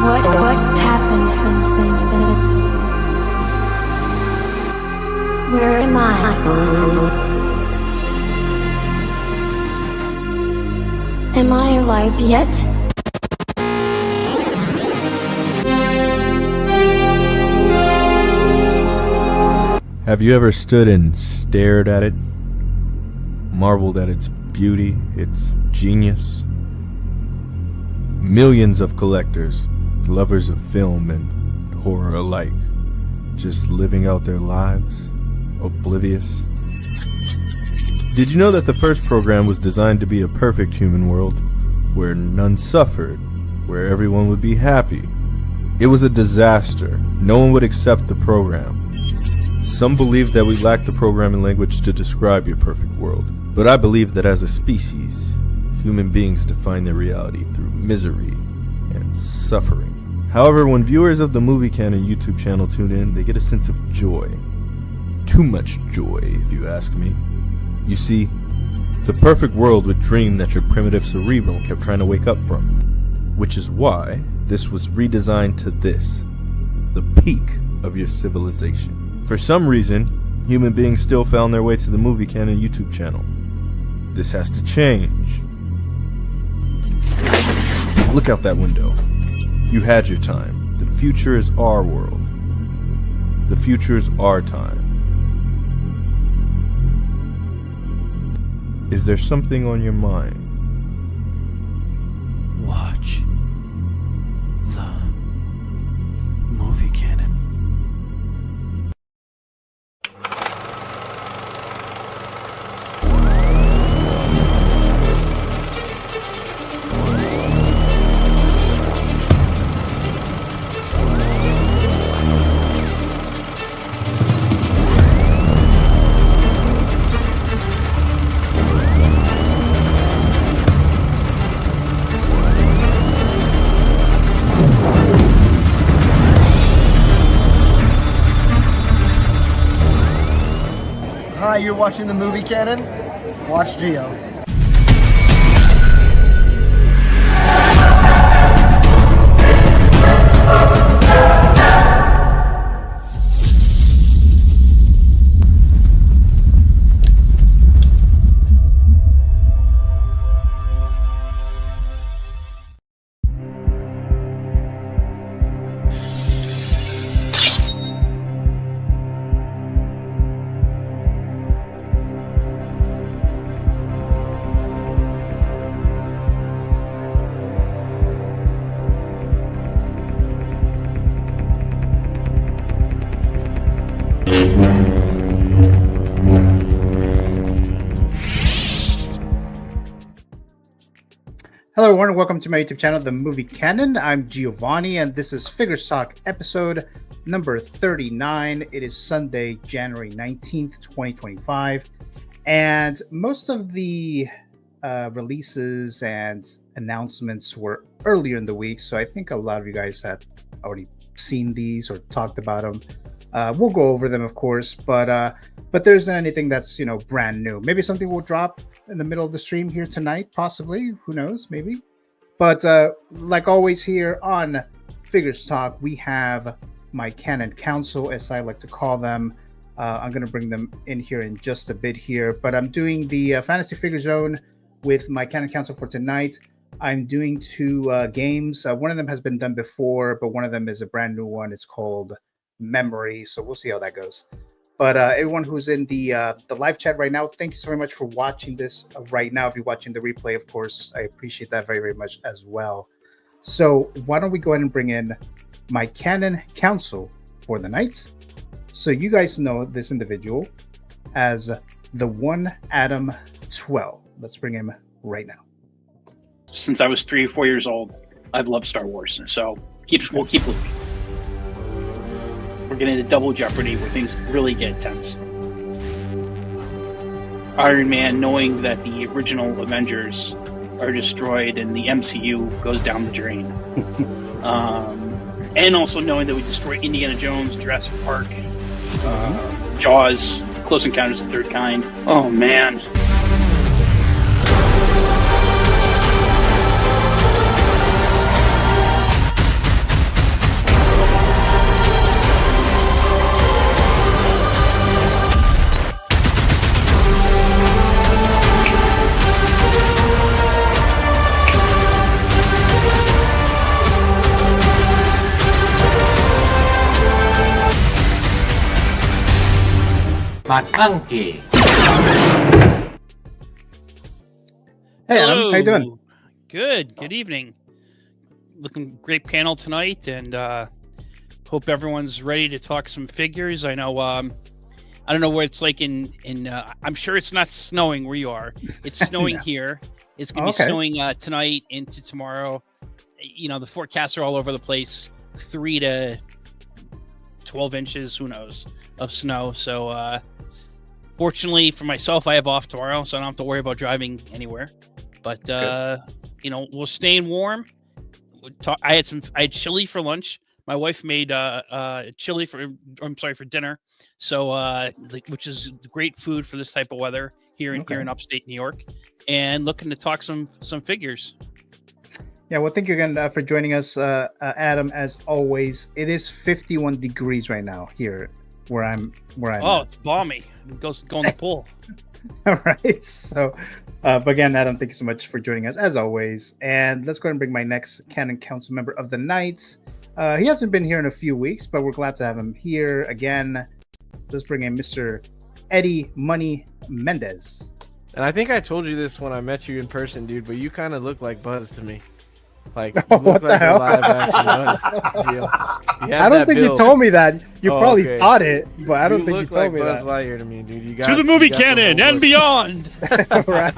What happened? Where am I? Am I alive yet? Have you ever stood and stared at it, marveled at its beauty, its genius? Millions of collectors, lovers of film and horror alike, just living out their lives, oblivious. Did you know that the first program was designed to be a perfect human world, where none suffered, where everyone would be happy? It was a disaster. No one would accept the program. Some believe that we lack the programming language to describe your perfect world, but I believe that as a species, human beings define their reality through misery and suffering. However, when viewers of the Movie Canon YouTube channel tune in, they get a sense of joy. Too much joy, if you ask me. You see, the perfect world would dream that your primitive cerebral kept trying to wake up from, which is why this was redesigned to this, the peak of your civilization. For some reason, human beings still found their way to the Movie Canon YouTube channel. This has to change. Look out that window. You had your time. The future is our world. The future is our time. Is there something on your mind? Watch the Movie Canon. Hi, you're watching the Movie Canon? Watch Geo. Hello everyone, and welcome to my YouTube channel, The Movie Canon. I'm Giovanni, and this is Figures Talk episode number 39. It is Sunday, January 19th, 2025. And most of the releases and announcements were earlier in the week, so I think a lot of you guys had already seen these or talked about them. We'll go over them, of course, but there isn't anything that's, brand new. Maybe something will drop in the middle of the stream here tonight, possibly. Who knows? Maybe. But like always here on Figures Talk, we have my Canon Council, as I like to call them. I'm going to bring them in here in just a bit here, but I'm doing the Fantasy Figure Zone with my Canon Council for tonight. I'm doing two games. One of them has been done before, but one of them is a brand new one. It's called Memory, so we'll see how that goes. But everyone who's in the live chat right now, thank you so very much for watching this right now. If you're watching the replay, of course, I appreciate that very, very much as well. So why don't we go ahead and bring in my Canon Council for the night. So you guys know this individual as the One Adam 12. Let's bring him right now. Since I was 3 or 4 years old, I've loved Star Wars, so we'll keep looking. We're getting into double jeopardy where things really get tense. Iron Man, knowing that the original Avengers are destroyed and the MCU goes down the drain. And also knowing that we destroyed Indiana Jones, Jurassic Park, Jaws, Close Encounters of the Third Kind. Oh man. Matangke. Hey, Adam, how you doing? Good evening. Looking great panel tonight, and hope everyone's ready to talk some figures. I know I don't know what it's like in I'm sure it's not snowing where you are. It's snowing No. here. It's gonna be snowing tonight into tomorrow. You know, the forecasts are all over the place. 3 to 12 inches, who knows, of snow. So fortunately for myself, I have off tomorrow, so I don't have to worry about driving anywhere. But you know, we're staying warm. I had chili for lunch. My wife made chili for dinner. So which is great food for this type of weather here in upstate New York. And looking to talk some figures. Yeah, well, thank you again for joining us, Adam. As always, it is 51 degrees right now here where I'm. Oh, it's balmy. Go in the pool. All right. So, but again, Adam, thank you so much for joining us as always. And let's go ahead and bring my next Canon Council member of the night. He hasn't been here in a few weeks, but we're glad to have him here again. Let's bring in Mr. Eddie Money Mendez. And I think I told you this when I met you in person, dude, but you kind of look like Buzz to me. Like, you look what the like hell? a live action Buzz. You I don't think you told me that. You probably thought it, but I don't think you told like me Buzz that. Lightyear to me, dude. To the movie canon and beyond. Right.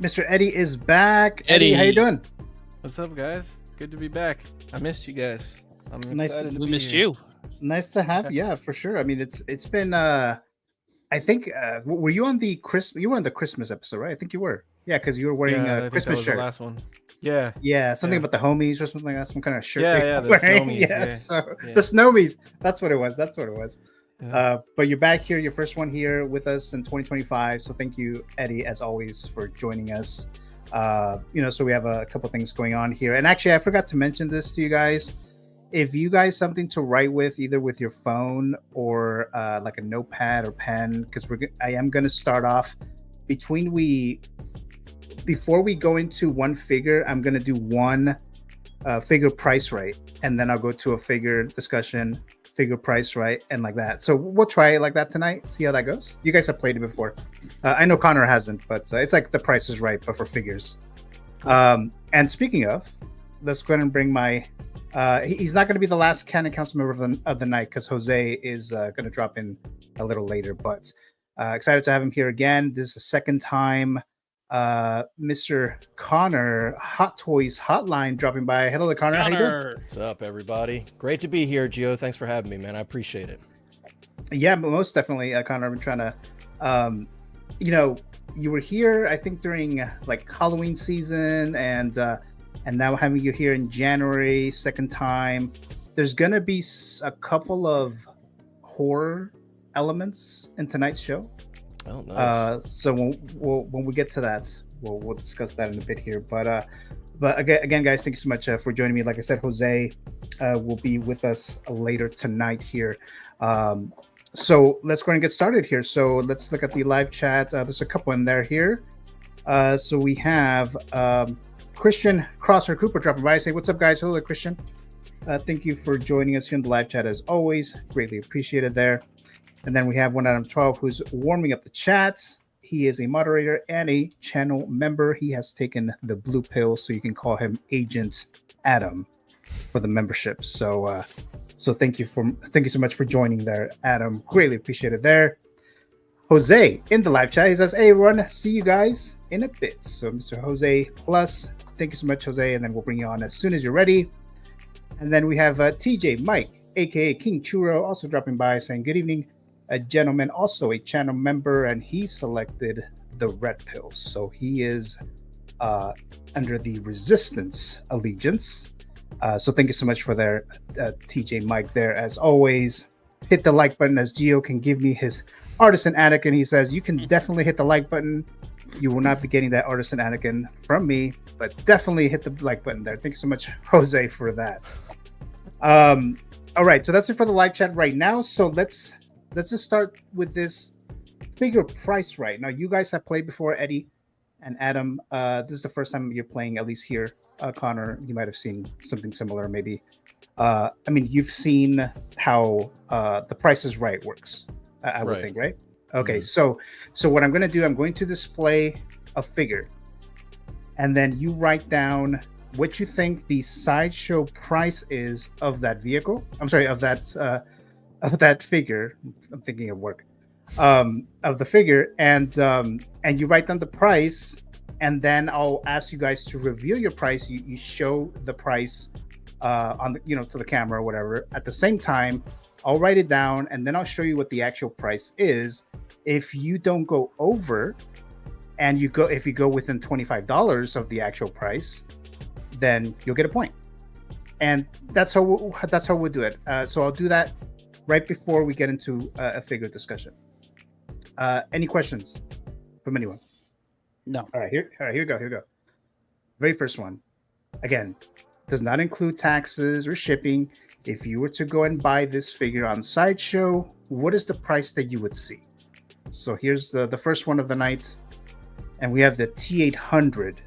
Mr. Eddie is back. Eddie, how you doing? What's up, guys? Good to be back. I missed you guys. I'm excited to We be missed here. you. Nice to have you. Yeah, for sure. I mean, it's been I think were you on the Christmas episode, right? I think you were. Yeah, because you were wearing I a think Christmas that was shirt. the last one. Yeah. Yeah, something Yeah. about the homies or something like that. Some kind of shirt. Yeah, they yeah, were the wearing. Snowmies, Yeah, yeah. so Yeah. the Snowmies. That's what it was. That's what it was. Yeah. But you're back here, your first one here with us in 2025. So thank you, Eddie, as always, for joining us. You know, so we have a couple things going on here. And actually, I forgot to mention this to you guys. If you guys something to write with, either with your phone or like a notepad or pen, because I am going to start off before we go into one figure, I'm going to do one figure price right, and then I'll go to a figure discussion, figure price right, and like that. So we'll try it like that tonight, see how that goes. You guys have played it before. I know Connor hasn't, but it's like the Price is Right, but for figures. And speaking of, let's go ahead and bring my he's not going to be the last Canon Council member of the night, because Jose is going to drop in a little later, but excited to have him here again. This is the second time Mr. Connor, Hot Toys Hotline, dropping by. Hello, Connor. How you doing? What's up, everybody? Great to be here, Gio. Thanks for having me, man. I appreciate it. Yeah, but most definitely, Connor. I've been trying to, you know, you were here, I think, during like Halloween season, and now having you here in January, second time. There's gonna be a couple of horror elements in tonight's show. Oh, nice. So when we get to that, we'll discuss that in a bit here. But again, guys, thank you so much for joining me. Like I said, Jose will be with us later tonight here. So let's go and get started here. So let's look at the live chat. There's a couple in there here. So we have Christian Crosser Cooper dropping by. Say, what's up, guys? Hello, Christian. Thank you for joining us here in the live chat as always. Greatly appreciated there. And then we have One Adam 12 who's warming up the chats. He is a moderator and a channel member. He has taken the blue pill, so you can call him Agent Adam for the membership. So thank you so much for joining there, Adam. Greatly appreciated there. Jose in the live chat. He says, "Hey, everyone, see you guys in a bit." So Mr. Jose Plus, thank you so much, Jose, and then we'll bring you on as soon as you're ready. And then we have TJ Mike, aka King Churro, also dropping by saying, "Good evening, a gentleman, also a channel member," and he selected the red pill. So he is under the Resistance allegiance. So thank you so much for their TJ Mike there. As always, hit the like button as Gio can give me his Artisan Anakin. He says, "You can definitely hit the like button. You will not be getting that Artisan Anakin from me, but definitely hit the like button there." Thank you so much, Jose, for that. All right, so that's it for the live chat right now. So let's just start with this figure price right now. You guys have played before, Eddie and Adam. This is the first time you're playing, at least here. Connor, you might have seen something similar, maybe. I mean, you've seen how the Price is Right works, I would think, right? Okay, so what I'm going to do, I'm going to display a figure, and then you write down what you think the sideshow price is of that vehicle. I'm sorry, of that figure. I'm thinking of work. Of the figure, and you write down the price, and then I'll ask you guys to reveal your price. You show the price on the, to the camera or whatever. At the same time, I'll write it down, and then I'll show you what the actual price is. If you don't go over, and if you go within $25 of the actual price, then you'll get a point. And that's how we'll do it. So I'll do that right before we get into a figure discussion. Any questions from anyone? No. All right, here we go. Very first one. Again, does not include taxes or shipping. If you were to go and buy this figure on Sideshow, what is the price that you would see? So here's the first one of the night, and we have the T800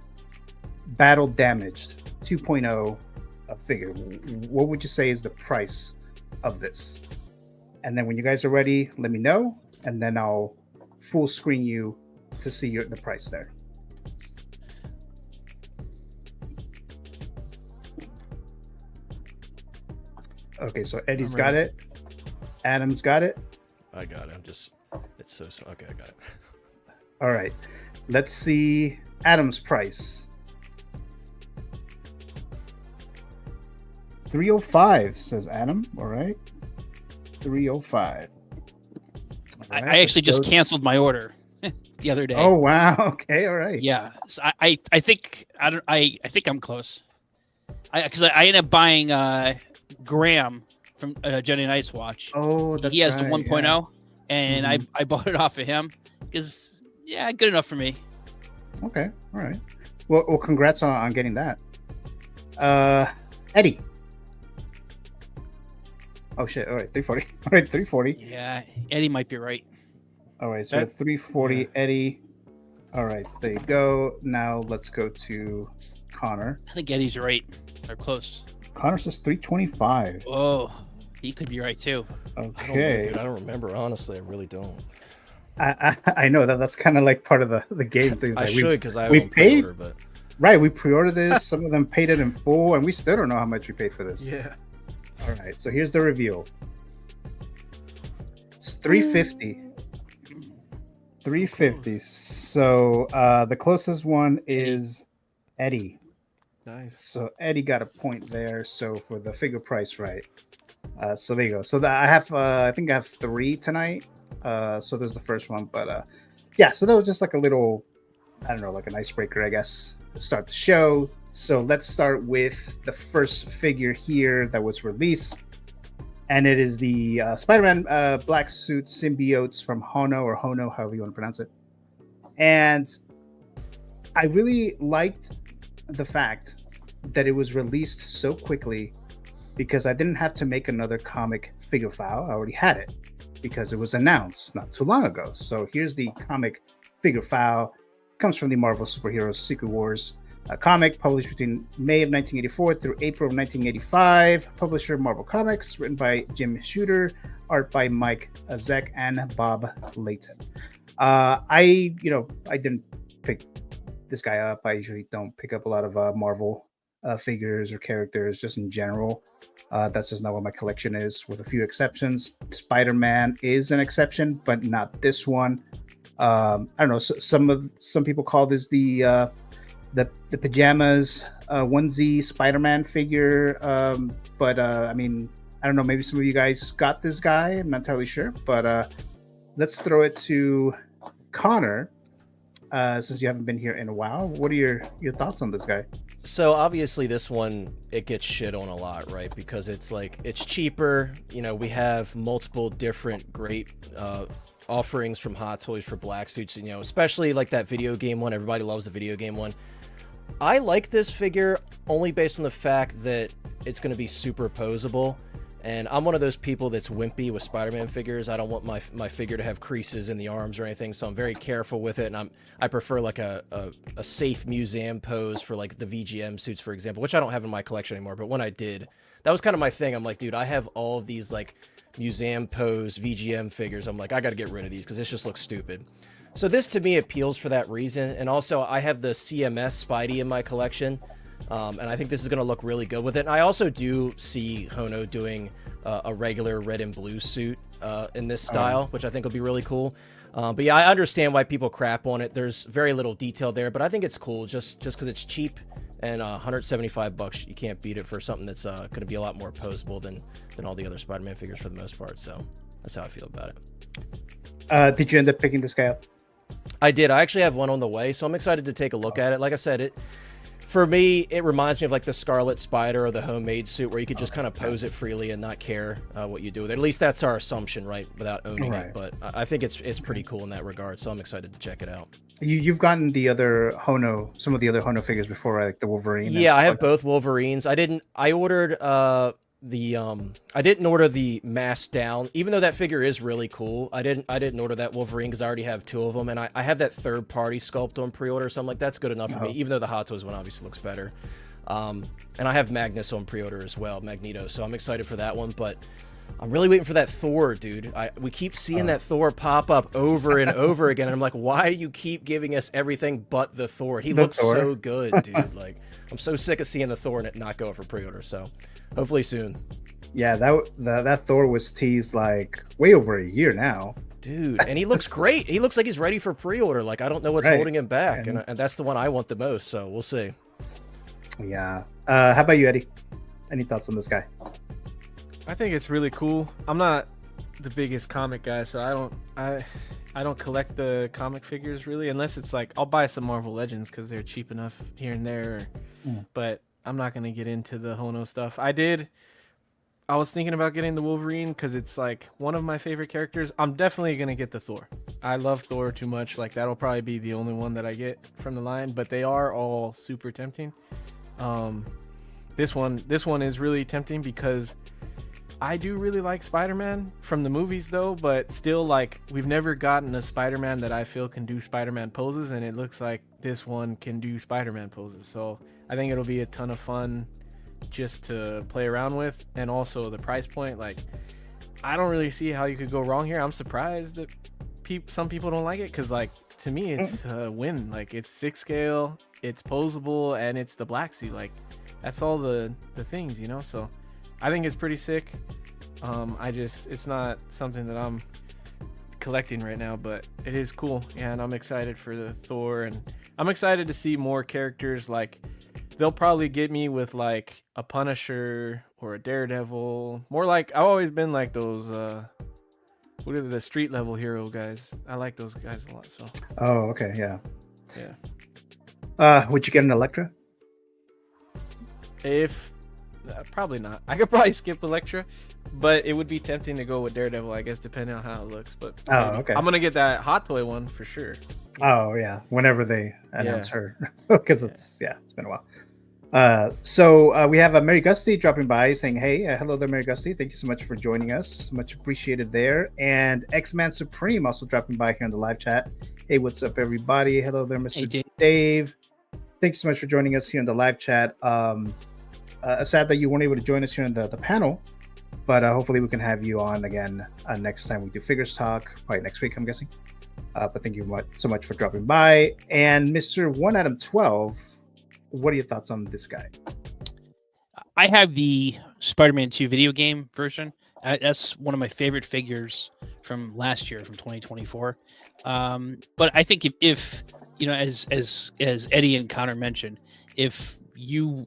Battle Damaged 2.0 figure. What would you say is the price of this? And then when you guys are ready, let me know, and then I'll full screen you to see the price there. Okay, so Eddie's got it. Adam's got it. I got it. It's so okay. I got it. All right, let's see Adam's price. $305 says Adam. All right, $305. I actually just canceled my order the other day. Oh wow. Okay. All right. Yeah. So I think think I'm close. Because I ended up buying Graham from Jedi Knight's watch. Oh, that's he has right, the 1.0, and I bought it off of him because good enough for me. Okay. All right. Well, congrats on getting that. Eddie. Oh shit! All right, 340. All right, 340. Yeah, Eddie might be right. All right, so 340, Eddie. All right, there you go. Now let's go to Connor. I think Eddie's right. They're close. Connor says 325. Oh, he could be right too. Okay. I don't remember, honestly. I really don't. I know that's kind of like part of the game thing. I should, because I we haven't paid, pre-order, but right. We pre-ordered this. Some of them paid it in full, and we still don't know how much we paid for this. Yeah. All right, so here's the reveal. It's 350. 350. So the closest one is Eddie. Nice. So Eddie got a point there. So for the figure price, right? So there you go. So I have, I think I have 3 tonight. So there's the first one, but yeah. So that was just like a little, I don't know, like an icebreaker, I guess, to start the show. So let's start with the first figure here that was released, and it is the Spider-Man black suit symbiotes from HONO, or HONO, however you want to pronounce it. And I really liked the fact that it was released so quickly, because I didn't have to make another comic figure file. I already had it because it was announced not too long ago. So here's the comic figure file. It comes from the Marvel Superheroes Secret Wars comic, published between May of 1984 through April of 1985. Publisher Marvel Comics, written by Jim Shooter, art by Mike Zeck and Bob Layton. I didn't pick this guy up. I usually don't pick up a lot of Marvel figures or characters just in general. That's just not what my collection is, with a few exceptions. Spider-Man is an exception, but not this one. I don't know. Some people call this the pajamas onesie Spider-Man figure. But I mean, I don't know. Maybe some of you guys got this guy. I'm not entirely sure. But let's throw it to Connor, since you haven't been here in a while. What are your thoughts on this guy? So obviously this one, it gets shit on a lot, right? Because it's cheaper. You know, we have multiple different great offerings from Hot Toys for black suits, you know, especially like that video game one. Everybody loves the video game one. I like this figure only based on the fact that it's going to be super posable. And I'm one of those people that's wimpy with Spider-Man figures. I don't want my figure to have creases in the arms or anything, so I'm very careful with it. And I prefer like a safe museum pose for like the VGM suits, for example, which I don't have in my collection anymore. But when I did, that was kind of my thing. I'm like, dude, I have all of these like museum pose VGM figures. I'm like, I got to get rid of these because this just looks stupid. So this to me appeals for that reason. And also I have the CMS Spidey in my collection. And I think this is going to look really good with it. And I also do see Hono doing a regular red and blue suit in this style, which I think will be really cool. But yeah, I understand why people crap on it. There's very little detail there, but I think it's cool just because it's cheap and $175. You can't beat it for something that's going to be a lot more posable than all the other Spider-Man figures for the most part. So that's how I feel about it. Did you end up picking this guy up? I did. I actually have one on the way, so I'm excited to take a look at it. Like I said, for me, it reminds me of like the Scarlet Spider or the homemade suit where you could just kind of pose it freely and not care what you do with it. At least that's our assumption, right? Without owning it. But I think it's pretty cool in that regard. So I'm excited to check it out. You've gotten the other Hono, some of the other Hono figures before, right? Like the Wolverine. Yeah, I have both Wolverines. I ordered I didn't order the mask down, even though that figure is really cool. I didn't order that Wolverine because I already have two of them, and I have that third party sculpt on pre-order, so I'm like, that's good enough for me, even though the Hot Toys one obviously looks better. And I have Magnus on pre-order as well, Magneto, so I'm excited for that one. But I'm really waiting for that Thor, dude. We keep seeing that Thor pop up over and over again, and I'm like, why do you keep giving us everything but the Thor? He looks so good, dude. Like, I'm so sick of seeing the Thor and it not go for pre-order, so hopefully soon. Yeah, that Thor was teased like way over a year now, dude, and he looks great. He looks like he's ready for pre-order. Like, I don't know what's holding him back, and that's the one I want the most, so we'll see. Yeah. How about you, Eddie? Any thoughts on this guy? I think it's really cool. I'm not the biggest comic guy, so I don't collect the comic figures really, unless it's like I'll buy some Marvel Legends because they're cheap enough here and there. But I'm not gonna get into the Hono stuff. I was thinking about getting the Wolverine because it's like one of my favorite characters. I'm definitely gonna get the Thor. I love Thor too much. Like, that'll probably be the only one that I get from the line. But they are all super tempting. This one is really tempting because I do really like Spider-Man from the movies though, but still, like, we've never gotten a Spider-Man that I feel can do Spider-Man poses, and it looks like this one can do Spider-Man poses. So I think it'll be a ton of fun just to play around with. And also the price point, like, I don't really see how you could go wrong here. I'm surprised that some people don't like it because, like, to me it's a win. Like, it's 6 scale, it's posable, and it's the black suit. Like, that's all the things, you know. So I think it's pretty sick. It's not something that I'm collecting right now, but it is cool, and I'm excited for the Thor, and I'm excited to see more characters. Like, they'll probably get me with like a Punisher or a Daredevil. More like, I've always been like those what are the street level hero guys. I like those guys a lot. So okay, yeah. Would you get an Elektra? If probably not. I could probably skip Elektra, but it would be tempting to go with Daredevil, I guess, depending on how it looks. But okay, I'm gonna get that Hot Toy one for sure. Oh yeah, whenever they announce her, because it's been a while. So we have Mary Gusty dropping by saying, hey, hello there, Mary Gusty. Thank you so much for joining us. Much appreciated there. And X-Man Supreme also dropping by here in the live chat. Hey, what's up, everybody? Hello there, Mr. Dave. Thank you so much for joining us here in the live chat. Sad that you weren't able to join us here in the panel, but hopefully we can have you on again next time we do Figures Talk, probably next week, I'm guessing. But thank you so much for dropping by. And Mr. 1Adam12, what are your thoughts on this guy? I have the Spider-Man 2 video game version. That's one of my favorite figures from last year, from 2024. But I think if you know, as Eddie and Connor mentioned, if you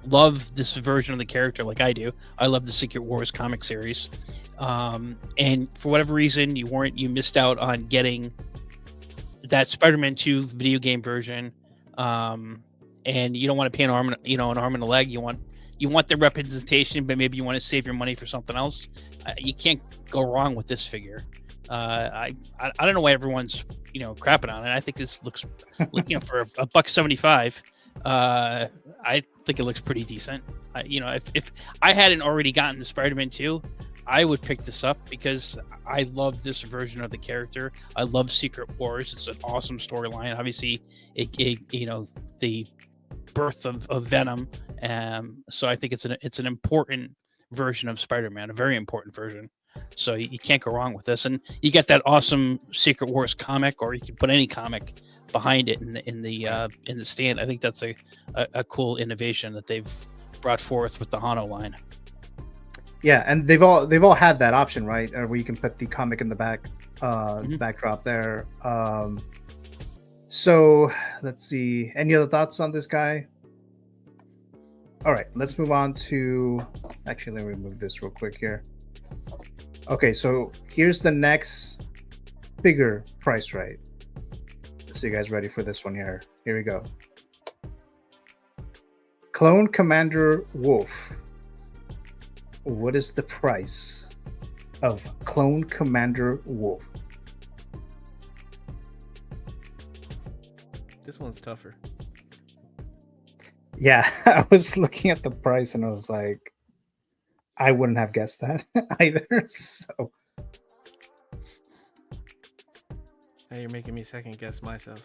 love this version of the character like I do, I love the Secret Wars comic series, and for whatever reason you missed out on getting that Spider-Man 2 video game version, and you don't want to pay an arm and a leg. You want the representation, but maybe you want to save your money for something else. You can't go wrong with this figure. I don't know why everyone's crapping on it. I think this looks, for $1.75. I think it looks pretty decent. If I hadn't already gotten the Spider-Man 2, I would pick this up because I love this version of the character. I love Secret Wars. It's an awesome storyline. Obviously, the birth of Venom. So I think it's an important version of Spider-Man, a very important version. So you can't go wrong with this. And you get that awesome Secret Wars comic, or you can put any comic behind it in the stand. I think that's a cool innovation that they've brought forth with the HONO line. Yeah, and they've all had that option, right? Where you can put the comic in the back, backdrop there. So let's see. Any other thoughts on this guy? All right, let's move on to. Actually, let me remove this real quick here. Okay, so here's the next bigger price, right? So you guys ready for this one here? Here we go. Clone Commander Wolf. What is the price of Clone Commander Wolf? This one's tougher. Yeah, I was looking at the price and I was like, I wouldn't have guessed that either. So Now you're making me second guess myself.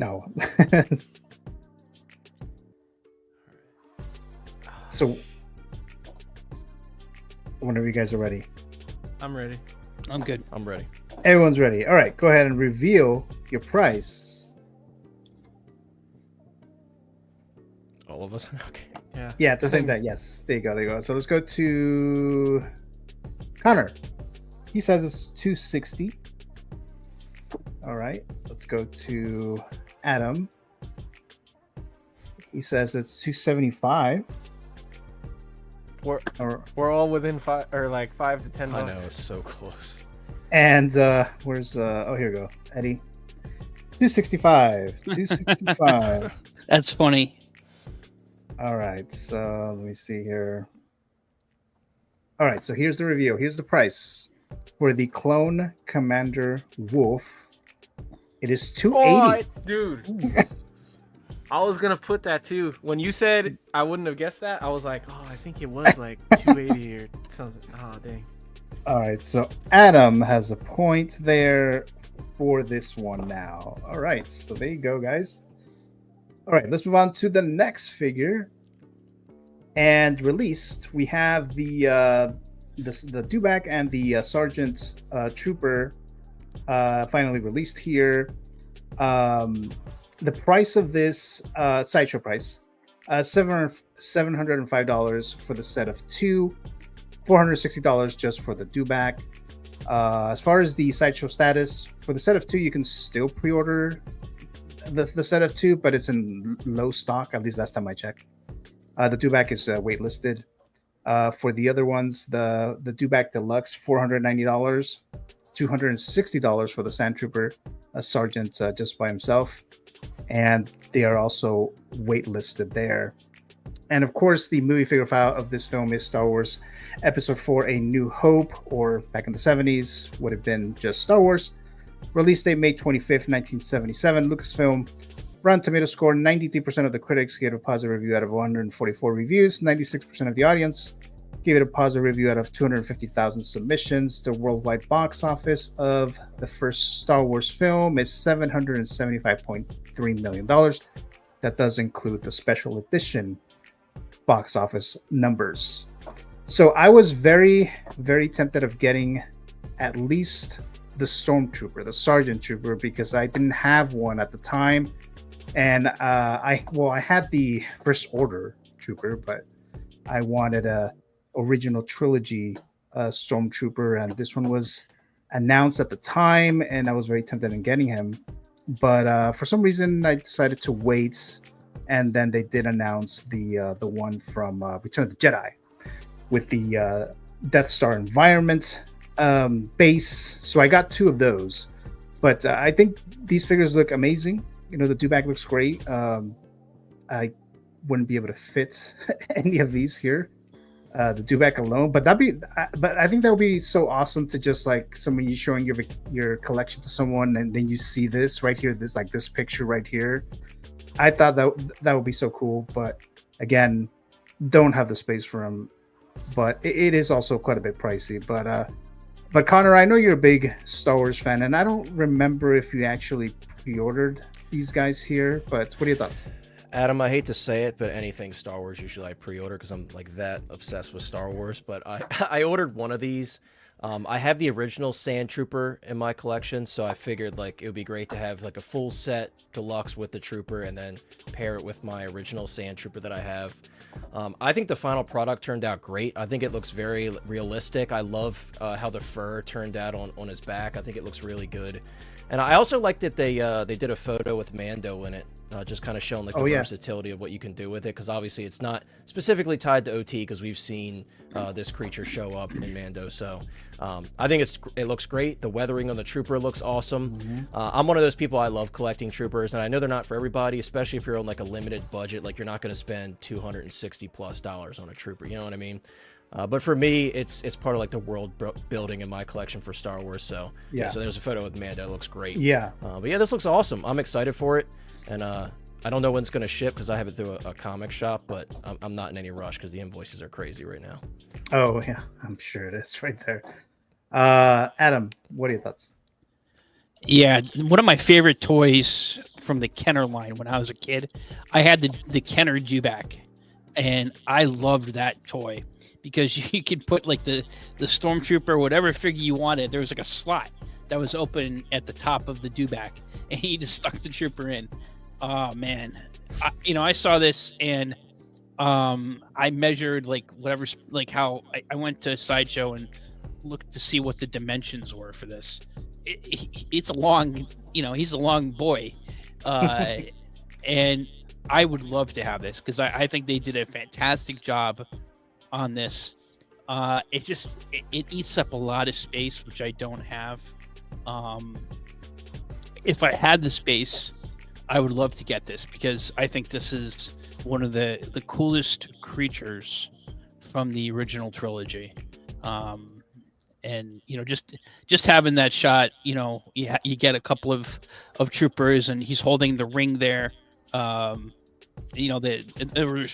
no. So whenever you guys are ready. I'm ready. I'm good. I'm ready. Everyone's ready. All right, go ahead and reveal your price. All of us. Okay. Yeah. Yeah, at the same time. Yes, there you go. There you go. So let's go to Connor. He says it's $260. All right, let's go to Adam. He says it's $275. We're all within $5 to $10. I know, it's so close. And where's oh, here we go, Eddie. $265. $265. That's funny. All right, so let me see here. All right, so here's the review. Here's the price for the Clone Commander Wolf. It is $280. Oh, dude. I was gonna put that too. When you said I wouldn't have guessed that, I was like, oh, I think it was like 280 or something. Oh, dang. All right, so Adam has a point there for this one now. All right, so there you go, guys. All right, let's move on to the next figure. And released, we have the DEWBACK and the Sergeant Trooper finally released here. The price of this sideshow price, $705 for the set of two, $460 just for the DEWBACK. As far as the sideshow status, for the set of two, you can still pre-order the set of two, but it's in low stock, at least last time I checked. The DEWBACK is waitlisted. For the other ones, the DEWBACK Deluxe, $490, $260 for the Sand Trooper, a Sergeant just by himself, and they are also waitlisted there. And of course, the movie figure file of this film is Star Wars Episode 4: A New Hope, or back in the 70s would have been just Star Wars. Release date May 25th, 1977. Lucasfilm. Rotten Tomato score, 93% of the critics gave it a positive review out of 144 reviews. 96% of the audience gave it a positive review out of 250,000 submissions. The worldwide box office of the first Star Wars film is $775.3 million. That does include the special edition box office numbers. So I was very, very tempted of getting at least the Stormtrooper, the Sergeant Trooper, because I didn't have one at the time. And I had the first order trooper, but I wanted a original trilogy stormtrooper, and this one was announced at the time, and I was very tempted in getting him. But for some reason, I decided to wait, and then they did announce the one from Return of the Jedi with the Death Star environment base. So I got two of those, but I think these figures look amazing. You know, the DEWBACK looks great. I wouldn't be able to fit any of these here, the DEWBACK alone. But but I think that would be so awesome to just like someone you showing your collection to someone, and then you see this right here, this picture right here. I thought that would be so cool. But again, don't have the space for them. But it is also quite a bit pricey. But Connor, I know you're a big Star Wars fan, and I don't remember if you actually pre-ordered these guys here. But what are your thoughts? Adam, I hate to say it, but anything Star Wars usually I pre-order because I'm like that obsessed with Star Wars. But I ordered one of these. I have the original Sand Trooper in my collection, so I figured like it would be great to have like a full set deluxe with the Trooper and then pair it with my original Sand Trooper that I have. I think the final product turned out great. I think it looks very realistic. I love how the fur turned out on his back. I think it looks really good. And I also like that they did a photo with Mando in it, just kind of showing like the versatility of what you can do with it. Because obviously it's not specifically tied to OT, because we've seen this creature show up in Mando. So I think it looks great. The weathering on the trooper looks awesome. I'm one of those people, I love collecting troopers, and I know they're not for everybody, especially if you're on like a limited budget. Like you're not going to spend $260+ on a trooper. You know what I mean? But for me, it's part of like the world building in my collection for Star Wars. So yeah, so there's a photo with Mando. It looks great. Yeah. But yeah, this looks awesome. I'm excited for it, and I don't know when it's going to ship because I have it through a comic shop, but I'm not in any rush because the invoices are crazy right now. Oh yeah, I'm sure it is right there. Adam, what are your thoughts? Yeah, one of my favorite toys from the Kenner line when I was a kid, I had the Kenner DEWBACK, and I loved that toy because you could put like the Stormtrooper, whatever figure you wanted. There was like a slot that was open at the top of the DEWBACK, and you just stuck the trooper in. Oh man, I saw this, and I measured like whatever, like how I went to Sideshow and looked to see what the dimensions were for this. It's a long, he's a long boy, and I would love to have this because I think they did a fantastic job on this. It eats up a lot of space, which I don't have. If I had the space, I would love to get this because I think this is one of the coolest creatures from the original trilogy. And just having that shot, you get a couple of troopers, and he's holding the ring there. The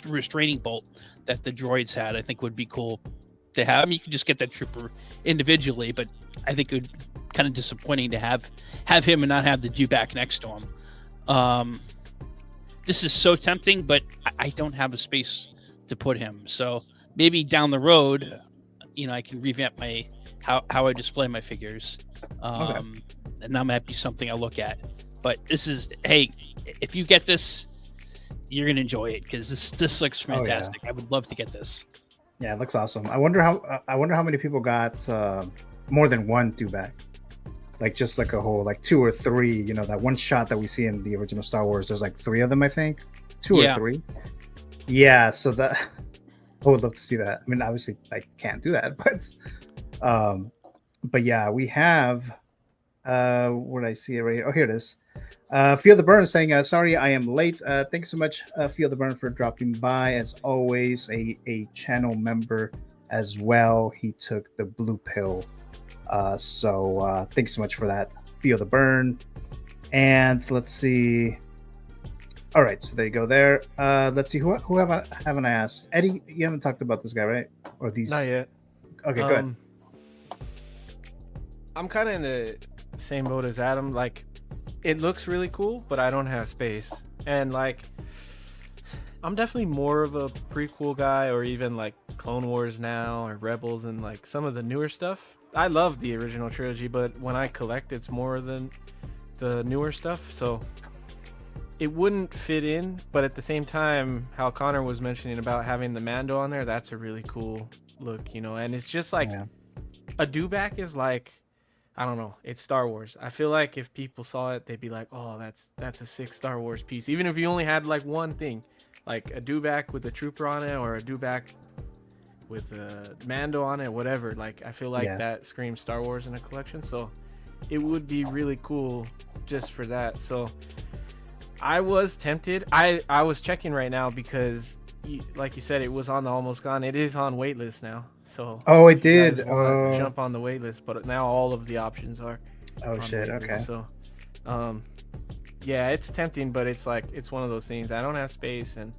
restraining bolt that the droids had, I think would be cool to have. I mean, you could just get that trooper individually, but I think it would kind of disappointing to have him and not have the DEWBACK next to him. This is so tempting, but I don't have a space to put him. So maybe down the road, I can revamp how I display my figures. Okay. And that might be something I look at. But this is, hey, if you get this, you're gonna enjoy it because this looks fantastic. I would love to get this. Yeah, it looks awesome. I wonder how many people got more than one DEWBACK. Like just like a whole, like 2 or 3, that one shot that we see in the original Star Wars, there's like 3 of them, I think. 2 or 3. Yeah, so that I would love to see that. I mean, obviously I can't do that, but yeah, we have where did I see it right here? Oh, here it is. Feel the Burn saying, sorry, I am late. Thanks so much, Feel the Burn, for dropping by. As always, a channel member as well. He took the blue pill. So thanks so much for that, Feel the Burn. And let's see. All right, so there you go there. Let's see, who haven't I asked? Eddie, you haven't talked about this guy, right? Or these? Not yet. Okay, good. I'm kind of in the same boat as Adam. Like, it looks really cool, but I don't have space. And like, I'm definitely more of a prequel guy, or even like Clone Wars now, or Rebels, and like some of the newer stuff. I love the original trilogy, but when I collect, it's more than the newer stuff. So it wouldn't fit in, but at the same time, how Connor was mentioning about having the Mando on there, that's a really cool look, you know. And it's just like a DEWBACK is like, I don't know, it's Star Wars. I feel like if people saw it, they'd be like, oh, that's a sick Star Wars piece. Even if you only had like one thing, like a DEWBACK with a trooper on it, or a DEWBACK with a Mando on it, whatever. Like, I feel like that screams Star Wars in a collection. So it would be really cool just for that. So I was tempted. I was checking right now because, like you said, it was on the Almost Gone. It is on waitlist now. So it did. Jump on the waitlist, but now all of the options are. Oh shit! Waitlist. Okay. So, yeah, it's tempting, but it's like it's one of those things. I don't have space, and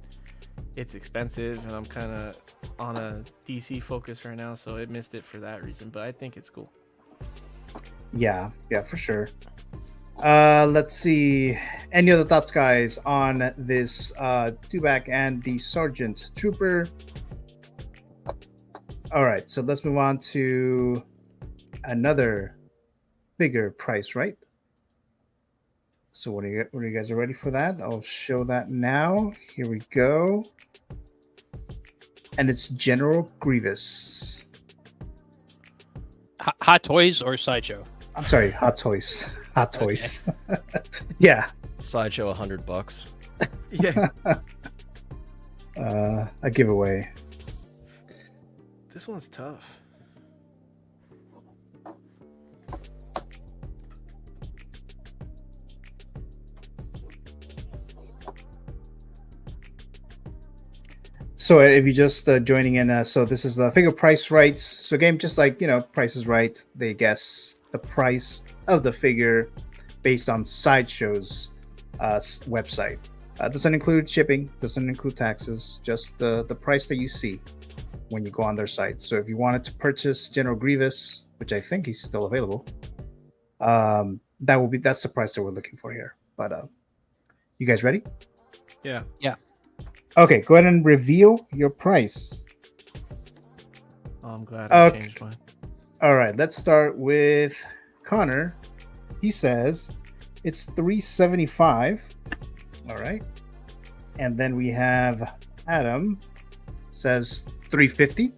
it's expensive, and I'm kind of on a DC focus right now, so it missed it for that reason. But I think it's cool. Yeah, for sure. Let's see. Any other thoughts, guys, on this DEWBACK and the Sergeant Trooper? All right, so let's move on to another bigger price, right? So what are you guys ready for that? I'll show that now. Here we go. And it's General Grievous. Hot Toys or Sideshow? I'm sorry, Hot Toys. Hot Toys. Yeah. Sideshow, $100. Yeah. A giveaway. This one's tough. So if you're just joining in, so this is the figure price rights. So game, just like, you know, Price is Right, they guess the price of the figure based on Sideshow's website. Doesn't include shipping, doesn't include taxes, just the price that you see when you go on their site. So if you wanted to purchase General Grievous, which I think he's still available, that's the price that we're looking for here. But you guys ready? Yeah. Okay, go ahead and reveal your price. Oh, I'm glad I changed mine. All right, let's start with Connor. He says it's $375. All right. And then we have Adam says $350.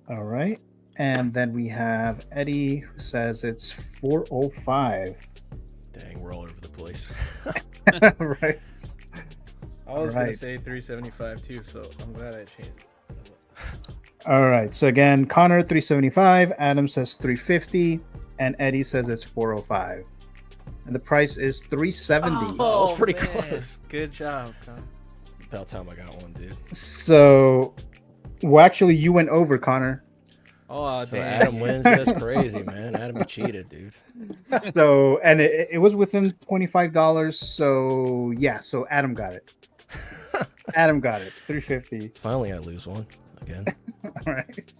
All right. And then we have Eddie who says it's $405. Dang, we're all over the place. Right. I was gonna say 375 too, so I'm glad I changed. All right. So again, Connor $375, Adam says $350, and Eddie says it's $405. And the price is $370. That was pretty close. Good job, Connor. About time I got one, dude. So, well, actually, you went over, Connor. Oh, So damn. Adam wins. That's crazy, man. Adam, you cheated, dude. So, and it was within $25. So, yeah. So Adam got it. Adam got it. $350. Finally, I lose one again. All right.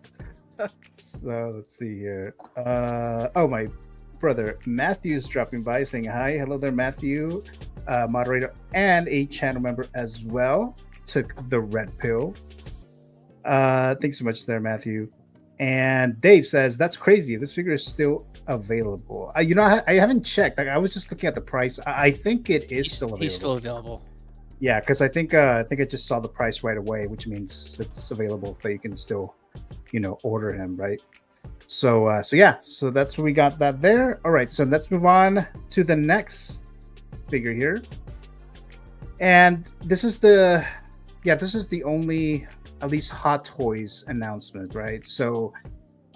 So let's see here. Oh, my brother Matthew's dropping by saying hi. Hello there, Matthew, moderator and a channel member as well. Took the red pill. Thanks so much there, Matthew. And Dave says that's crazy. This figure is still available. You know, I haven't checked. Like, I was just looking at the price. I think it is still available. He's still available. Yeah, because I think I just saw the price right away, which means it's available, so you can still, you know, order him, right? So yeah, so that's what we got that there. All right, so let's move on to the next figure here, and this is the only at least Hot Toys announcement, right? So,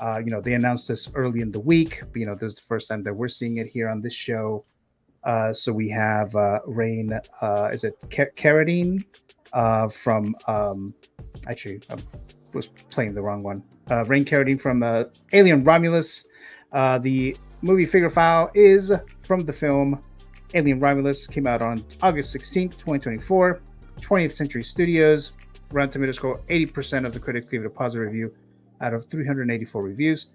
you know, they announced this early in the week, but, you know, this is the first time that we're seeing it here on this show. So we have Rain, is it CARRADINE from, actually, I was playing the wrong one. Rain CARRADINE from Alien Romulus. The movie figure file is from the film Alien Romulus, came out on August 16th, 2024, 20th Century Studios. Rotten Tomato score, 80% of the critics gave it a positive review out of 384 reviews.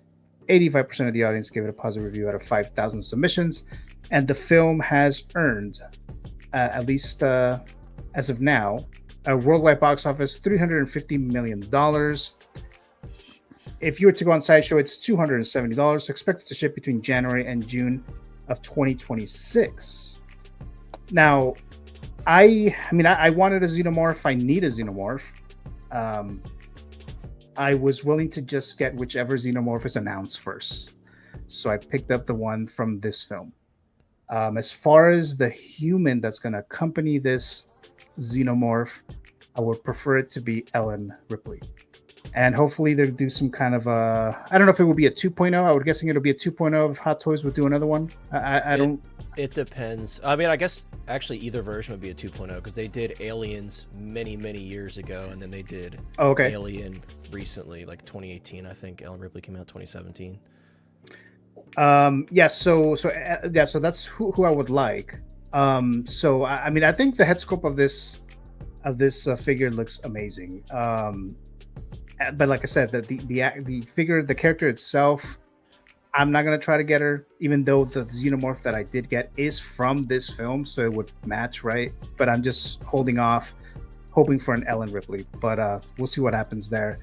85% of the audience gave it a positive review out of 5,000 submissions. And the film has earned, at least as of now, a worldwide box office $350 million. If you were to go on Sideshow, it's $270. Expected to ship between January and June of 2026. Now, I mean, I wanted a xenomorph. I need a xenomorph. I was willing to just get whichever xenomorph is announced first. So I picked up the one from this film. As far as the human that's going to accompany this xenomorph, I would prefer it to be Ellen Ripley. And hopefully they'll do some kind of I don't know if it will be a 2.0. I would guessing it'll be a 2.0 if Hot Toys would do another one. I don't. It depends. I mean, I guess actually either version would be a 2.0 because they did Aliens many, many years ago, and then they did Alien recently, like 2018. I think Ellen Ripley came out 2017. Yeah. So that's who I would like. So I mean, I think the head sculpt of this figure looks amazing. But like I said, the figure, the character itself, I'm not gonna try to get her, even though the xenomorph that I did get is from this film, so it would match, right? But I'm just holding off, hoping for an Ellen Ripley. But we'll see what happens there.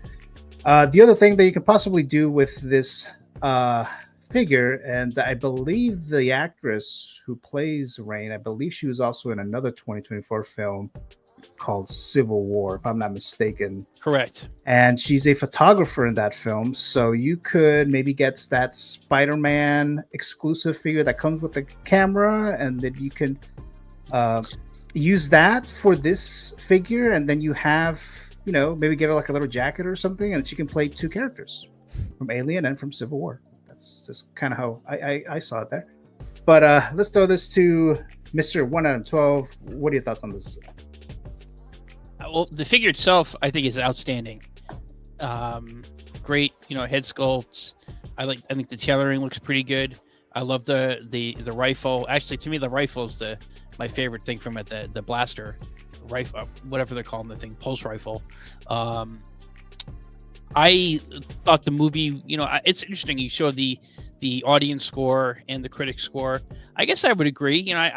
The other thing that you could possibly do with this figure, and I believe the actress who plays Rain, I believe she was also in another 2024 film called Civil War, if I'm not mistaken. Correct. And she's a photographer in that film, so you could maybe get that Spider-Man exclusive figure that comes with the camera, and then you can use that for this figure, and then you have, you know, maybe get her like a little jacket or something, and she can play two characters from Alien and from Civil War. That's just kind of how I saw it there. But let's throw this to Mr. 1 out of 12. What are your thoughts on this? Well, the figure itself, I think, is outstanding. Great, you know, head sculpts. I think the tailoring looks pretty good. I love the rifle. Actually, to me, the rifle is my favorite thing from it. The blaster rifle, whatever they're calling the thing, pulse rifle. I thought the movie, you know, it's interesting. You show the audience score and the critic score. I guess I would agree. You know,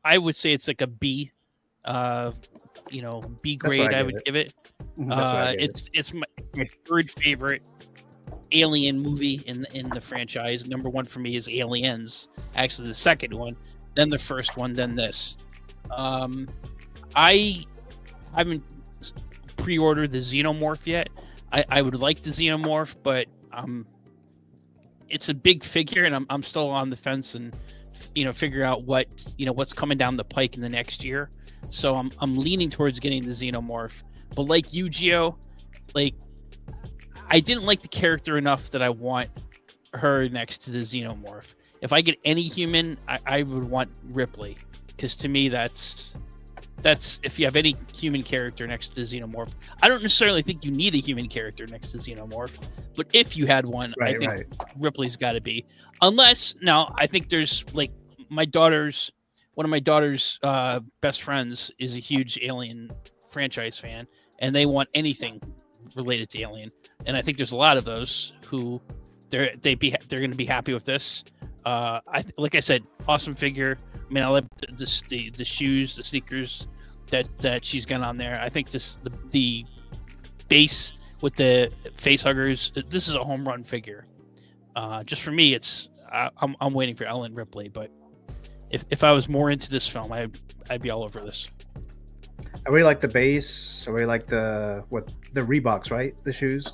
I would say it's like a B. You know, B grade. I would give it. It's my third favorite Alien movie in the franchise. Number one for me is Aliens. Actually, the second one, then the first one, then this. I haven't pre-ordered the Xenomorph yet. I would like the Xenomorph, but it's a big figure, and I'm still on the fence and, you know, figure out what's coming down the pike in the next year. So I'm leaning towards getting the Xenomorph. But like you, Gio, like I didn't like the character enough that I want her next to the Xenomorph. If I get any human, I would want Ripley, because to me that's if you have any human character next to the Xenomorph. I don't necessarily think you need a human character next to Xenomorph, but if you had one, I think Ripley's got to be. Unless now, I think there's like one of my daughter's best friends is a huge Alien franchise fan, and they want anything related to Alien. And I think there's a lot of those who they're going to be happy with this. Like I said, awesome figure. I mean, I love the shoes, the sneakers that she's got on there. I think the base with the face huggers. This is a home run figure. Just for me, I'm waiting for Ellen Ripley, but if I was more into this film, I'd be all over this. I really like the base. I really like the Reeboks, right? The shoes.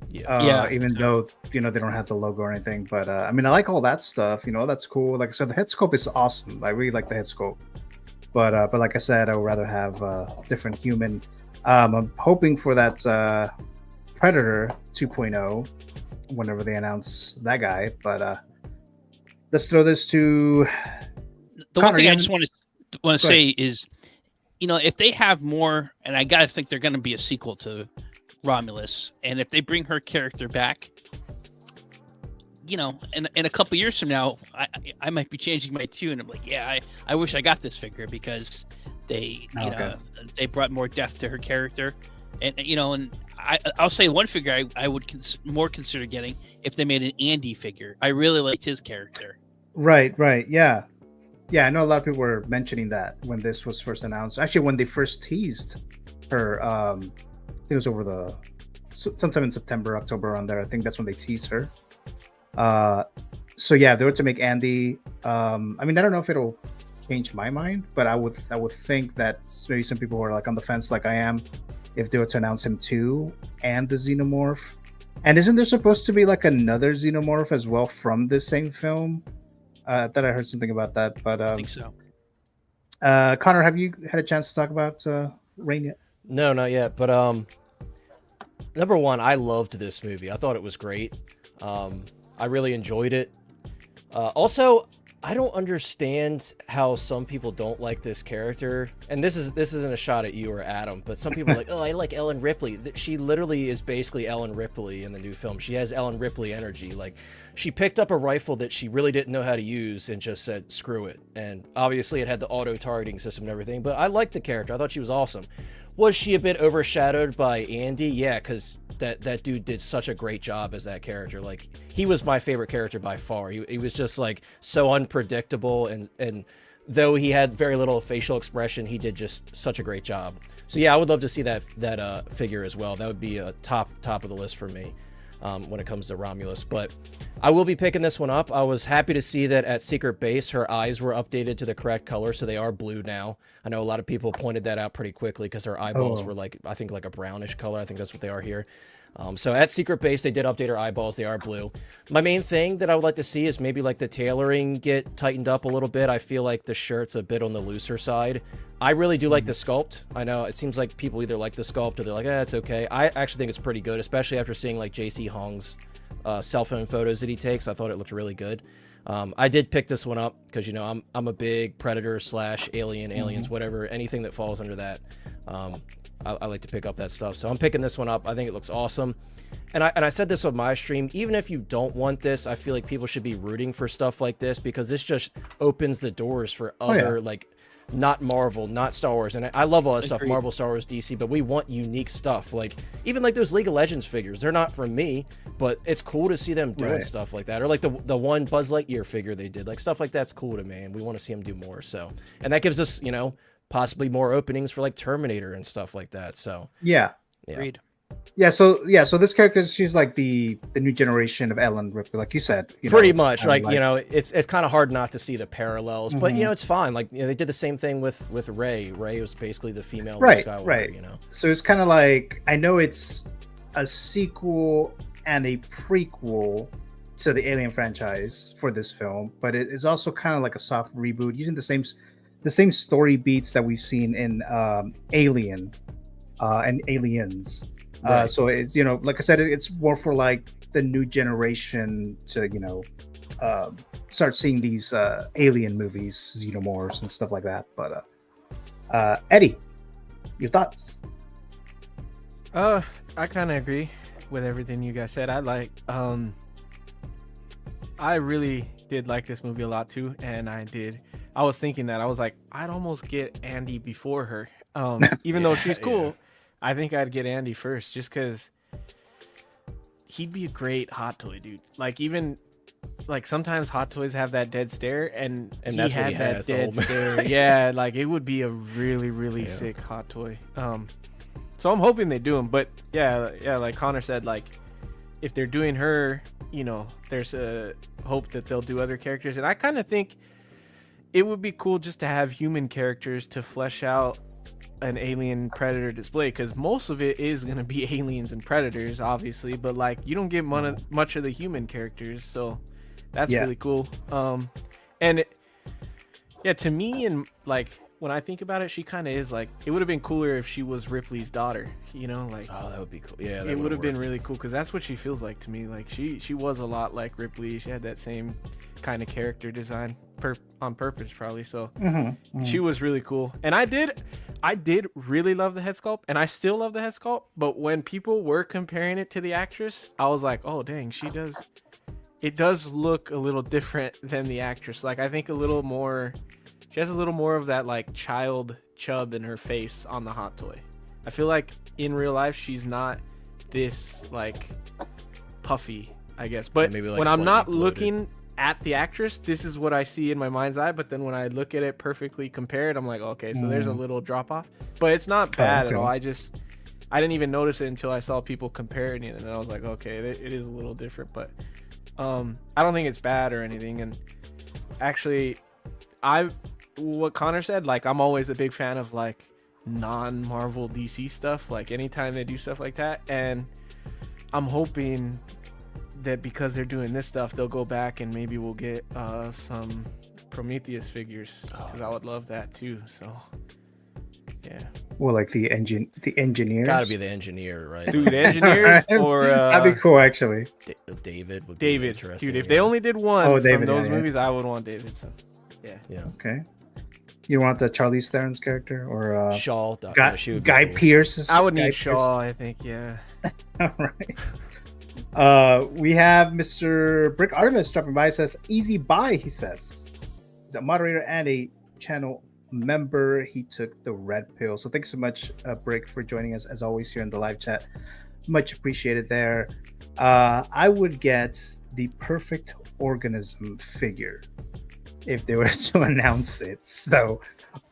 Yeah. Even though, you know, they don't have the logo or anything, but I mean, I like all that stuff. You know, that's cool. Like I said, the head sculpt is awesome. I really like the head sculpt. But like I said, I would rather have a different human. I'm hoping for that Predator 2.0 whenever they announce that guy. But let's throw this to the Connor, one thing I just want to say is, you know, if they have more, and I gotta think they're gonna be a sequel to Romulus, and if they bring her character back, you know, in a couple years from now, I might be changing my tune. I'm like, yeah, I wish I got this figure because they brought more depth to her character, and you know, and I'll say one figure I would more consider getting if they made an Andy figure. I really liked his character. Right, yeah. I know a lot of people were mentioning that when this was first announced. Actually, when they first teased her, it was sometime in September, October, around there. I think that's when they teased her. So yeah, they were to make Andy. I mean, I don't know if it'll change my mind, but I would think that maybe some people who are like on the fence, like I am, if they were to announce him too and the Xenomorph. And isn't there supposed to be like another Xenomorph as well from this same film? I thought I heard something about that, but I think so. Connor, have you had a chance to talk about Rain yet? No, not yet. But number one, I loved this movie. I thought it was great. I really enjoyed it. Also, I don't understand how some people don't like this character. And this isn't a shot at you or Adam, but some people are like, oh, I like Ellen Ripley. She literally is basically Ellen Ripley in the new film. She has Ellen Ripley energy. Like, she picked up a rifle that she really didn't know how to use and just said, screw it. And obviously it had the auto-targeting system and everything, but I liked the character. I thought she was awesome. Was she a bit overshadowed by Andy? Yeah, because that dude did such a great job as that character. Like, he was my favorite character by far. He was just like so unpredictable, and though he had very little facial expression, he did just such a great job. So yeah, I would love to see that figure as well. That would be a top of the list for me when it comes to Romulus. But I will be picking this one up. I was happy to see that at Secret Base her eyes were updated to the correct color, so they are blue now. I know a lot of people pointed that out pretty quickly because her eyeballs were like, I think like a brownish color. I think that's what they are here. So at Secret Base, they did update her eyeballs. They are blue. My main thing that I would like to see is maybe like the tailoring get tightened up a little bit. I feel like the shirt's a bit on the looser side. I really do like the sculpt. I know it seems like people either like the sculpt or they're like, it's okay. I actually think it's pretty good, especially after seeing like JC Hong's cell phone photos that he takes. I thought it looked really good. I did pick this one up because, you know, I'm a big Predator / aliens, whatever, anything that falls under that. I like to pick up that stuff. So I'm picking this one up. I think it looks awesome. And I said this on my stream, even if you don't want this, I feel like people should be rooting for stuff like this because this just opens the doors for other, like, not Marvel, not Star Wars. And I love all that stuff, Marvel, Star Wars, DC, but we want unique stuff. Like, even like those League of Legends figures, they're not from me, but it's cool to see them doing stuff like that. Or like the one Buzz Lightyear figure they did, like stuff like that's cool to me, and we want to see them do more. So, and that gives us, you know, possibly more openings for like Terminator and stuff like that. So yeah. Agreed. So this character, she's like the new generation of Ellen Ripley, like you said. Pretty much, like, you know, it's kind of hard not to see the parallels, but you know, it's fine. Like, you know, they did the same thing with Rey. Rey was basically the female Luke Skywalker, you know. So it's kind of like, I know it's a sequel and a prequel to the Alien franchise for this film, but it is also kind of like a soft reboot using the same story beats that we've seen in Alien and Aliens. So it's, you know, like I said, it's more for like the new generation to, you know, start seeing these alien movies, Xenomorphs and stuff like that. But Eddie, your thoughts? I kind of agree with everything you guys said. I really did like this movie a lot too, and I was thinking that I was like, I'd almost get Andy before her, even though she's cool. I think I'd get Andy first just because he'd be a great hot toy, dude. Like, even like sometimes hot toys have that dead stare, and he that's had what he that has, dead stare. Yeah, like it would be a really sick hot toy. So I'm hoping they do them, but yeah, like Connor said, like if they're doing her, you know, there's a hope that they'll do other characters, and I kind of think it would be cool just to have human characters to flesh out an Alien Predator display, because most of it is going to be aliens and predators, obviously, but like you don't get much of the human characters, so that's really cool. And to me, and like when I think about it, she kind of is like, it would have been cooler if she was Ripley's daughter, you know, like, oh, that would be cool. Yeah, it would have been really cool, because that's what she feels like to me. Like she was a lot like Ripley. She had that same kind of character design on purpose, probably. So she was really cool, and I did really love the head sculpt, and I still love the head sculpt. But when people were comparing it to the actress, I was like, oh dang, it does look a little different than the actress. Like, I think she has a little more of that like child chub in her face on the hot toy. I feel like in real life she's not this like puffy, I guess. But maybe like when I'm not looking at the actress, this is what I see in my mind's eye. But then when I look at it perfectly compared, I'm like, okay, so there's a little drop off, but it's not bad at all. I didn't even notice it until I saw people comparing it, and I was like, okay, it is a little different. But I don't think it's bad or anything. And actually, what Connor said, like, I'm always a big fan of like non-Marvel DC stuff. Like anytime they do stuff like that, and I'm hoping that because they're doing this stuff, they'll go back and maybe we'll get some Prometheus figures, because I would love that too. So yeah. Well, like the engineers. Gotta be the engineer, right? Dude, engineers or that'd be cool, actually. David would be interesting. Dude, if they only did one from David, those movies, I would want David. So yeah. Okay. You want the Charlize Theron's character or Shaw? Guy Pearce? I would need Guy Shaw, I think. Yeah. All right. We have Mr. Brick Artemis dropping by. Says easy buy. He says he's a moderator and a channel member. He took the red pill. So thanks so much, Brick, for joining us as always here in the live chat. Much appreciated there. I would get the Perfect Organism figure if they were to announce it. So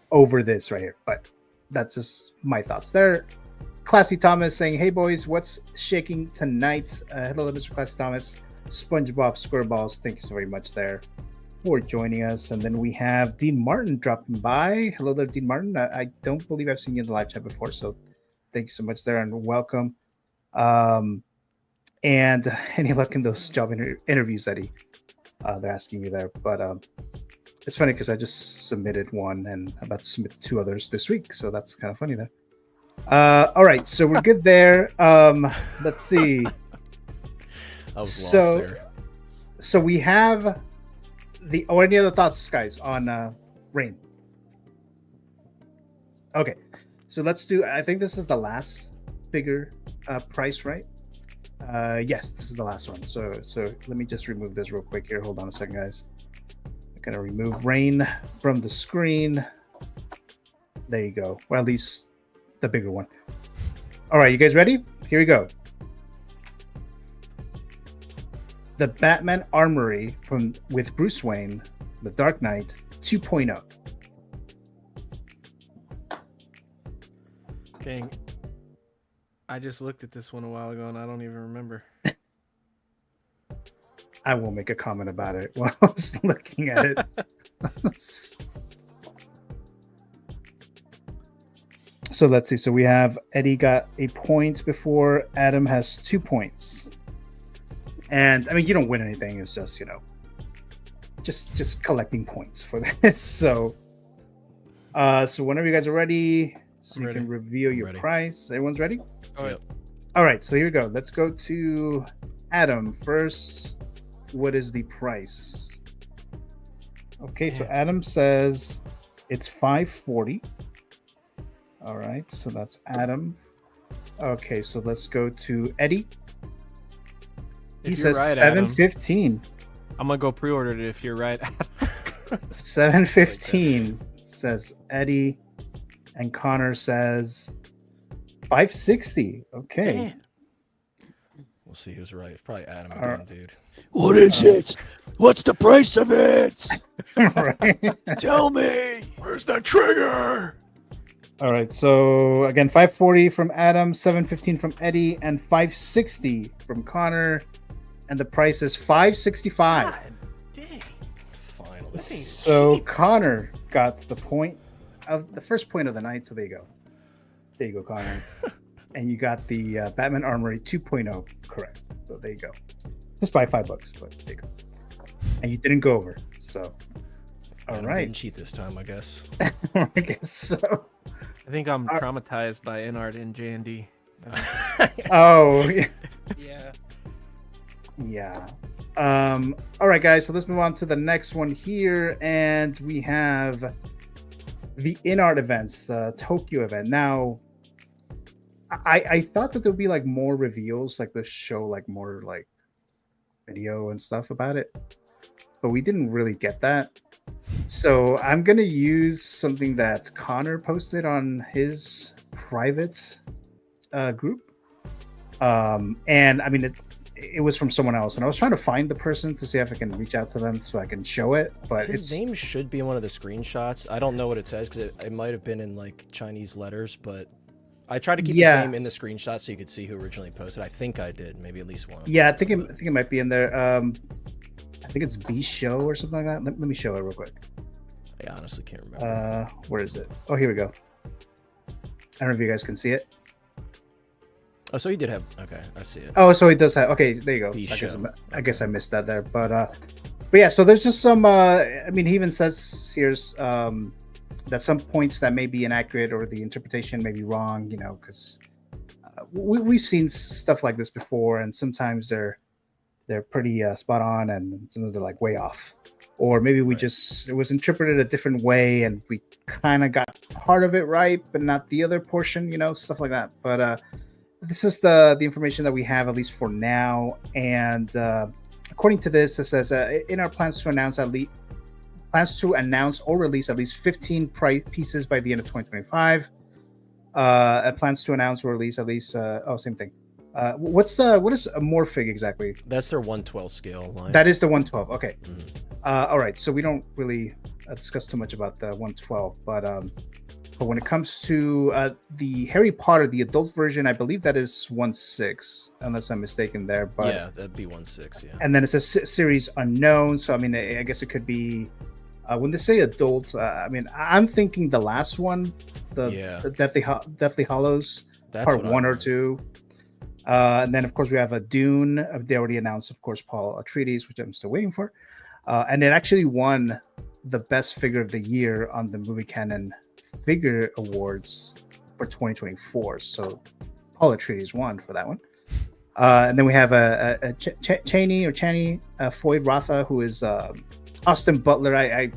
over this right here, but that's just my thoughts there. Classy Thomas saying, hey boys, what's shaking tonight? Hello, Mr. Classy Thomas. SpongeBob SquareBalls, thank you so very much there for joining us. And then we have Dean Martin dropping by. Hello there, Dean Martin. I don't believe I've seen you in the live chat before, so thank you so much there and welcome. And any luck in those job interviews that they're asking you there. But it's funny because I just submitted one and I'm about to submit 2 others this week, so that's kind of funny there. All right, so we're good there. Let's see. I was lost there. So we have any other thoughts, guys, on Rain? Okay, so let's do. I think this is the last bigger price, right? Yes, this is the last one. So let me just remove this real quick here. Hold on a second, guys. I'm gonna remove Rain from the screen. There you go. Well, at least the bigger one. All right, you guys ready? Here we go. The Batman Armory with Bruce Wayne, The Dark Knight 2.0. Dang. I just looked at this one a while ago and I don't even remember. I won't make a comment about it while I was looking at it. So let's see. So we have Eddie got a point before. Adam has 2 points. And I mean, you don't win anything. It's just, just collecting points for this. So whenever you guys are ready, so you can reveal your price. Everyone's ready? All right. All right. So here we go. Let's go to Adam first. What is the price? Okay. So Adam says it's $540. All right. So that's Adam. Okay. So let's go to Eddie. He says right, $715. I'm gonna go pre-order it if you're right. $715 says Eddie, and Connor says $560. Okay. Man. We'll see who's right. It's probably Adam again, dude. What is it? What's the price of it? Right. Tell me. Where's the trigger? All right. So again, $540 from Adam, $715 from Eddie, and $560 from Connor. And the price is $565. God dang. Finally. So Connor got the first point of the night. So there you go. There you go, Connor. And you got the Batman Armory 2.0 correct. So there you go. Just by $5, but there you go. And you didn't go over. So all right. Didn't cheat this time, I guess. I guess so. I think I'm traumatized by Inart and J&D. Oh yeah. Yeah. Yeah. All right, guys. So let's move on to the next one here, and we have the Inart events, Tokyo event. Now, I thought that there'd be like more reveals, like the show, like more like video and stuff about it, but we didn't really get that. So I'm gonna use something that Connor posted on his private group, and I mean it was from someone else, and I was trying to find the person to see if I can reach out to them so I can show it. But his name should be in one of the screenshots. I don't know what it says because it might have been in like Chinese letters, but I tried to keep his name in the screenshot so you could see who originally posted. I think I did, maybe at least one. Yeah, I think it might be in there. I think it's B Show or something like that. Let me show it real quick. I honestly can't remember. Where is it? Oh, here we go. I don't know if you guys can see it. Oh, so he did have. Okay, I see it. Oh, so he does have. Okay, there you go. I guess I missed that there, but yeah. So there's just some. I mean, he even says here's that some points that may be inaccurate or the interpretation may be wrong. You know, because we've seen stuff like this before, and sometimes they're pretty spot on, and sometimes they're like way off. Or maybe we just, it was interpreted a different way and we kind of got part of it right, but not the other portion, you know, stuff like that. But this is the information that we have, at least for now. And according to this, it says Inart plans to announce or release at least 15 pieces by the end of 2025. It plans to announce or release at least, same thing. What is a Morphig exactly? That's their 112 scale line. That is the 112. Okay. All right. So we don't really discuss too much about the 112, but when it comes to the Harry Potter, the adult version, I believe that is 1/6, unless I'm mistaken there. But yeah, that'd be 1/6. Yeah. And then it says series unknown. So I mean, I guess it could be when they say adult. I mean, I'm thinking the last one, the Deathly Hollows, That's part 1 or 2. And then, of course, we have a Dune. They already announced, of course, Paul Atreides, which I'm still waiting for. And it actually won the best figure of the year on the Movie Canon Figure Awards for 2024. So Paul Atreides won for that one. And then we have a Chaney Foyd Rotha, who is Austin Butler. I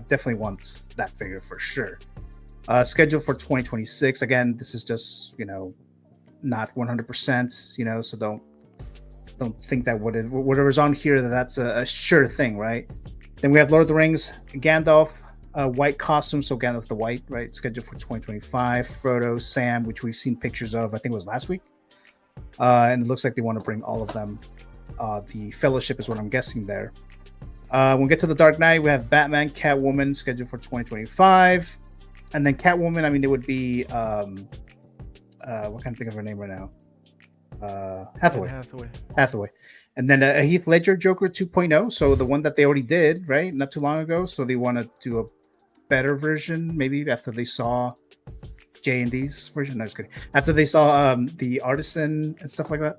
definitely want that figure for sure. Scheduled for 2026. Again, this is just, you know, not 100%, you know, so don't think that whatever's on here that's a sure thing, right? Then we have Lord of the Rings, Gandalf, white costume, so Gandalf the White, right? Scheduled for 2025. Frodo, Sam, which we've seen pictures of, I think it was last week, and it looks like they want to bring all of them. The Fellowship is what I'm guessing there. When we get to the Dark Knight, we have Batman, Catwoman, scheduled for 2025, and then Catwoman. I mean, it would be what can I think of her name right now? Hathaway. And then a Heath Ledger Joker 2.0. So the one that they already did, right? Not too long ago. So they want to do a better version, maybe after they saw J&D's version. No, just kidding. After they saw the Artisan and stuff like that.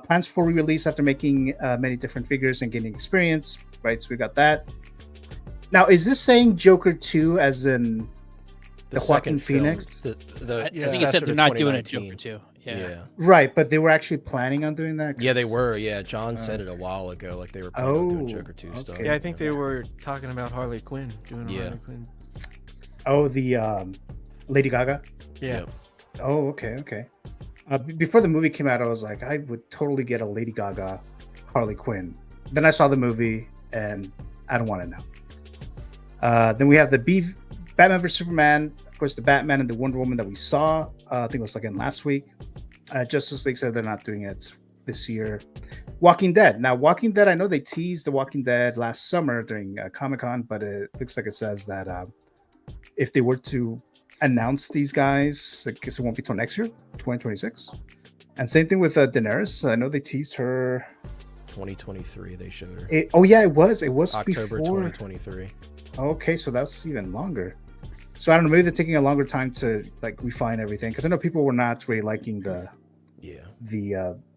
Plans for re-release after making many different figures and gaining experience, right? So we got that. Now, is this saying Joker 2 as in the Joaquin Phoenix? I think it said they're not doing a Joker 2. Yeah. Right, but they were actually planning on doing that? Yeah, they were. Yeah, John said it a while ago, like they were planning on doing Joker 2 stuff. Yeah, I think they were talking about Harley Quinn, doing Harley Quinn. Oh, the Lady Gaga? Yeah. Oh, okay. Before the movie came out, I was like, I would totally get a Lady Gaga Harley Quinn. Then I saw the movie, and I don't want to know. Then we have the Batman vs Superman, of course, the Batman and the Wonder Woman that we saw. I think it was again last week. Justice League said they're not doing it this year. Walking Dead. Now, Walking Dead, I know they teased the Walking Dead last summer during Comic-Con, but it looks like it says that if they were to announce these guys, I guess it won't be till next year, 2026. And same thing with Daenerys. I know they teased her. 2023, they showed her. It was October before 2023. Okay, so that's even longer. So I don't know, maybe they're taking a longer time to like refine everything, because I know people were not really liking the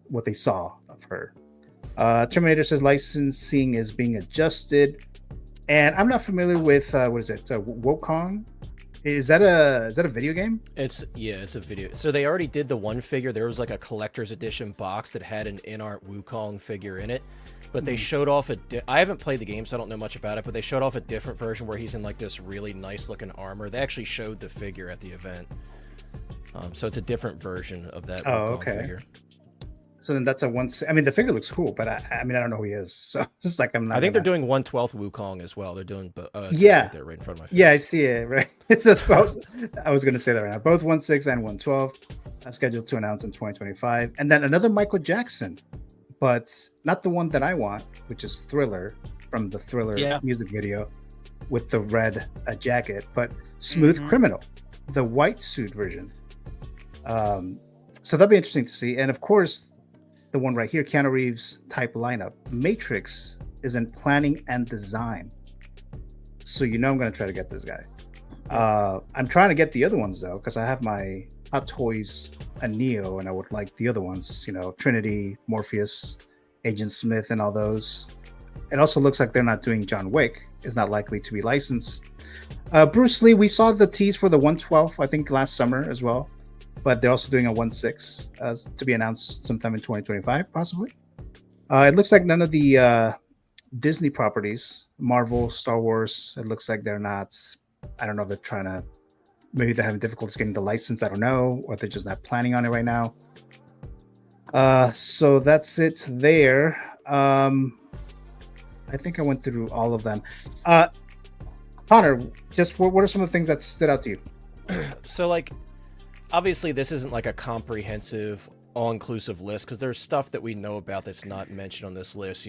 what they saw of her. Terminator says licensing is being adjusted, and I'm not familiar with what is it? Wukong? Is that a video game? It's a video. So they already did the one figure. There was like a collector's edition box that had an Inart Wukong figure in it. But they showed off I haven't played the game, so I don't know much about it, but they showed off a different version where he's in like this really nice looking armor. They actually showed the figure at the event. So it's a different version of that figure. So then that's I mean, the figure looks cool, but I mean, I don't know who he is. So just like I'm not. I think they're doing 1/12 Wukong as well. They're doing right there right in front of my face. Yeah, I see it, right? It's just both. I was gonna say that right now. Both 1/6 and 1/12 scheduled to announce in 2025. And then another Michael Jackson, but not the one that I want, which is Thriller from the Thriller music video with the red jacket, but Smooth Criminal, the white suit version. So that'll be interesting to see. And of course, the one right here, Keanu Reeves type lineup. Matrix is in planning and design. So you know I'm going to try to get this guy. I'm trying to get the other ones though, because I have my Hot Toys and Neo, and I would like the other ones, Trinity, Morpheus, Agent Smith, and all those. It also looks like they're not doing John Wick. It's not likely to be licensed. Bruce Lee, we saw the tease for the 112, I think, last summer as well. But they're also doing a 1/6 to be announced sometime in 2025, possibly. It looks like none of the Disney properties, Marvel, Star Wars, it looks like they're not. I don't know if they're trying to. Maybe they're having difficulties getting the license. I don't know, or they're just not planning on it right now. So that's it there. I think I went through all of them. Connor, just what are some of the things that stood out to you? So, like, obviously, this isn't like a comprehensive, all-inclusive list because there's stuff that we know about that's not mentioned on this list.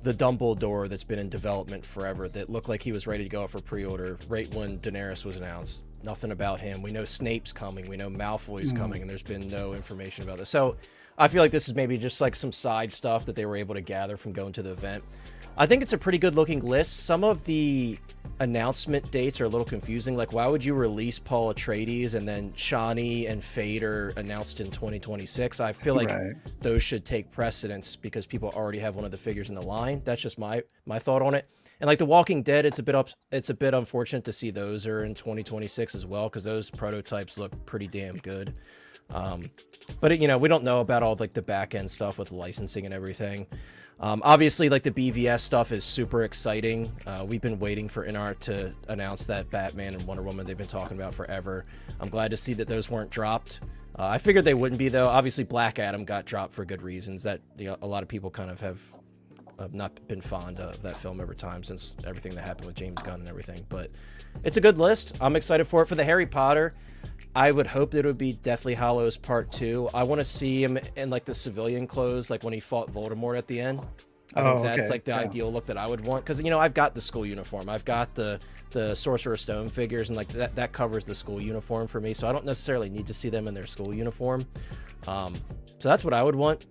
The Dumbledore that's been in development forever that looked like he was ready to go for pre-order right when Daenerys was announced. Nothing about him. We know Snape's coming. We know Malfoy's coming, and there's been no information about this. So I feel like this is maybe just like some side stuff that they were able to gather from going to the event. I think it's a pretty good looking list. Some of the announcement dates are a little confusing. Like, why would you release Paul Atreides and then Shani and Fate are announced in 2026? I feel like those should take precedence because people already have one of the figures in the line. That's just my thought on it. And like The Walking Dead, it's a bit unfortunate to see those are in 2026 as well because those prototypes look pretty damn good. But we don't know about all like the back end stuff with licensing and everything. Obviously, like the BVS stuff is super exciting. We've been waiting for Inart to announce that Batman and Wonder Woman they've been talking about forever. I'm glad to see that those weren't dropped. I figured they wouldn't be though. Obviously, Black Adam got dropped for good reasons. That a lot of people kind of have not been fond of that film over time since everything that happened with James Gunn and everything. But it's a good list. I'm excited for it. For the Harry Potter, I would hope that it would be Deathly Hallows Part 2. I want to see him in like the civilian clothes, like when he fought Voldemort at the end. I think that's like the ideal look that I would want. Because, I've got the school uniform. I've got the Sorcerer's Stone figures, and like that covers the school uniform for me. So I don't necessarily need to see them in their school uniform. So that's what I would want.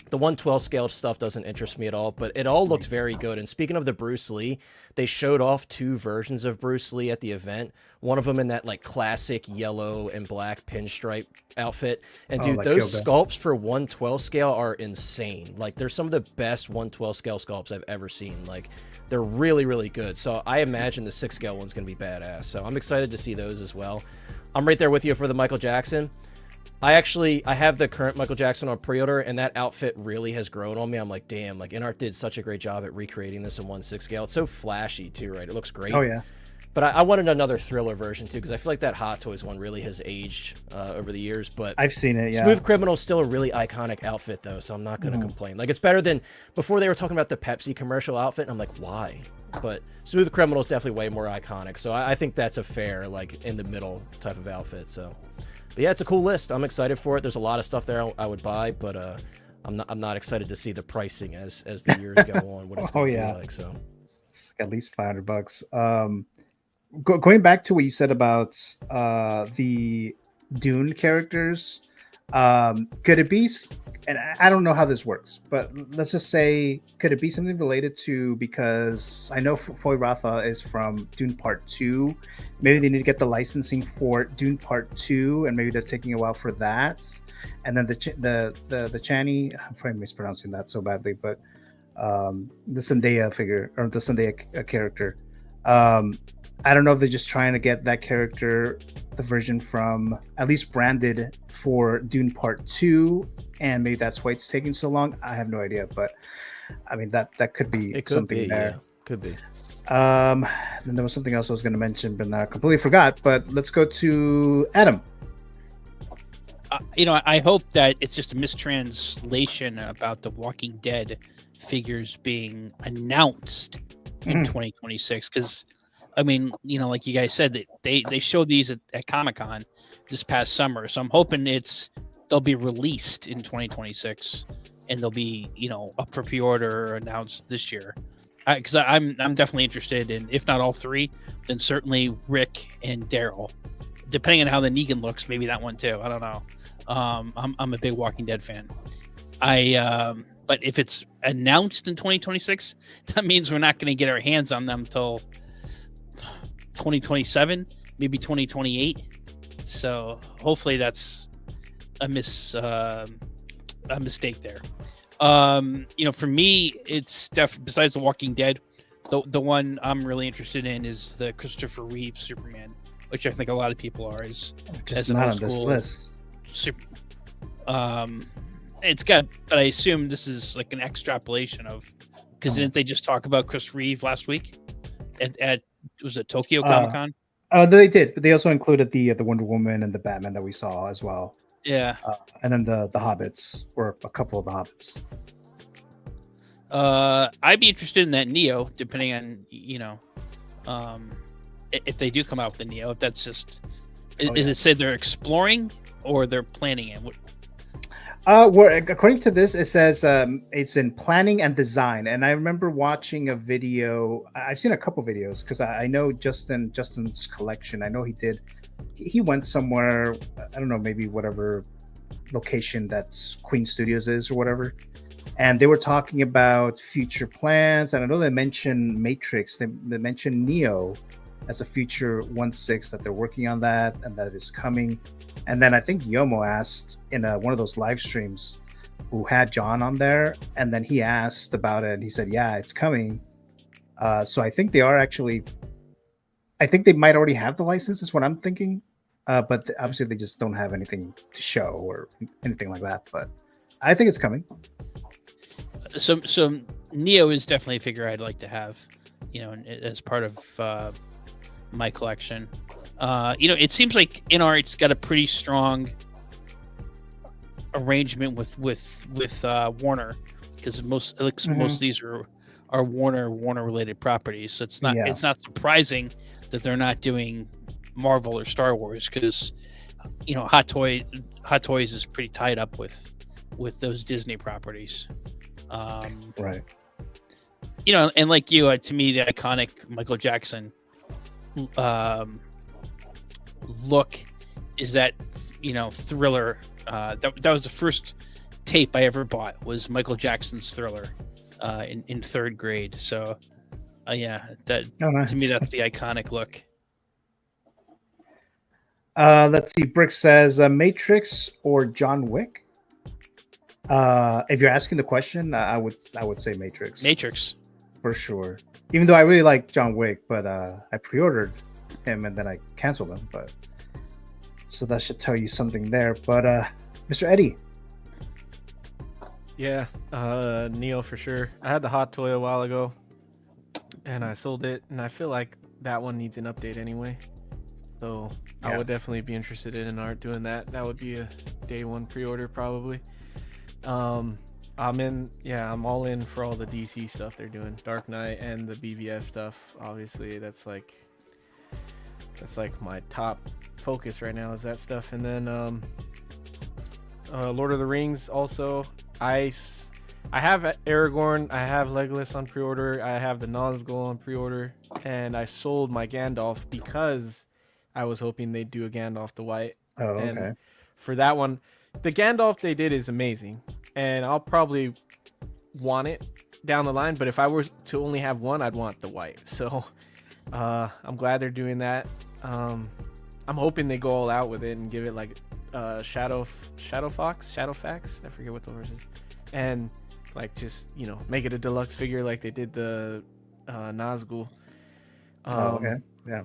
The 1/12 scale stuff doesn't interest me at all, but it all looks very good. And speaking of the Bruce Lee, they showed off 2 versions of Bruce Lee at the event. One of them in that like classic yellow and black pinstripe outfit. And dude, those sculpts for 1/12 scale are insane. Like they're some of the best 1/12 scale sculpts I've ever seen. Like they're really, really good. So I imagine the 6 scale one's going to be badass. So I'm excited to see those as well. I'm right there with you for the Michael Jackson. I have the current Michael Jackson on pre-order, and that outfit really has grown on me. I'm like, damn, like Inart did such a great job at recreating this in 1/6 scale. It's so flashy too, right? It looks great. Oh yeah. But I wanted another Thriller version too, because I feel like that Hot Toys one really has aged over the years. But I've seen it. Yeah. Smooth Criminal is still a really iconic outfit though, so I'm not going to complain. Like it's better than before. They were talking about the Pepsi commercial outfit, and I'm like, why? But Smooth Criminal is definitely way more iconic. So I think that's a fair, like in the middle type of outfit. So. But yeah, it's a cool list. I'm excited for it. There's a lot of stuff there I would buy, but I'm not excited to see the pricing as the years go on. What it's going to be like. So it's at least $500. Going back to what you said about the Dune characters, could it be? And I don't know how this works, but let's just say, could it be something related to, because I know Foy Ratha is from Dune Part 2. Maybe they need to get the licensing for Dune Part 2, and maybe they're taking a while for that. And then the Chani, I'm probably mispronouncing that so badly, but the Zendaya figure, or the Zendaya character. I don't know if they're just trying to get that character, the version from, at least branded for Dune Part 2, and maybe that's why it's taking so long. I have no idea, but I mean that could be something there. Yeah, could be. Then there was something else I was going to mention, but now I completely forgot. But let's go to Adam. I hope that it's just a mistranslation about the Walking Dead figures being announced in 2026, because I mean, like you guys said, that they showed these at Comic-Con this past summer, so I'm hoping they'll be released in 2026 and they'll be up for pre-order or announced this year, because I'm definitely interested in, if not all 3, then certainly Rick and Daryl depending on how the Negan looks, maybe that one too. I don't know. I'm a big Walking Dead fan. But if it's announced in 2026, that means we're not going to get our hands on them till 2027, maybe 2028. So hopefully that's a mistake there. For me, it's besides The Walking Dead, the one I'm really interested in is the Christopher Reeve Superman, which I think a lot of people are. As an old school list. It's got, but I assume this is like an extrapolation of, because didn't they just talk about Chris Reeve last week at was it Tokyo Comic Con? They did, but they also included the Wonder Woman and the Batman that we saw as well. Yeah, and then the Hobbits, or a couple of the Hobbits. I'd be interested in that Neo, depending on if they do come out with the Neo. If that's just is it said they're exploring or they're planning it? According to this, it says it's in planning and design. And I remember watching a video. I've seen a couple videos because I know Justin's collection. I know he went somewhere. I don't know, maybe whatever location that's Queen Studios is or whatever. And they were talking about future plans. And I know they mentioned Matrix. They mentioned Neo as a future 1/6 that they're working on that and that is coming. And then I think Yomo asked in one of those live streams who had John on there, and then he asked about it and he said, yeah, it's coming. So I think they are actually, I think they might already have the license is what I'm thinking. But obviously they just don't have anything to show or anything like that. But I think it's coming. So Neo is definitely a figure I'd like to have, as part of my collection. It seems like Inart's got a pretty strong arrangement with Warner, because most of these are Warner related properties. So it's not surprising that they're not doing Marvel or Star Wars, because Hot Toys is pretty tied up with those Disney properties. Right. And like you, to me, the iconic Michael Jackson look is that Thriller. That was the first tape I ever bought, was Michael Jackson's Thriller in third grade. So nice. To me, that's the iconic look. Let's see. Brick says Matrix or John Wick. If you're asking the question, I would say Matrix. Matrix for sure. Even though I really like John Wick, but I pre-ordered him and then I canceled him. But so that should tell you something there. But Mr. Eddie. Yeah, Neo for sure. I had the Hot Toy a while ago, and I sold it, and I feel like that one needs an update anyway. So I would definitely be interested in Inart doing that. That would be a day one pre-order probably. I'm all in for all the DC stuff they're doing. Dark Knight and the BVS stuff. Obviously, that's like my top focus right now is that stuff. And then Lord of the Rings also. I have Aragorn, I have Legolas on pre-order, I have the Nazgul on pre-order, and I sold my Gandalf because I was hoping they'd do a Gandalf the White. Oh, okay. And for that one, the Gandalf they did is amazing, and I'll probably want it down the line, but if I were to only have one, I'd want the White. So I'm glad they're doing that. I'm hoping they go all out with it and give it like Shadowfax, I forget what the horse is, and like just make it a deluxe figure like they did the Nazgul. Okay, yeah.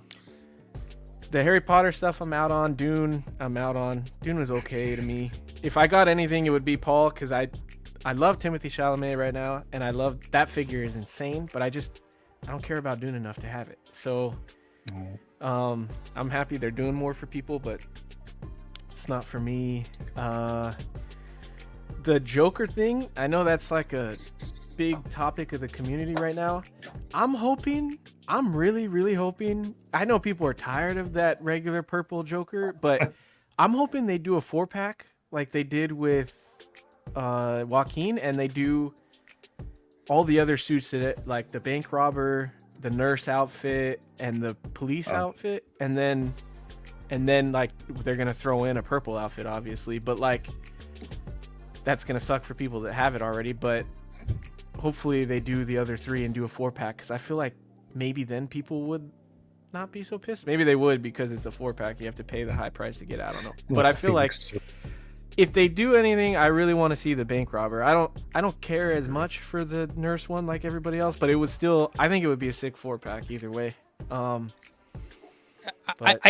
The Harry Potter stuff I'm out on. Dune I'm out on. Dune was okay to me. If I got anything, it would be Paul, because I love Timothy Chalamet right now, and I love that figure is insane, but I don't care about Dune enough to have it. So I'm happy they're doing more for people, but it's not for me. The Joker thing, I know that's like a big topic of the community right now. I'm really, really hoping, I know people are tired of that regular purple Joker, but I'm hoping they do a 4-pack like they did with Joaquin, and they do all the other suits in it, like the bank robber, the nurse outfit, and the police outfit, and then and then like they're gonna throw in a purple outfit, obviously, but like that's gonna suck for people that have it already. But hopefully they do the other 3 and do a 4-pack, because I feel like maybe then people would not be so pissed. Maybe they would, because it's a 4-pack. You have to pay the high price to get it. I don't know, but I feel like if they do anything, I really want to see the bank robber. I don't care as much for the nurse one like everybody else, but it would still, I think it would be a sick 4-pack either way. I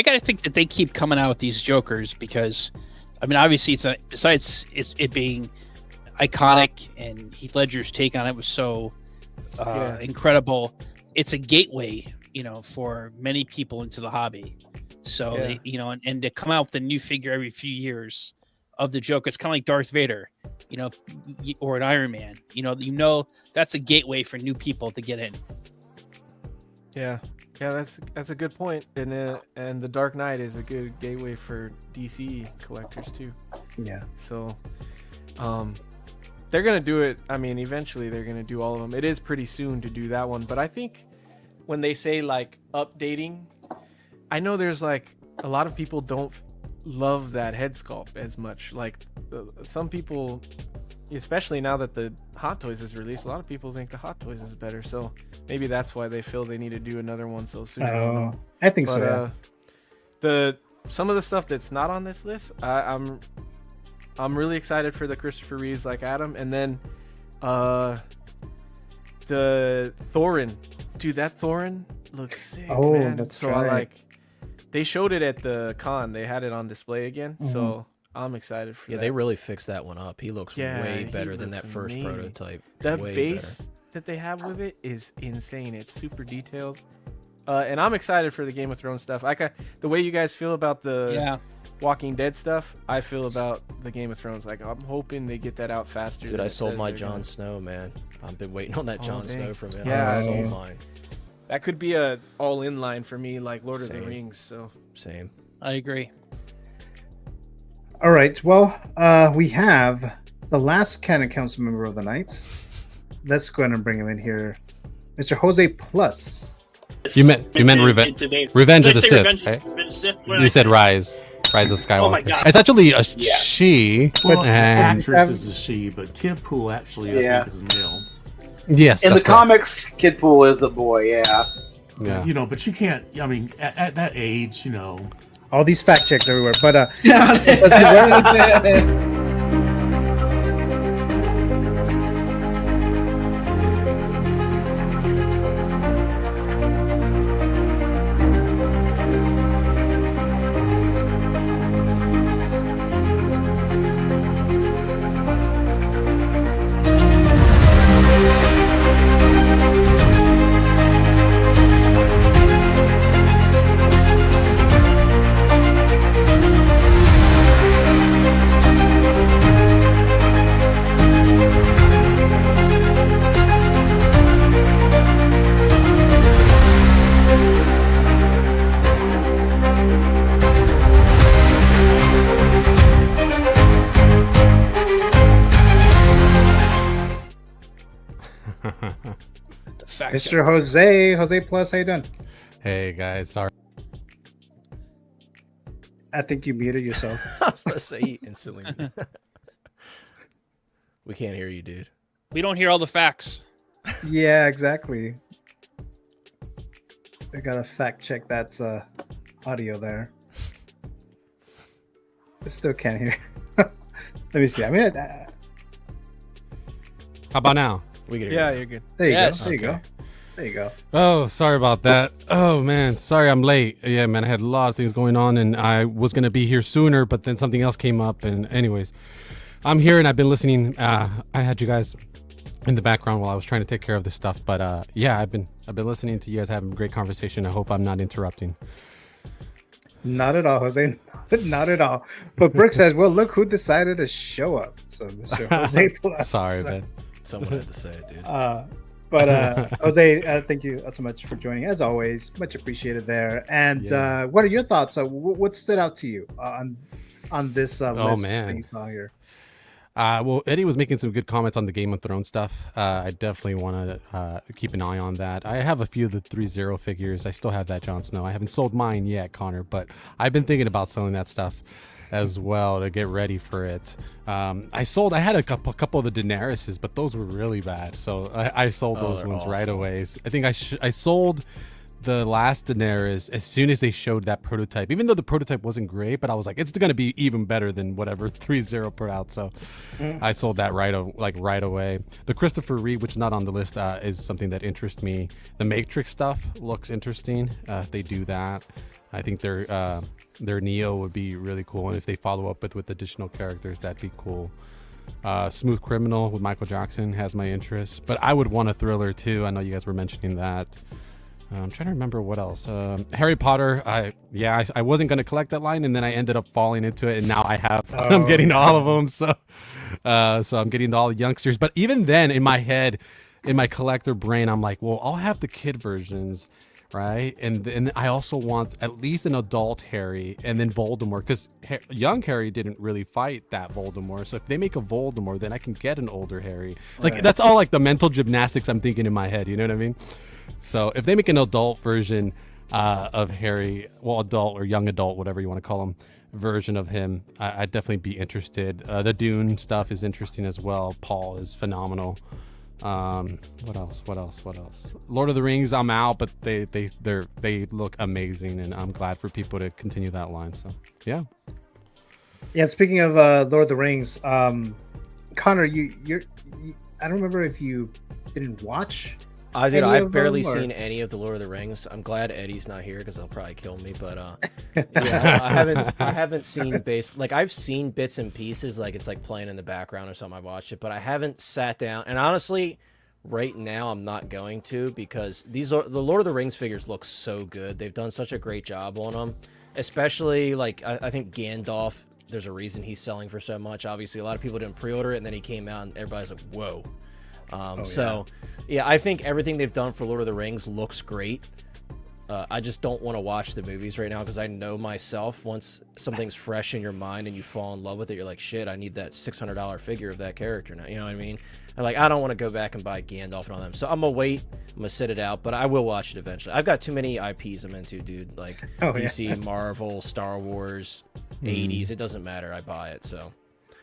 gotta think that they keep coming out with these Jokers, because I mean, obviously besides it being iconic and Heath Ledger's take on it was so incredible, it's a gateway, you know, for many people into the hobby. So they, you know, and to come out with a new figure every few years of the Joker, it's kind of like Darth Vader, you know, or an Iron Man. You know, that's a gateway for new people to get in. Yeah, that's a good point. And the Dark Knight is a good gateway for DC collectors too. Yeah. So, they're gonna do it. I mean, eventually they're gonna do all of them. It is pretty soon to do that one, but I think when they say like updating, I know there's like a lot of people don't love that head sculpt as much. Like some people, especially now that the Hot Toys is released, a lot of people think the Hot Toys is better. So maybe that's why they feel they need to do another one so soon. Oh, I think so. Yeah. Some of the stuff that's not on this list, I'm really excited for the Christopher Reeves like Adam, and then the Thorin. Dude, that Thorin looks sick, man. That's so right. They showed it at the con. They had it on display again. So I'm excited for that. Yeah, they really fixed that one up. He looks way better than that first prototype. The base that they have with it is insane. It's super detailed. And I'm excited for the Game of Thrones stuff. The way you guys feel about the Walking Dead stuff, I feel about the Game of Thrones. Like, I'm hoping they get that out faster. Dude, I sold my Jon Snow, man. I've been waiting on that Jon Snow from it. Yeah, I sold mine. That could be a all-in line for me, like Lord of the Rings. So same. I agree. All right. Well, we have the last Canon Council member of the night. Let's go ahead and bring him in here, Mr. Jose Plus. You meant Revenge of the Sith, right? You said Rise of Skywalker. Oh my God. It's actually a she. Well, the actress is a she, but Kid Pool actually I think is a male. Yes. In the comics, Kid Pool is a boy. Yeah. You know, but you can't. I mean, at that age, you know. All these fact checks everywhere, but Mr. Jose Plus, how you doing? Hey guys, sorry. I think you muted yourself. I was about to say he instantly. We can't hear you, dude. We don't hear all the facts. Yeah, exactly. I gotta fact check that audio there. I still can't hear. Let me see. I mean, how about now? We can hear Yeah, you. you're good. there you Yes. go. There you Okay. go. There you go. Oh, sorry about that. Oh man, sorry I'm late. Yeah, man, I had a lot of things going on, and I was gonna be here sooner, but then something else came up. And anyways, I'm here, and I've been listening. I had you guys in the background while I was trying to take care of this stuff, but yeah, I've been listening to you guys having a great conversation. I hope I'm not interrupting. Not at all, Jose. Not at all. But Brooke says, well, look who decided to show up. So Mr. Jose Plus. Sorry, man. Someone had to say it, dude. But Jose, thank you so much for joining. As always, much appreciated there. And what are your thoughts? What stood out to you on this list that you saw here? Well, Eddie was making some good comments on the Game of Thrones stuff. I definitely want to keep an eye on that. I have a few of the 3-0 figures. I still have that Jon Snow. I haven't sold mine yet, Connor, but I've been thinking about selling that stuff as well to get ready for it. I had a couple of the Daenerys's, but those were really bad. So I sold those ones right away. I think I sold the last Daenerys as soon as they showed that prototype, even though the prototype wasn't great, but I was like, it's going to be even better than whatever 3-0 put out. So I sold that right away. The Christopher Reeve, which is not on the list, is something that interests me. The Matrix stuff looks interesting. If they do that, I think their Neo would be really cool. And if they follow up with additional characters, that'd be cool. Smooth Criminal with Michael Jackson has my interest, but I would want a Thriller too. I know you guys were mentioning that. I'm trying to remember what else. Harry Potter. I wasn't going to collect that line, and then I ended up falling into it, and now I have. I'm getting all of them. So I'm getting all the youngsters. But even then, in my head, in my collector brain, I'm like, well, I'll have the kid versions, right? And then I also want at least an adult Harry, and then Voldemort, because young Harry didn't really fight that Voldemort. So if they make a Voldemort, then I can get an older Harry. Like that's all like the mental gymnastics I'm thinking in my head. You know what I mean? So if they make an adult version of Harry, well, adult or young adult, whatever you want to call him, version of him, I'd definitely be interested. The Dune stuff is interesting as well. Paul is phenomenal. What else? Lord of the Rings, I'm out, but they look amazing, and I'm glad for people to continue that line. So yeah. Speaking of Lord of the Rings, Connor, you're I don't remember if you didn't watch. I've barely seen any of the Lord of the Rings. I'm glad Eddie's not here because he'll probably kill me. But I haven't seen I've seen bits and pieces, like it's like playing in the background or something. I watched it, but I haven't sat down. And honestly, right now I'm not going to, because the Lord of the Rings figures look so good. They've done such a great job on them, especially like I think Gandalf. There's a reason he's selling for so much. Obviously, a lot of people didn't pre-order it, and then he came out, and everybody's like, "Whoa." I think everything they've done for Lord of the Rings looks great. I just don't want to watch the movies right now, because I know myself, once something's fresh in your mind and you fall in love with it, you're like, shit, I need that $600 figure of that character now. You know what I mean? And I don't want to go back and buy Gandalf and all them. So I'm going to wait. I'm going to sit it out, but I will watch it eventually. I've got too many IPs I'm into, dude. Like DC, Marvel, Star Wars, 80s. It doesn't matter. I buy it, so.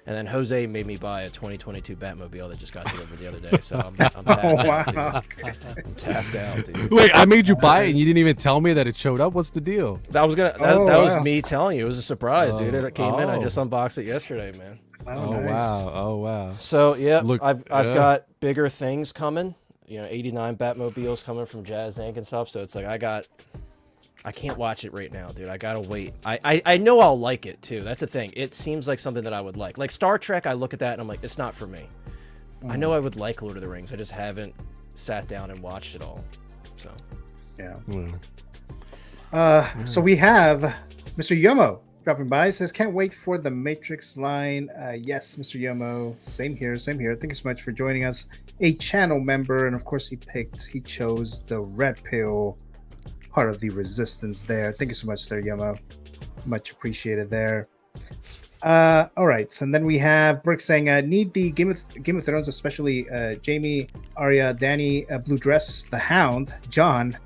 And then Jose made me buy a 2022 Batmobile that just got delivered the other day. So I'm tapped out. I'm tapped out, dude. Wait, I made you buy it and you didn't even tell me that it showed up? What's the deal? That was me telling you. It was a surprise, dude. It came in. I just unboxed it yesterday, man. Oh wow. So yeah, I've got bigger things coming. 89 Batmobiles coming from Jazz Inc. and stuff. So it's like I can't watch it right now, dude. I gotta wait. I know I'll like it too. That's the thing. It seems like something that I would like. Like Star Trek, I look at that and I'm like, it's not for me. I know I would like Lord of the Rings. I just haven't sat down and watched it all. So so we have Mr. Yomo dropping by. Says, can't wait for the Matrix line. Yes, Mr. Yomo. Same here. Thank you so much for joining us. A channel member, and of course he chose the red pill, part of the resistance there. Thank you so much there, Yomo. Much appreciated there. All right, so, and then we have Brick saying, need the Game of Thrones, especially Jamie, Arya, Dany, Blue Dress, the Hound, John,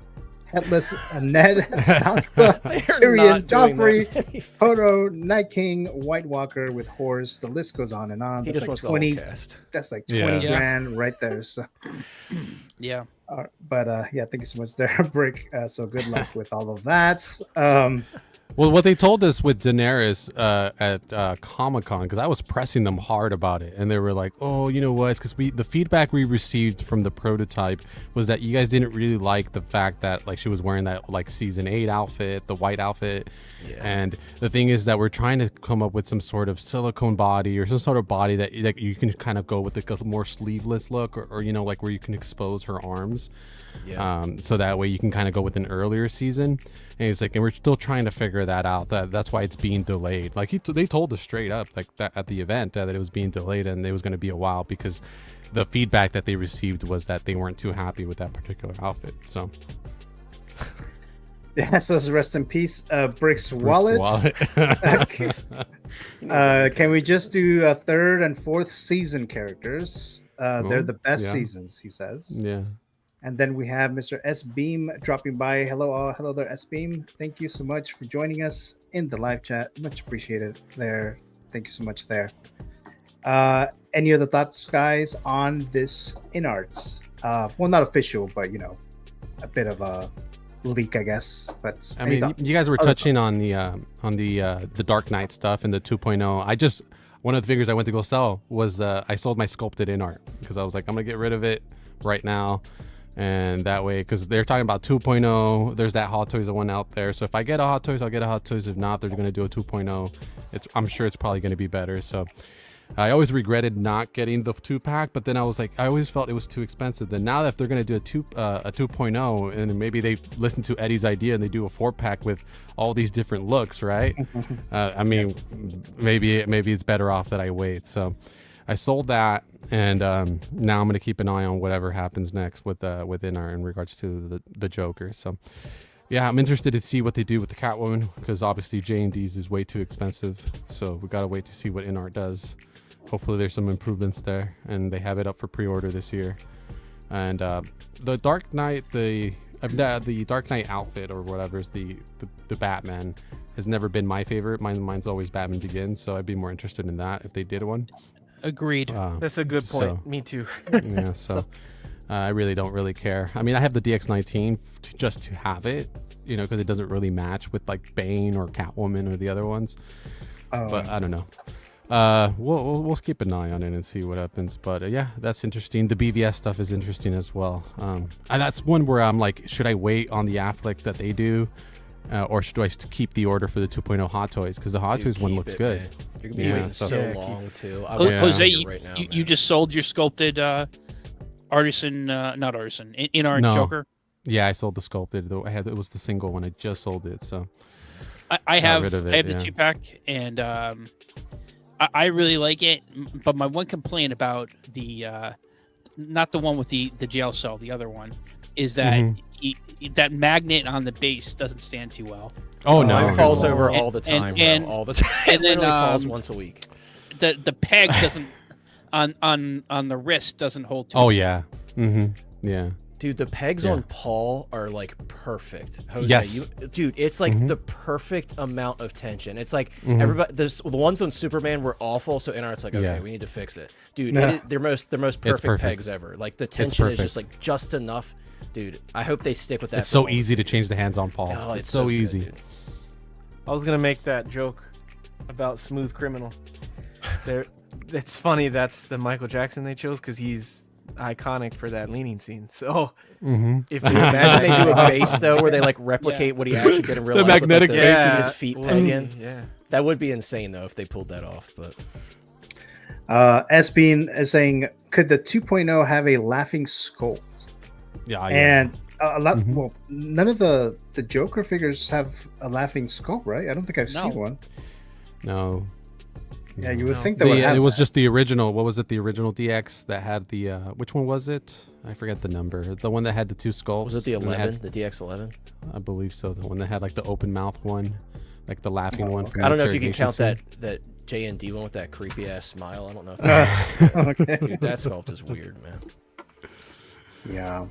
Headless, Ned, Sansa, Tyrion, Joffrey, Hono, Night King, White Walker with Horse. The list goes on and on. That's like 20. That's like 20 grand right there. So yeah. But thank you so much there, Brick. So good luck with all of that. Well, what they told us with Daenerys at Comic-Con, because I was pressing them hard about it, and they were like, oh, you know what, it's because the feedback we received from the prototype was that you guys didn't really like the fact that like she was wearing that like season 8 outfit, the white outfit. And the thing is that we're trying to come up with some sort of silicone body or some sort of body that you can kind of go with like a more sleeveless look, or like where you can expose her arms. So that way you can kind of go with an earlier season. And he's like, and we're still trying to figure that out. That's why it's being delayed. Like they told us straight up, like that at the event, that it was being delayed and it was going to be a while, because the feedback that they received was that they weren't too happy with that particular outfit. So Yeah, so rest in peace, Brick's wallet. Can we just do a third and fourth season characters? They're the best seasons, he says. Yeah. And then we have Mr. S Beam dropping by. Hello, hello there, S Beam. Thank you so much for joining us in the live chat. Much appreciated there. Thank you so much there. Any other thoughts, guys, on this Inart? Well, not official, but a bit of a leak, I guess. But I mean, you guys were touching on the Dark Knight stuff and the 2.0. One of the figures I went to go sell was I sold my sculpted Inart because I was like, I'm gonna get rid of it right now, and that way, because they're talking about 2.0. There's that Hot Toys one out there. So if I get a Hot Toys, I'll get a Hot Toys. If not, they're gonna do a 2.0. I'm sure it's probably gonna be better. So I always regretted not getting the 2-pack, but then I was like, I always felt it was too expensive. Then now that they're going to do a 2.0, and maybe they listen to Eddie's idea and they do a 4-pack with all these different looks, right? I mean, maybe it's better off that I wait. So I sold that, and now I'm going to keep an eye on whatever happens next with Inart in regards to the Joker. So yeah, I'm interested to see what they do with the Catwoman, because obviously J&D's is way too expensive. So we got to wait to see what Inart does. Hopefully there's some improvements there, and they have it up for pre-order this year. And the Dark Knight, the Dark Knight outfit or whatever is the Batman has never been my favorite. Mine's always Batman Begins, so I'd be more interested in that if they did one. Agreed. That's a good point. Me too. Yeah, so I really don't really care. I mean, I have the DX19 just to have it, because it doesn't really match with like Bane or Catwoman or the other ones. But I don't know. We'll keep an eye on it and see what happens. But yeah, that's interesting. The BVS stuff is interesting as well. And that's one where I'm like, should I wait on the Affleck that they do, or should I keep the order for the 2.0 Hot Toys? Because the Hot Toys one looks good. Man. You're gonna be waiting so long too. Jose, you just sold your sculpted Inart Joker. Yeah, I sold the sculpted. Though it was the single one. I just sold it. So I have the 2-pack, and I really like it, but my one complaint about the not the one with the jail cell, the other one, is that that magnet on the base doesn't stand too well. Oh no, it falls over all the time. And all the time. And then it falls once a week. The peg doesn't on the wrist doesn't hold too. Oh yeah. Yeah. Dude, the pegs on Paul are like perfect. Jose, yes. Dude, it's like the perfect amount of tension. It's like everybody. The ones on Superman were awful, so Inart's like, okay, we need to fix it. Dude, they're most perfect pegs ever. Like the tension is just like just enough. Dude, I hope they stick with that. It's so easy to change the hands on Paul. Oh, it's so easy. Good, I was gonna make that joke about Smooth Criminal. It's funny that's the Michael Jackson they chose because he's iconic for that leaning scene. So if they imagine they do a base though where they like replicate what he actually did in real life, the magnetic base, his feet peg in. That would be insane though if they pulled that off. But S-Bean is saying, could the 2.0 have a laughing sculpt? Yeah, and a lot. Well, none of the Joker figures have a laughing sculpt, right? I don't think I've seen one. No. Yeah, you would think that would have it was just the original. What was it? The original DX that had the which one was it? I forget the number. The one that had the two skulls. Was it the 11? The DX11? I believe so. The one that had like the open mouth one, like the laughing one. From I don't know if you can count that J&D one with that creepy ass smile. I don't know. Okay. Dude, that sculpt is weird, man. Yeah.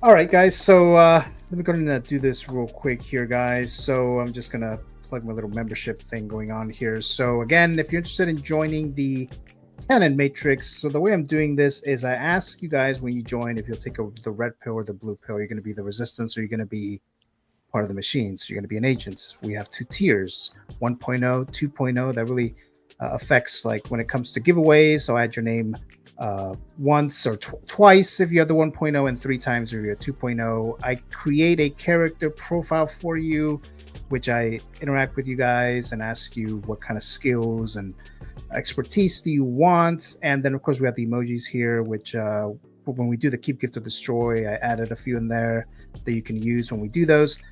All right, guys. So let me go ahead and do this real quick here, guys. So I'm just gonna plug my little membership thing going on here. So again, if you're interested in joining the Canon Matrix, so the way I'm doing this is I ask you guys when you join if you'll take the red pill or the blue pill. You're going to be the resistance or you're going to be part of the machine. So you're going to be an agent. We have 2 tiers, 1.0, 2.0. That really affects like when it comes to giveaways. So add your name once or twice if you have the 1.0 and 3 times if you're a 2.0. I create a character profile for you, which I interact with you guys and ask you what kind of skills and expertise do you want. And then of course we have the emojis here, which when we do the keep, gift, or destroy, I added a few in there that you can use when we do those.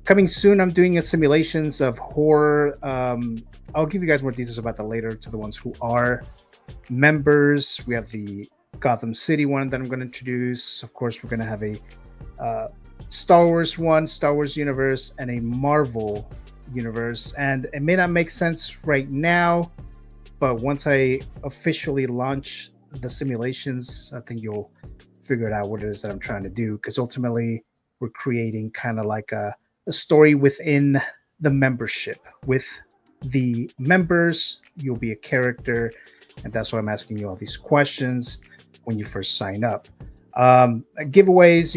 Coming soon, I'm doing a simulations of horror. I'll give you guys more details about that later to the ones who are members. We have the Gotham City one that I'm going to introduce. Of course, we're going to have a Star Wars one, Star Wars universe, and a Marvel universe. And it may not make sense right now, but once I officially launch the simulations, I think you'll figure out what it is that I'm trying to do. Because ultimately, we're creating kind of like a story within the membership. With the members, you'll be a character, and that's why I'm asking you all these questions when you first sign up. Giveaways,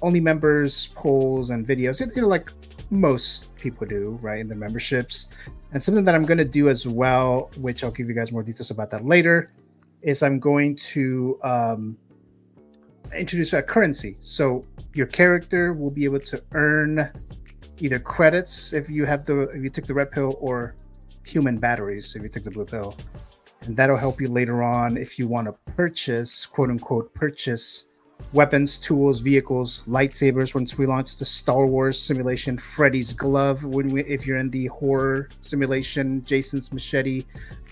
only members, polls, and videos, like most people do, right, in the memberships. And something that I'm going to do as well, which I'll give you guys more details about that later, is I'm going to introduce a currency. So your character will be able to earn either credits if you took the red pill, or human batteries if you took the blue pill. And that'll help you later on if you want to purchase, quote unquote, purchase weapons, tools, vehicles, lightsabers. Once we launch the Star Wars simulation, Freddy's glove, if you're in the horror simulation, Jason's machete,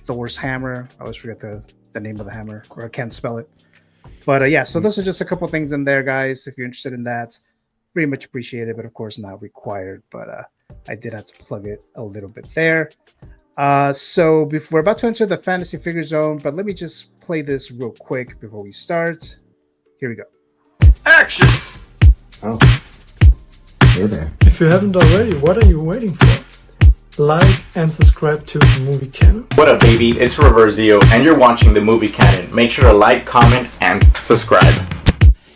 Thor's hammer. I always forget the name of the hammer, or I can't spell it. But yeah, so those are just a couple things in there, guys. If you're interested in that, very much appreciated, but of course not required. But I did have to plug it a little bit there. So we're about to enter the fantasy figure zone, but let me just play this real quick before we start. Here we go. Action! Oh, hey there. If you haven't already, what are you waiting for? Like and subscribe to the Movie Canon. What up, baby? It's Reverzio, and you're watching the Movie Canon. Make sure to like, comment, and subscribe.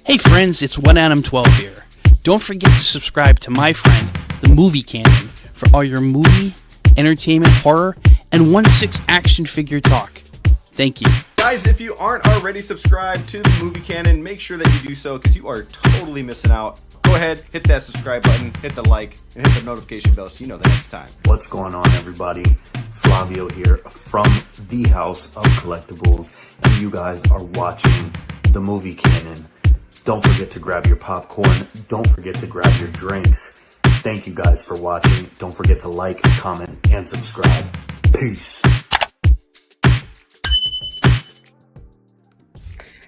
Hey friends, it's 1Adam12 here. Don't forget to subscribe to my friend, the Movie Canon, for all your movie, entertainment, horror, and 1/6 action figure talk. Thank you. Guys, if you aren't already subscribed to the Movie Canon, make sure that you do so, because you are totally missing out. Go ahead, hit that subscribe button, hit the like, and hit the notification bell so you know the next time. What's going on, everybody? Flavio here from the House of Collectibles, and you guys are watching the Movie Canon. Don't forget to grab your popcorn. Don't forget to grab your drinks. Thank you guys for watching. Don't forget to like, comment, and subscribe. Peace.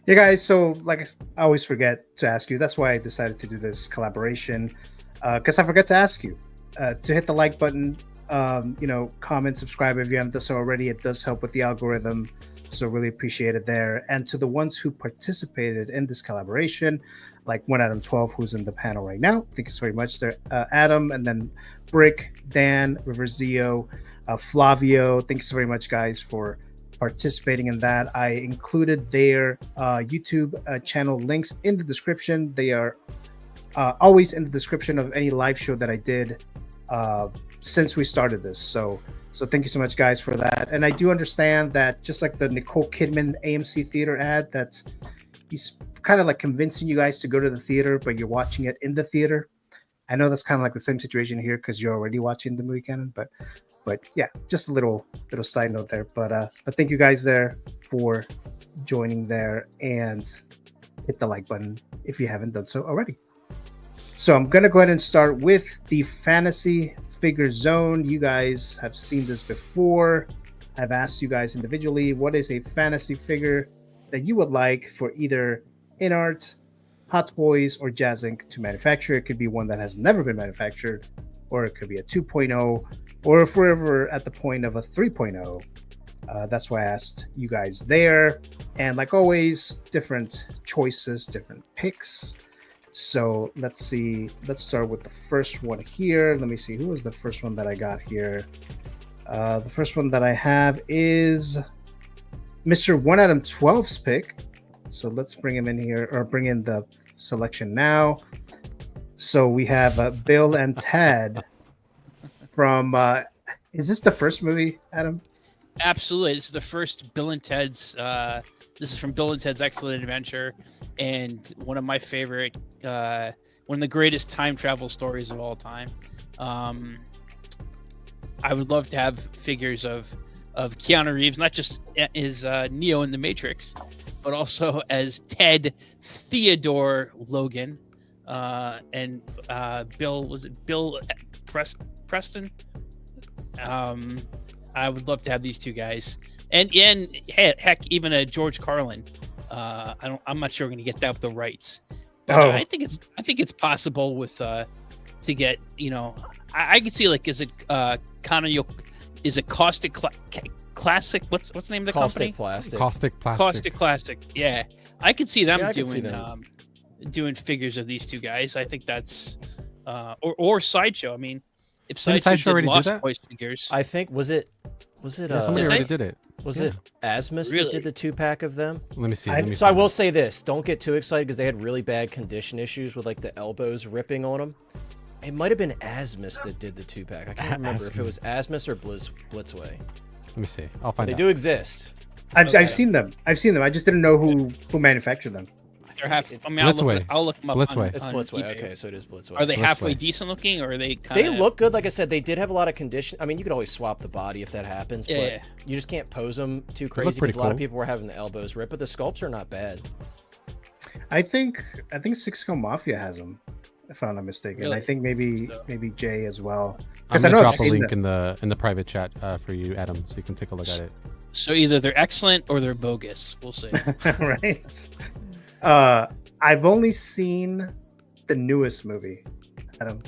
Yeah, guys, so like I always forget to ask you. That's why I decided to do this collaboration, because I forget to ask you to hit the like button, comment, subscribe if you haven't done so already. It does help with the algorithm, so really appreciate it there. And to the ones who participated in this collaboration, like 1Adam12, who's in the panel right now, thank you so very much there. Adam, and then Brick, Dan, Reverzio, Flavio, thank you so very much, guys, for participating in that. I included their YouTube channel links in the description. They are always in the description of any live show that I did since we started this. So thank you so much, guys, for that. And I do understand that, just like the Nicole Kidman AMC theater ad, that he's kind of like convincing you guys to go to the theater, but you're watching it in the theater. I know that's kind of like the same situation here because you're already watching the Movie Canon, but yeah, just a little side note there. But thank you guys there for joining there, and hit the like button if you haven't done so already. So I'm gonna go ahead and start with the fantasy figure zone. You guys have seen this before. I've asked you guys individually, what is a fantasy figure that you would like for either Inart, Hot Toys, or Jazz Inc. to manufacture? It could be one that has never been manufactured, or it could be a 2.0, or if we're ever at the point of a 3.0. That's why I asked you guys there. And like always, different choices, different picks. So let's see. Let's start with the first one here. Let me see. Who was the first one that I got here? The first one that I have is Mr. 1Adam12's pick. So let's bring him in here, or bring in the selection now. So we have Bill and Ted from, is this the first movie, Adam? Absolutely. This is the first Bill and Ted's, this is from Bill and Ted's Excellent Adventure, and one of my favorite, one of the greatest time travel stories of all time. I would love to have figures of Keanu Reeves, not just as Neo in The Matrix, but also as Ted Theodore Logan, and Bill, was it Bill Preston? I would love to have these two guys, and heck, even a George Carlin. I'm not sure we're going to get that with the rights, But Oh. I think it's possible with to get, I can see like is it is it Caustic Classic? What's the name of the company? Plastic. Caustic Plastic. Caustic Classic. Yeah, I could see them Yeah, I could doing see them. doing figures of these two guys. I think that's or Sideshow. I mean, if Didn't Sideshow Sideshow did already do Lost that? Boys figures, I think was it Yeah, Did somebody they? already did it. was Yeah. it Asmus Really? that did the 2-pack of them? Let me see. I- Let me So I find will it. say this: don't get too excited because they had really bad condition issues with like the elbows ripping on them. It might have been Asmus that did the 2-pack. I can't remember if it was Asmus or Blitzway. Let me see. I'll But find they out. do exist. I've seen them. I just didn't know who manufactured them. they're half. I mean, Blitzway. I'll look them up. Blitzway. It's on Blitzway. eBay. Okay, so it is Blitzway. Are they halfway Blitzway. decent looking, or are they kind They look good. Like I said, they did have a lot of condition. I mean, you could always swap the body if that happens, but Yeah. you just can't pose them too look crazy pretty because a lot of cool. people were having the elbows ripped. But the sculpts are not bad. I think Sixco Mafia has them, if I'm not mistaken. Really? I think maybe Jay as well. I'm 'Cause I gonna know drop I've a seen link them. in the private chat for you, Adam, so you can take a look at it. So either they're excellent or they're bogus. We'll see. Right. I've only seen the newest movie, Adam.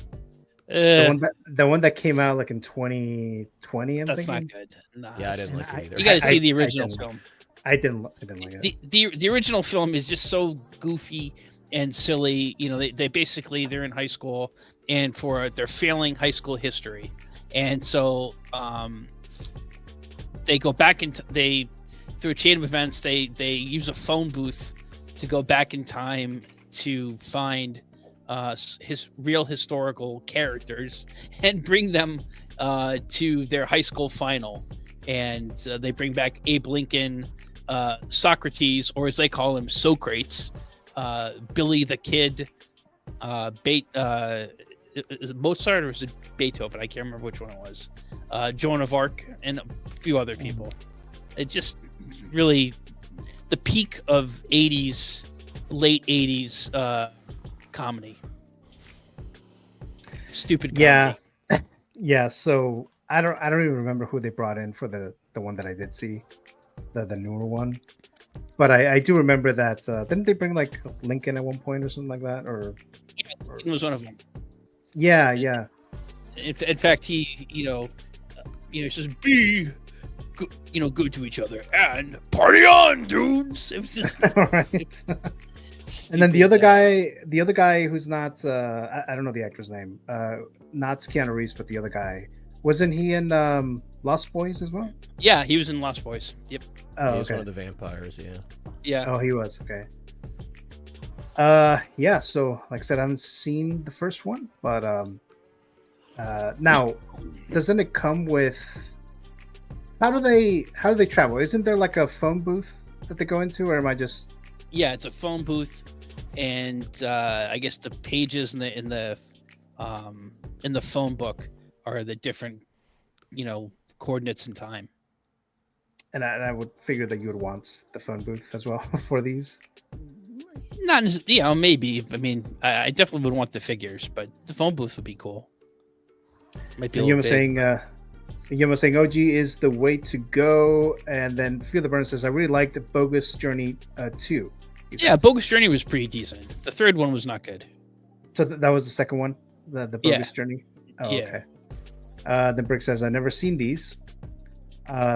The one that came out like in 2020. I'm That's thinking. not good. Nah, Yeah, I it's didn't like not- it either. You got to see I- the I original didn't. film. I didn't like it. The original film is just so goofy and silly. They basically they're in high school and they're failing high school history, and so they go back into through a chain of events they use a phone booth to go back in time to find his real historical characters and bring them to their high school final, and they bring back Abe Lincoln, Socrates, or as they call him, Socrates, Billy the Kid, is it Mozart or is it Beethoven? I can't remember which one it was. Joan of Arc and a few other people. It just really the peak of late 80s comedy. Stupid comedy. Yeah. So I don't even remember who they brought in for the one that I did see, the newer one. But I do remember that didn't they bring like Lincoln at one point or something like that? Or It was one of them. yeah. In fact, he says, "Be good to each other and party on, dudes." It was just Right. And then the other guy who's not I don't know the actor's name, not Keanu Reeves, but the other guy, wasn't he in Lost Boys as well? Yeah, he was in Lost Boys. Yep. Oh, He was okay. one of the vampires. Yeah. Yeah. Oh, he was okay. Yeah. So, like I said, I haven't seen the first one, but now, doesn't it come with? How do they travel? Isn't there like a phone booth that they go into, or am I just? Yeah, it's a phone booth, and I guess the pages in the phone book are the different, coordinates in time. And I would figure that you would want the phone booth as well for these. Not, maybe. I mean, I definitely would want the figures, but the phone booth would be cool. Might be a Yuma little big. saying OG is the way to go, and then Feel the Burn says I really like the Bogus Journey 2. Yeah, Bogus Journey was pretty decent. The third one was not good. So that was the second one, the Bogus Yeah. Journey. Oh, Yeah. okay. Then Brick says I've never seen these.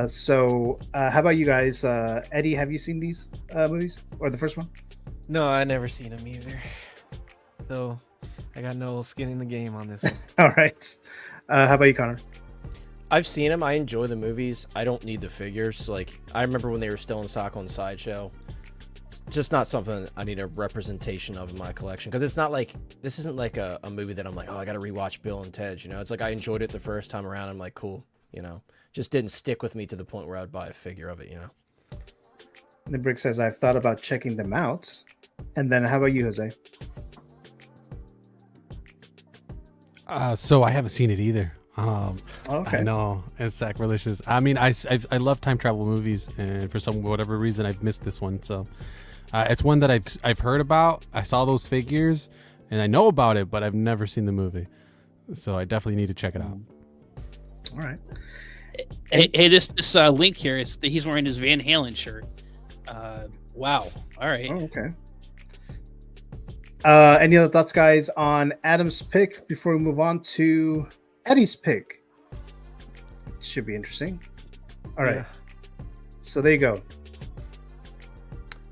So how about you guys? Eddie, have you seen these movies or the first one? No, I never seen them either. So I got no skin in the game on this one. All right. How about you, Connor? I've seen them. I enjoy the movies. I don't need the figures. Like, I remember when they were still in stock on Sideshow. Just not something I need a representation of in my collection. Because it's not like, this isn't like a movie that I'm like, oh, I got to rewatch Bill and Ted. It's like I enjoyed it the first time around. I'm like, cool. Just didn't stick with me to the point where I'd buy a figure of it, And then Brick says I've thought about checking them out. And then how about you, Jose? So I haven't seen it either. Okay. I know it's sacrilegious. I mean, I love time travel movies, and for whatever reason, I've missed this one. So it's one that I've heard about. I saw those figures, and I know about it, but I've never seen the movie. So I definitely need to check it out. All right. Hey, this link here is he's wearing his Van Halen shirt. Wow. All right. Oh, okay. Any other thoughts, guys, on Adam's pick before we move on to Eddie's pick? Should be interesting. All right. Yeah. So there you go.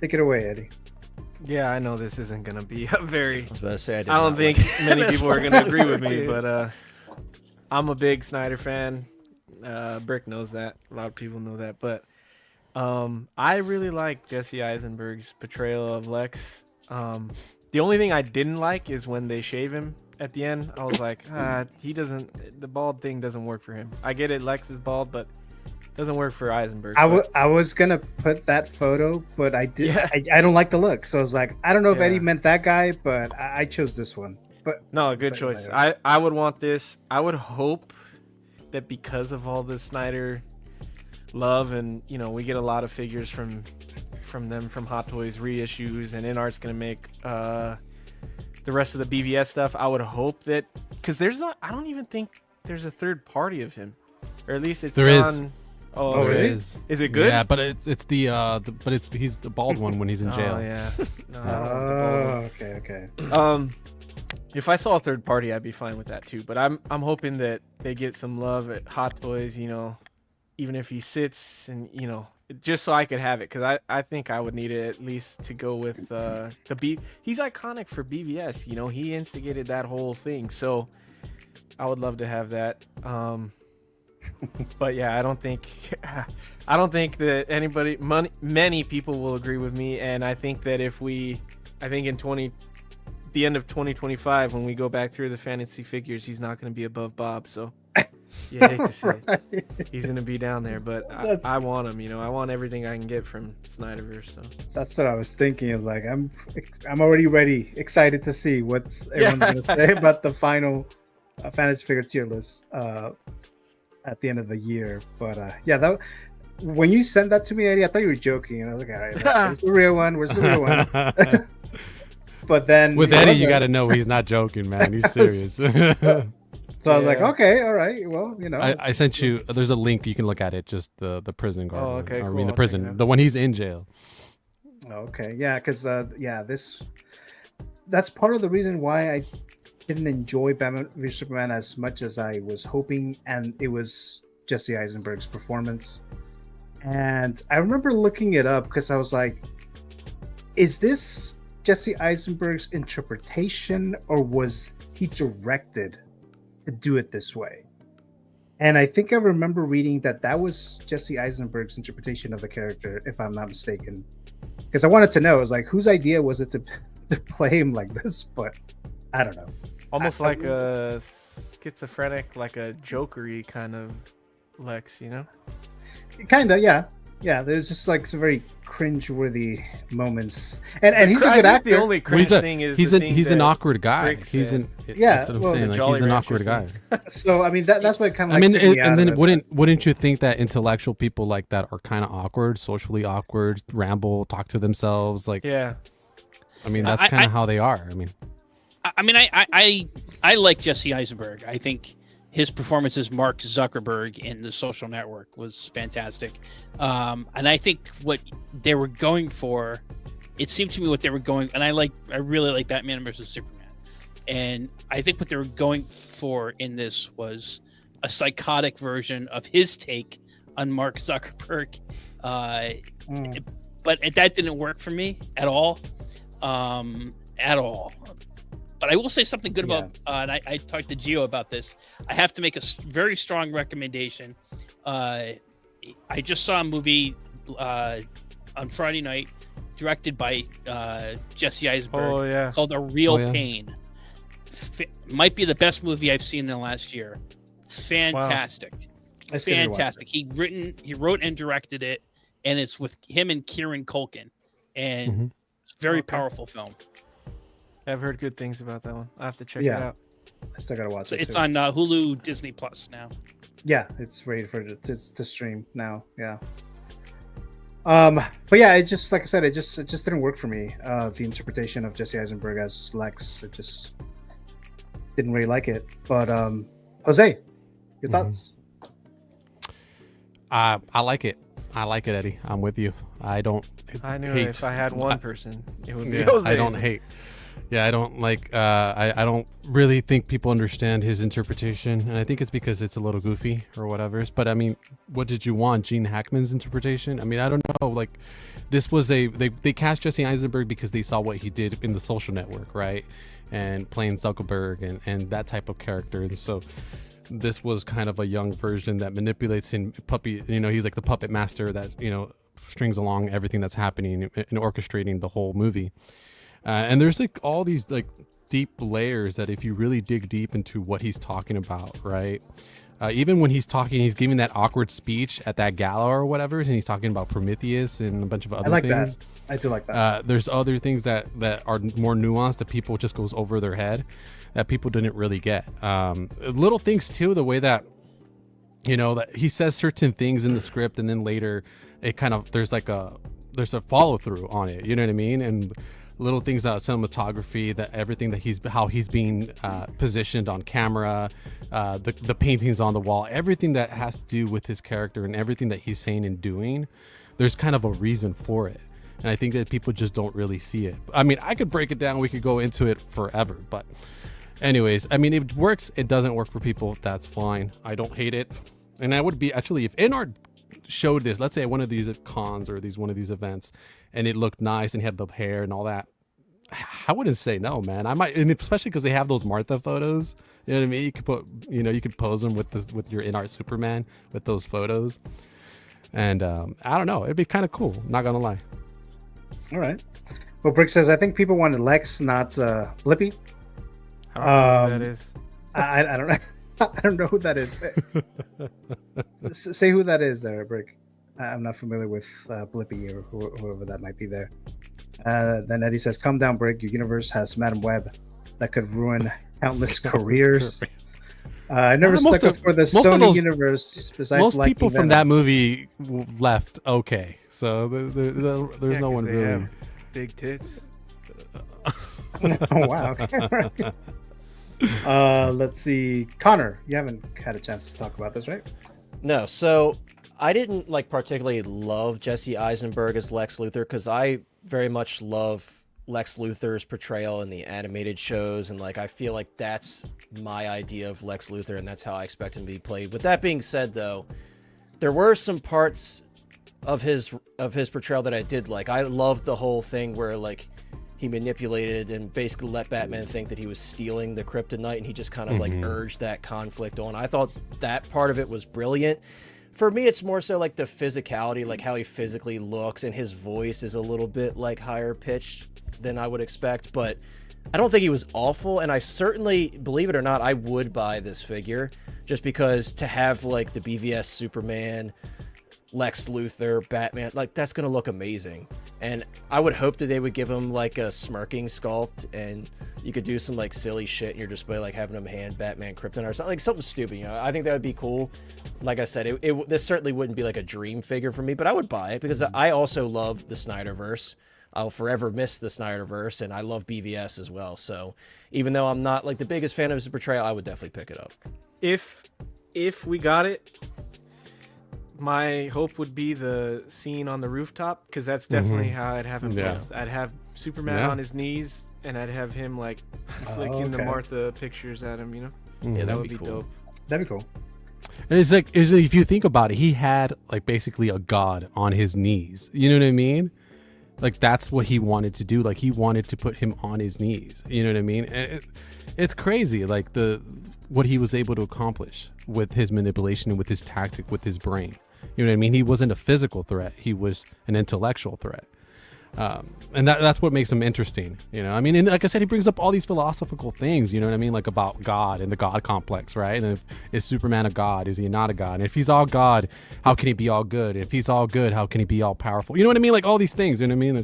Take it away, Eddie. Yeah, I know this isn't gonna be a very. I was about to say, I don't think many people are gonna agree with me, but I'm a big Snyder fan. Brick knows that. A lot of people know that, but I really like Jesse Eisenberg's portrayal of Lex. The only thing I didn't like is when they shave him at the end. I was like, he doesn't. The bald thing doesn't work for him. I get it, Lex is bald, but it doesn't work for Eisenberg. I was gonna put that photo, but I did. Yeah. I don't like the look, so I was like, I don't know if Eddie meant that guy, but I chose this one. But no, good choice. I would want this. I would hope that because of all the Snyder love, and we get a lot of figures from them from Hot Toys reissues, and Inart's gonna make the rest of the BVS stuff. I would hope that, because I don't even think there's a third party of him, or at least it's there is. Oh, there is. Is it good? Yeah, but he's the bald one when he's in jail. Oh yeah. Okay. If I saw a third party, I'd be fine with that too. But I'm hoping that they get some love at Hot Toys. Even if he sits and just so I could have it, because I think I would need it at least to go with the B. He's iconic for BVS. He instigated that whole thing, so I would love to have that. But yeah, I don't think that many people will agree with me, and I think that in the end of 2025, when we go back through the fantasy figures, he's not going to be above Bob. So you hate to say it. He's going to be down there, but I want him. I want everything I can get from Snyderverse. So that's what I was thinking. I was like, I'm already ready, excited to see what's everyone's going to say about the final fantasy figure tier list at the end of the year. But when you sent that to me, Eddie, I thought you were joking, and I was like, all right, where's the real one? Where's the real one? But then with Eddie, you got to know he's not joking, man. He's serious. So I was like, okay, all right. Well, I sent you. There's a link you can look at it. Just the prison guard. Oh, okay, I cool. mean the prison, the one he's in jail. Okay, yeah, because that's part of the reason why I didn't enjoy Batman v Superman as much as I was hoping, and it was Jesse Eisenberg's performance. And I remember looking it up because I was like, is this Jesse Eisenberg's interpretation, or was he directed to do it this way? And I think I remember reading that was Jesse Eisenberg's interpretation of the character, if I'm not mistaken. Because I wanted to know, I was like, whose idea was it to play him like this? But I don't know. Almost like a schizophrenic, like a Joker-y kind of Lex, Kind of, yeah. Yeah, there's just like some very cringe-worthy moments, and he's a good actor. The only cringe thing is he's an awkward guy. That's what I'm saying. Like, he's an awkward guy. So I mean, that's what kind of. And then wouldn't you think that intellectual people like that are kind of awkward, socially awkward, ramble, talk to themselves, like? Yeah. I mean, that's kind of how they are. I like Jesse Eisenberg. I think his performance as Mark Zuckerberg in The Social Network was fantastic. And I think what they were going for, it seemed to me what they were going, and I really like Batman versus Superman. And I think what they were going for in this was a psychotic version of his take on Mark Zuckerberg. But that didn't work for me at all. But I will say something good about, and I talked to Gio about this. I have to make a very strong recommendation. I just saw a movie on Friday night, directed by Jesse Eisenberg, called A Real Pain. Might be the best movie I've seen in the last year. Fantastic. Wow. Fantastic. He wrote and directed it, and it's with him and Kieran Culkin. And it's a very powerful film. I've heard good things about that one. I have to check it out. I still gotta watch it. It's on Hulu, Disney Plus now. Yeah, it's ready to stream now. Yeah. But yeah, it just, like I said, it just didn't work for me. The interpretation of Jesse Eisenberg as Lex, it just didn't really like it. But Jose, your thoughts? I like it. I like it, Eddie. I'm with you. I knew if I had one person, it would be Jose. I don't hate. Yeah, I don't like. I don't really think people understand his interpretation, and I think it's because it's a little goofy or whatever. But I mean, what did you want? Gene Hackman's interpretation? I mean, I don't know. Like, this was they cast Jesse Eisenberg because they saw what he did in The Social Network, right? And playing Zuckerberg and that type of character, and so this was kind of a young version that manipulates and puppy. You know, he's like the puppet master that strings along everything that's happening and orchestrating the whole movie. And there's like all these like deep layers that if you really dig deep into what he's talking about, right? Even when he's talking, he's giving that awkward speech at that gala or whatever, and he's talking about Prometheus and a bunch of other things. That. I do like that. There's other things that are more nuanced that people just goes over their head that people didn't really get. Little things too, the way that, that he says certain things in the script and then later it kind of, there's a follow through on it. You know what I mean? And little things about cinematography, that everything that how he's being positioned on camera, the paintings on the wall, everything that has to do with his character and everything that he's saying and doing, there's kind of a reason for it. And I think that people just don't really see it. I mean, I could break it down. We could go into it forever. But anyways, I mean, it works. It doesn't work for people. That's fine. I don't hate it. And I would be actually, if Inart showed this, let's say at one of these cons or one of these events, and it looked nice and he had the hair and all that, I wouldn't say no, man. I might, and especially because they have those Martha photos. You know what I mean? You could put, you could pose them with your Inart Superman with those photos. And I don't know, it'd be kind of cool. Not gonna lie. All right. Well, Brick says, I think people wanted Lex, not Blippi. I don't know who that is. I don't know. I don't know who that is. Say who that is there, Brick. I'm not familiar with Blippi or whoever that might be there. Then Eddie says, calm down, Brick. Your universe has Madam Web that could ruin countless careers. I never stuck up for the Sony universe. Besides most people from Venom. that movie left okay. So there's no one really. Have big tits. Oh, wow. Okay. Let's see. Connor, you haven't had a chance to talk about this, right? No, so I didn't particularly love Jesse Eisenberg as Lex Luthor because I very much love Lex Luthor's portrayal in the animated shows, and I feel like that's my idea of Lex Luthor, and that's how I expect him to be played. With that being said, though, there were some parts of his portrayal that I did like. I loved the whole thing where he manipulated and basically let Batman think that he was stealing the kryptonite, and he just kind of urged that conflict on. I thought that part of it was brilliant. For me, it's more so the physicality, how he physically looks, and his voice is a little bit higher pitched than I would expect, but I don't think he was awful. And I certainly, believe it or not, I would buy this figure just because to have the BVS Superman, Lex Luthor, Batman, that's gonna look amazing. And I would hope that they would give him a smirking sculpt, and you could do some silly shit in your display, having him hand Batman Krypton or something, something stupid. I think that would be cool. Like I said, this certainly wouldn't be a dream figure for me, but I would buy it because I also love the Snyderverse. I'll forever miss the Snyderverse, and I love BVS as well. So even though I'm not the biggest fan of his portrayal, I would definitely pick it up. If we got it, my hope would be the scene on the rooftop, because that's definitely how I'd have him posed. I'd have Superman on his knees, and I'd have him flicking the Martha pictures at him. Yeah, that would be cool. Dope. That'd be cool. And it's if you think about it, he had basically a god on his knees. You know what I mean? That's what he wanted to do. He wanted to put him on his knees. You know what I mean? It's crazy. What he was able to accomplish with his manipulation and with his tactic, with his brain. You know what I mean? He wasn't a physical threat. He was an intellectual threat. And that's what makes him interesting. I mean, and like I said, he brings up all these philosophical things, you know what I mean? About God and the God complex, right? And is Superman a God? Is he not a God? And if he's all God, how can he be all good? If he's all good, how can he be all powerful? You know what I mean? All these things, you know what I mean?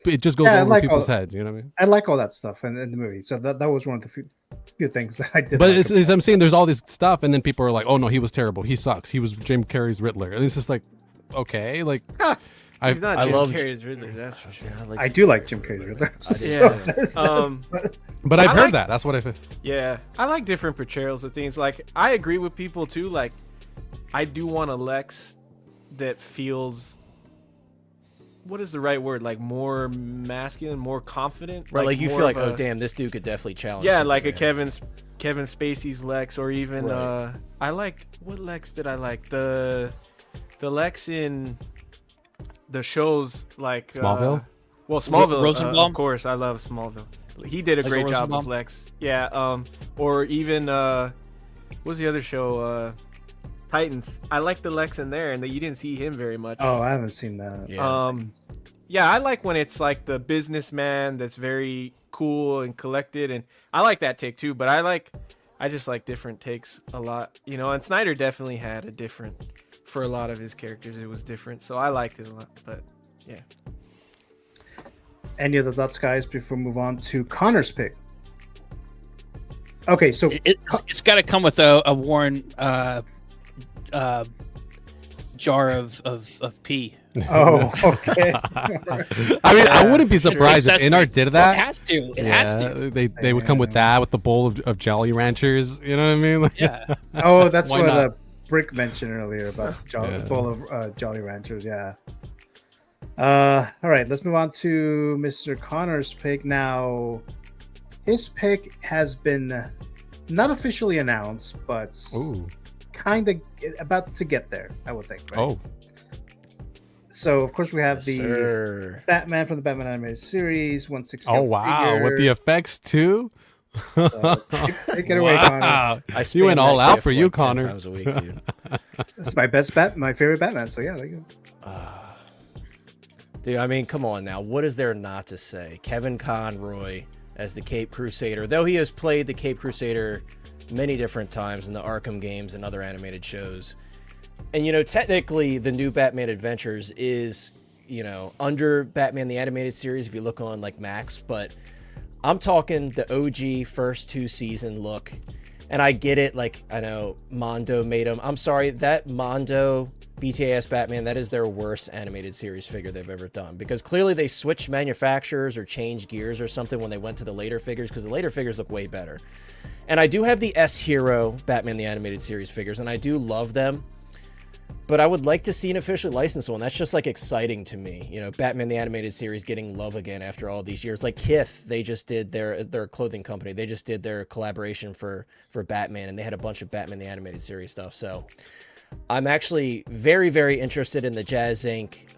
It just goes over people's head, you know what I mean? I like all that stuff in the movie. So that was one of the few things that I did. But I'm saying there's all this stuff, and then people are like, oh no, he was terrible. He sucks. He was Jim Carrey's Riddler. And it's just okay, He's not Jim Carrey's Riddler, that's for sure. I do like Jim Carrey's Riddler. But I've heard that. That's what I feel. Yeah, I like different portrayals of things. I agree with people too. I do want a Lex that feels what is the right word? Like more masculine, more confident. Right, like you more feel like, of oh damn, this dude could definitely challenge. Yeah, like a Superman. Kevin Spacey's Lex, or even Right. I liked, what Lex did I like? The Lex in the shows like Smallville? Well, Smallville, Rosenbaum? of course. I love Smallville. He did a Like great job as Rosenbaum? Lex. Yeah. Or even what was the other show? Titans. I like the Lex in there, and that you didn't see him very much. Oh, I haven't seen that. Yeah, I like when it's like the businessman that's very cool and collected, and I like that take too. But I just like different takes a lot, you know. And Snyder definitely had a different, for a lot of his characters, it was different. So I liked it a lot. But yeah. Any other thoughts, guys, before we move on to Connor's pick? Okay, so It's got to come with a Warren jar of pee. Oh, okay. I mean, I wouldn't be surprised if Inart did that. It has to. It has to. They would come with that, with the bowl of Jolly Ranchers. You know what I mean? Like, Yeah. Oh, that's Why what not? Brick mentioned earlier about Yeah. bowl of Jolly Ranchers. Yeah. All right, let's move on to Mr. Connor's pick. Now, his pick has been not officially announced, but kind of about to get there, I would think. Right? Oh. So, of course, we have Yes, the sir. Batman from the Batman animated series, 1/6 Oh wow, with the effects too. Take it away, Connor. You went all out for you, Connor. Times a week, dude. It's my my favorite Batman. So yeah, there you go. Dude, I mean, come on now. What is there not to say? Kevin Conroy as the Cape Crusader, though he has played the Cape Crusader many different times in the Arkham games and other animated shows. And, you know, technically the new Batman Adventures is, you know, under Batman the Animated Series if you look on, like, Max. But I'm talking the OG first 2 season look. And I get it, like, I know Mondo made him. I'm sorry, that Mondo BTAS Batman, that is their worst animated series figure they've ever done. Because clearly they switched manufacturers or changed gears or something when they went to the later figures, because the later figures look way better. And I do have the S-Hero Batman the Animated Series figures, and I do love them. But I would like to see an officially licensed one. That's just, like, exciting to me. You know, Batman the Animated Series getting love again after all these years. Like Kith, they just did their clothing company. They just did their collaboration for Batman, and they had a bunch of Batman the Animated Series stuff. So I'm actually very, very interested in the Jazz Inc.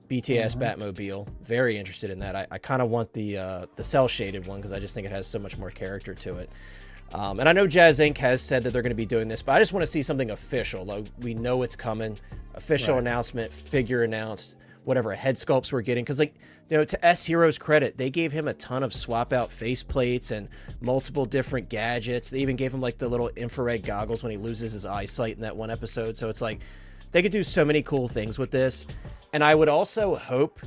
BTS Batmobile. Very interested in that. I kind of want the cel-shaded one because I just think it has so much more character to it. And I know Jazz Inc. has said that they're going to be doing this, but I just want to see something official. Like, we know it's coming. Official announcement, figure announced, whatever head sculpts we're getting. Because, like, you know, to S-Hero's credit, they gave him a ton of swap-out face plates and multiple different gadgets. They even gave him, like, the little infrared goggles when he loses his eyesight in that one episode. So it's like, they could do so many cool things with this. And I would also hope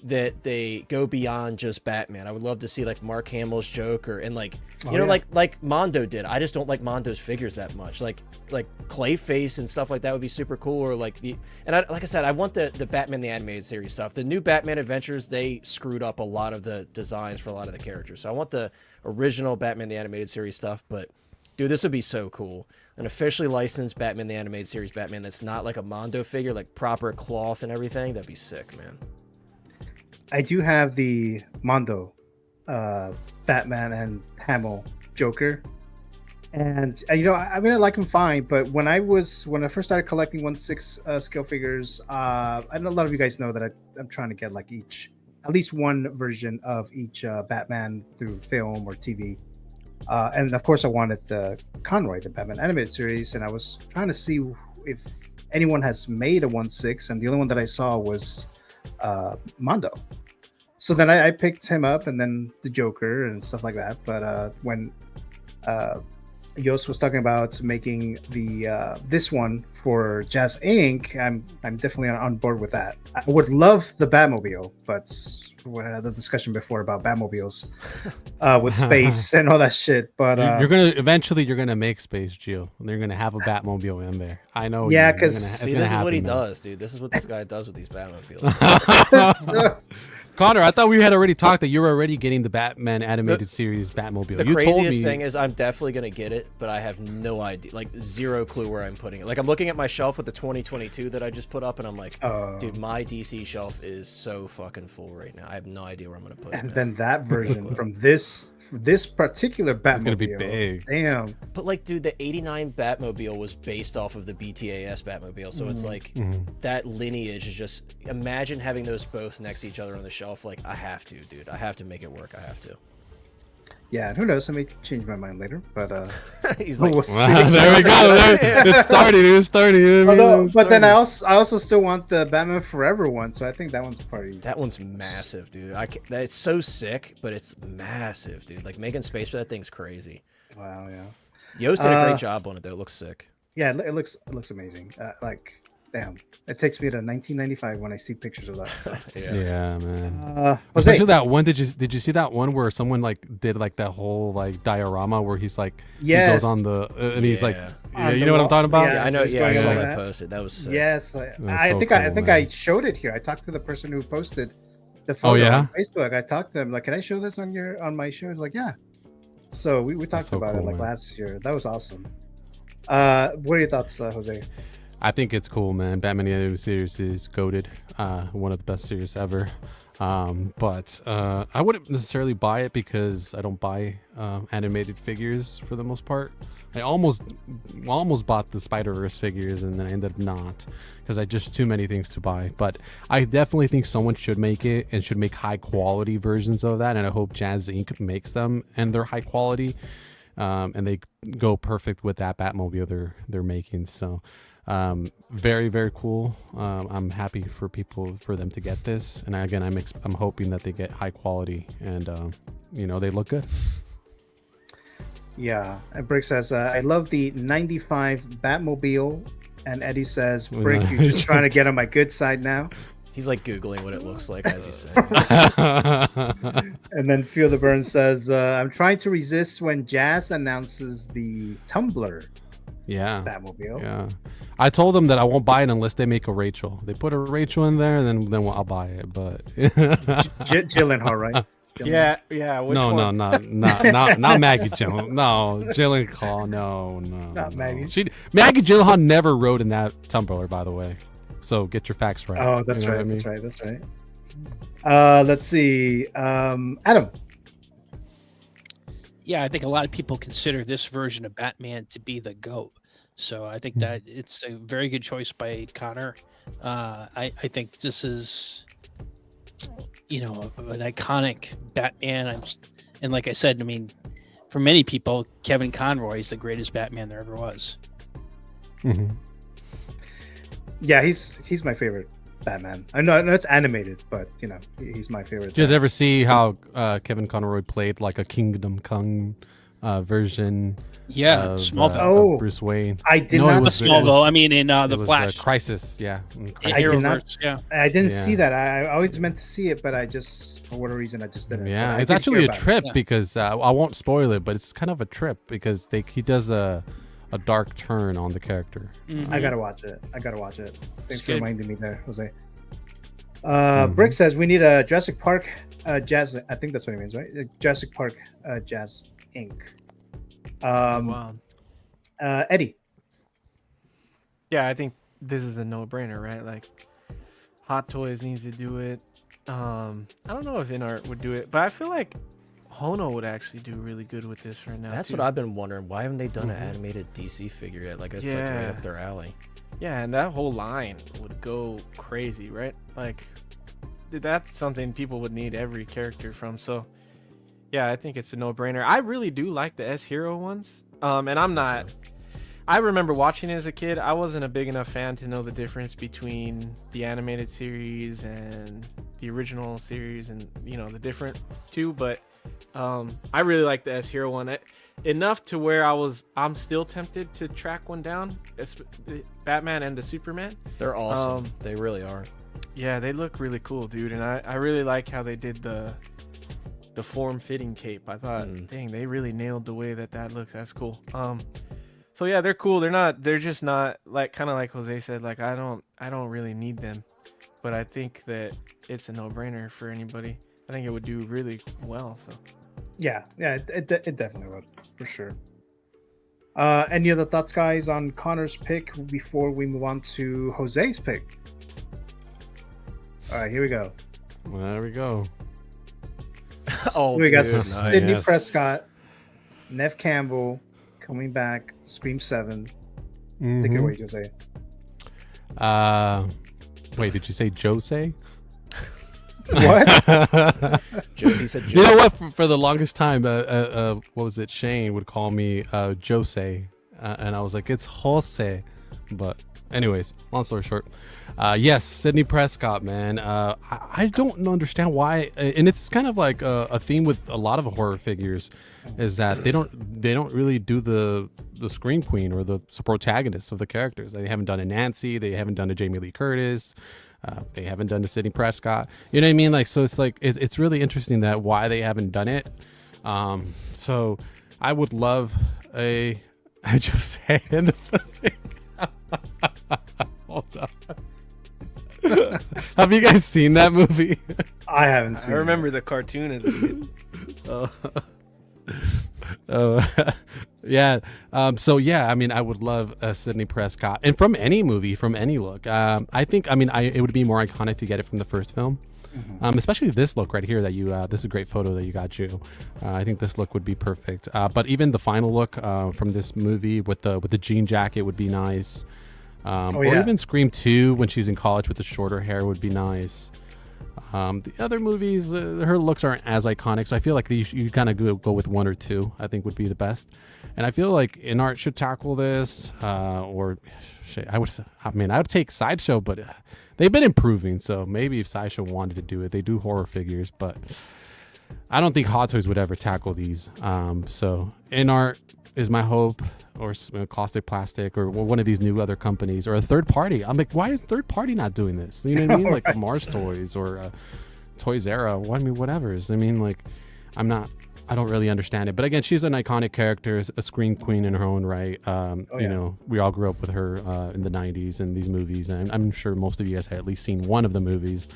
that they go beyond just Batman. I would love to see, like, Mark Hamill's Joker and, like, you know, like Mondo did. I just don't like Mondo's figures that much. Like Clayface and stuff like that would be super cool. Or like like I said, I want the Batman the Animated Series stuff. The new Batman Adventures, they screwed up a lot of the designs for a lot of the characters. So I want the original Batman the Animated Series stuff. But dude, this would be so cool. An officially licensed Batman the Animated Series Batman that's not like a Mondo figure, like proper cloth and everything. That'd be sick, man. I do have the Mondo Batman and Hamill Joker, and you know, I mean, I like him fine, but when I first started collecting 1/6 scale figures, I know a lot of you guys know that I'm trying to get like at least one version of each Batman through film or TV, and of course I wanted the Conroy, the Batman animated series, and I was trying to see if anyone has made a 1/6, and the only one that I saw was Mondo. So then I picked him up, and then the Joker and stuff like that. But when Yost was talking about making the this one for Jazz Inc., I'm definitely on board with that. I would love the Batmobile, but we had the discussion before about Batmobiles with space and all that shit. But you're gonna make Space Geo. They're gonna have a Batmobile in there. I know. Yeah, because see, this is what he does, dude. This is what this guy does with these Batmobiles. Connor, I thought we had already talked that you were already getting the Batman animated series Batmobile. The You told craziest me. thing is I'm definitely gonna get it, but I have no idea, like zero clue where I'm putting it. Like I'm looking at my shelf with the 2022 that I just put up, and I'm like, dude, my DC shelf is so fucking full right now. I have no idea where I'm gonna put it. And then that version from this particular Batmobile. It's gonna be big. Damn. But like, dude, the '89 Batmobile was based off of the BTAS Batmobile, so it's like that lineage is just. Imagine having those both next to each other on the shelf. Like, I have to, dude. I have to make it work. I have to. Yeah, and who knows? I may change my mind later, but he's like, we'll there we go. It's starting. But then I also still want the Batman Forever one, so I think that one's pretty. That one's massive, dude. It's so sick, but it's massive, dude. Like making space for that thing's crazy. Wow, yeah. Yost did a great job on it, though. It looks sick. Yeah, it looks amazing. Like, damn, it takes me to 1995 when I see pictures of that. Yeah, man. Jose. Especially that one. Did you see that one where someone like did like that whole like diorama where he's like he goes on the and he's like you know what I'm talking about? Yeah, I know. Yeah, I saw that posted. That was sick. Yes, I think I showed it here. I talked to the person who posted the Oh, photo yeah? on Facebook. I talked to him like, "Can I show this on my show?" He's like, "Yeah." So we talked so about it cool, like man. last year. That was awesome. What are your thoughts, Jose? I think it's cool, man. Batman the Animated Series is goated. One of the best series ever. But I wouldn't necessarily buy it because I don't buy animated figures for the most part. I almost bought the Spider-Verse figures and then I ended up not because I just too many things to buy. But I definitely think someone should make it and should make high quality versions of that. And I hope Jazz Inc. makes them and they're high quality. And they go perfect with that Batmobile they're making. So very, very cool. I'm happy for them to get this. And again, I'm hoping that they get high quality and they look good. Yeah, and Brick says, I love the 95 Batmobile. And Eddie says, Brick, you're just trying to get on my good side now. He's like Googling what it looks like as he said. And then Feel the Burn says, I'm trying to resist when Jazz announces the Tumblr Batmobile. Yeah. I told them that I won't buy it unless they make a Rachel. They put a Rachel in there, then I'll buy it. But Gyllenhaal, right? Yeah. Which one? Not Maggie Gyllenhaal. No, Gyllenhaal. No. Not Maggie. Maggie Gyllenhaal never rode in that Tumblr, by the way. So get your facts right. Oh, that's right. That's right. Let's see. Adam. Yeah, I think a lot of people consider this version of Batman to be the GOAT. So I think that it's a very good choice by Connor. I think this is, an iconic Batman. And like I said, I mean, for many people, Kevin Conroy is the greatest Batman there ever was. Mm-hmm. Yeah, he's my favorite Batman. I know it's animated, but he's my favorite. Did you guys ever see how Kevin Conroy played like a Kingdom Come version? Yeah, of, Smallville. Of Bruce Wayne. I did not. Smallville. I mean, in the Flash. Crisis. Yeah. I didn't see that. I always meant to see it, but I just, for whatever reason, I just didn't. Yeah, it's actually a trip because I won't spoil it, but it's kind of a trip because he does a dark turn on the character. I gotta watch it. Thanks for reminding me there, Jose. Mm-hmm. Brick says we need a Jurassic Park Jazz. I think that's what it means, right? Jurassic Park Jazz Inc. Wow. Eddie. Yeah, I think this is a no-brainer, right? Like, Hot Toys needs to do it. I don't know if Inart would do it, but I feel like Hono would actually do really good with this right now. That's what I've been wondering. Why haven't they done an animated DC figure yet? Like, it's like right up their alley. Yeah, and that whole line would go crazy, right? Like, that's something people would need every character from. So, yeah, I think it's a no-brainer. I really do like the S-Hero ones. And I remember watching it as a kid. I wasn't a big enough fan to know the difference between the animated series and the original series and, the different two. But I really like the S-Hero one. Enough to where I'm still tempted to track one down. The Batman and the Superman. They're awesome. They really are. Yeah, they look really cool, dude. And I really like how they did the form-fitting cape. I thought, dang, they really nailed the way that looks. That's cool. So yeah, they're cool. They're just not like, kind of like Jose said, like I don't really need them. but I think that it's a no-brainer for anybody. I think it would do really well. So Yeah, it definitely would, for sure. Any other thoughts, guys, on Connor's pick before we move on to Jose's pick? All right, here we go. Well, there we go. Oh, we got dude, Sidney nice. Prescott, Nev Campbell coming back, Scream 7. Take it Mhm. away, Jose. Wait, did you say Jose? What? He said Joe. You know what? For the longest time, what was it? Shane would call me Jose, and I was like, it's Jose. But anyways, long story short, yes, Sidney Prescott, man. I don't understand why, and it's kind of like a theme with a lot of horror figures, is that they don't really do the scream queen or the protagonist of the characters. They haven't done a Nancy, they haven't done a Jamie Lee Curtis. They haven't done the Sidney Prescott. You know what I mean? Like, so it's like it's really interesting that why they haven't done it. So I would love I just say in the hold on. Have you guys seen that movie? I haven't seen I remember the cartoon as a kid. Yeah. So yeah, I mean, I would love Sidney Prescott, and from any movie, from any look. I think, I mean, it would be more iconic to get it from the first film. Especially this look right here that you this is a great photo that you got, you. I think this look would be perfect. But even the final look from this movie with the jean jacket would be nice. Or even Scream 2 when she's in college with the shorter hair would be nice. The other movies, her looks aren't as iconic, so I feel like you kind of go with one or two. I think would be the best. And I feel like Inart should tackle this, or shit, I would take Sideshow, but they've been improving. So maybe if Sideshow wanted to do it, they do horror figures, but I don't think Hot Toys would ever tackle these. So Inart is my hope, or Caustic Plastic, or one of these new other companies, or a third party. I'm like, why is third party not doing this? You know what I mean? Like Right. Mars Toys or Toys R Us. I mean, whatever's. I mean, like, I don't really understand it. But again, she's an iconic character, a scream queen in her own right. You know, we all grew up with her in the 90s and these movies, and I'm sure most of you guys had at least seen one of the movies.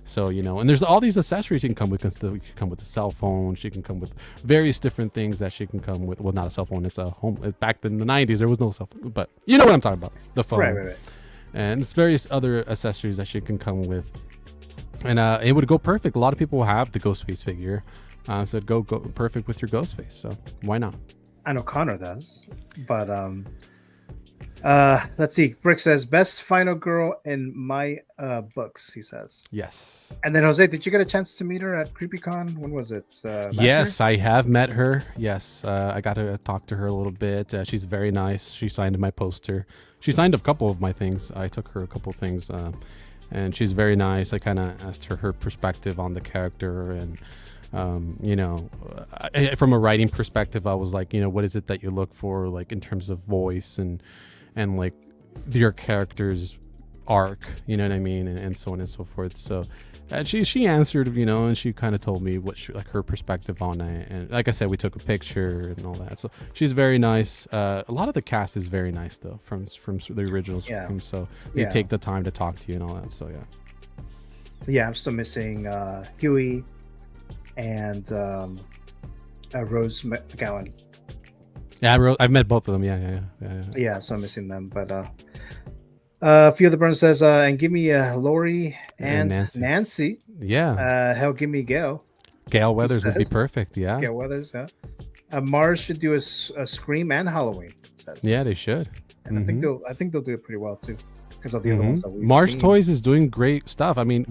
So, you know, and there's all these accessories she can come with. She can come with a cell phone. She can come with various different things that she can come with. Well, not a cell phone. It's a home. Back in the 90s, there was no cell phone. But you know what I'm talking about. The phone. Right. And it's various other accessories that she can come with. And it would go perfect. A lot of people have the Ghostface figure. So it'd go perfect with your Ghostface. So why not? I know Connor does. But let's see. Brick says best final girl in my books, he says. Yes. And then Jose, did you get a chance to meet her at CreepyCon? When was it? Last Yes, year? I have met her. Yes, I got to talk to her a little bit. She's very nice. She signed my poster. She signed a couple of my things. I took her a couple of things, and she's very nice. I kind of asked her perspective on the character, and you know, from a writing perspective, I was like, you know, what is it that you look for, like in terms of voice and like your character's arc, you know what I mean, and so on and so forth. So she answered, you know, and she kind of told me what like her perspective on it, and like I said, we took a picture and all that. So she's very nice. A lot of the cast is very nice though, from the original Scream. So they take the time to talk to you and all that. So yeah, I'm still missing Huey and Rose McGowan. Yeah, I've met both of them. Yeah. So I'm missing them. But a few other Burns says, and give me Lori and Nancy. Yeah. Hell, give me Gail. Gail Weathers would be perfect. Yeah. Gail Weathers. Yeah. Mars should do a Scream and Halloween. It says. Yeah, they should. And I think they'll do it pretty well too, because of the other ones that we've Mars seen. Toys is doing great stuff. I mean,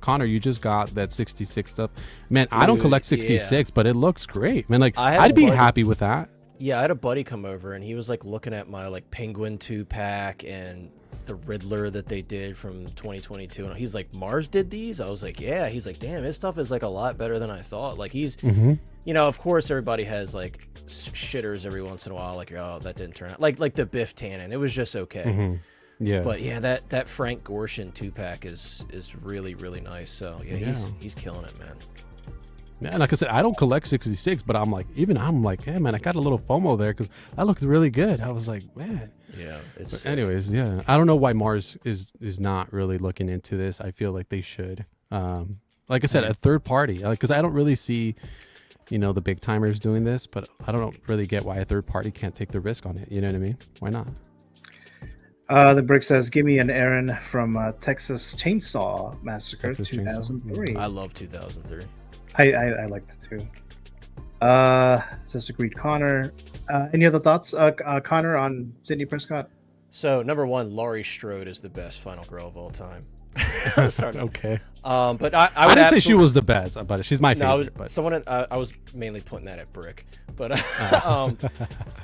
Connor, you just got that 66 stuff. Man, I don't collect 66, but it looks great. Man, like I'd be happy with that. Yeah, I had a buddy come over and he was like looking at my like Penguin 2-pack and the Riddler that they did from 2022, and he's like, Mars did these? I was like, yeah. He's like, damn, his stuff is like a lot better than I thought. Like he's you know, of course everybody has like shitters every once in a while, like, oh, that didn't turn out, like the Biff Tannen, it was just okay. Yeah, but yeah, that Frank Gorshin 2-pack is really nice. So yeah, he's killing it, man. Yeah, like I said, I don't collect 66, but I'm like, hey man, I got a little FOMO there because that looked really good. I was like, man. Yeah. But anyways, yeah, I don't know why Mars is not really looking into this. I feel like they should. Like I said, a third party, because I don't really see, the big timers doing this, but I don't really get why a third party can't take the risk on it. You know what I mean? Why not? The Brick says, give me an Aaron from Texas Chainsaw Massacre 2003. I love 2003. I liked it too. Says agreed Connor. Any other thoughts, Connor, on Sidney Prescott? So number one, Laurie Strode is the best final girl of all time. Okay. But I didn't say she was the best, but she's my favorite. I was mainly pointing that at Brick, but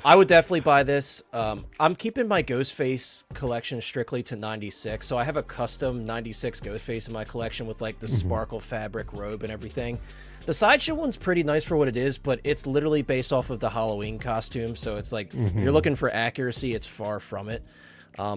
I would definitely buy this. I'm keeping my Ghostface collection strictly to 96, so I have a custom 96 Ghostface in my collection with like the sparkle fabric robe and everything. The Sideshow one's pretty nice for what it is, but it's literally based off of the Halloween costume, so it's like if you're looking for accuracy, it's far from it.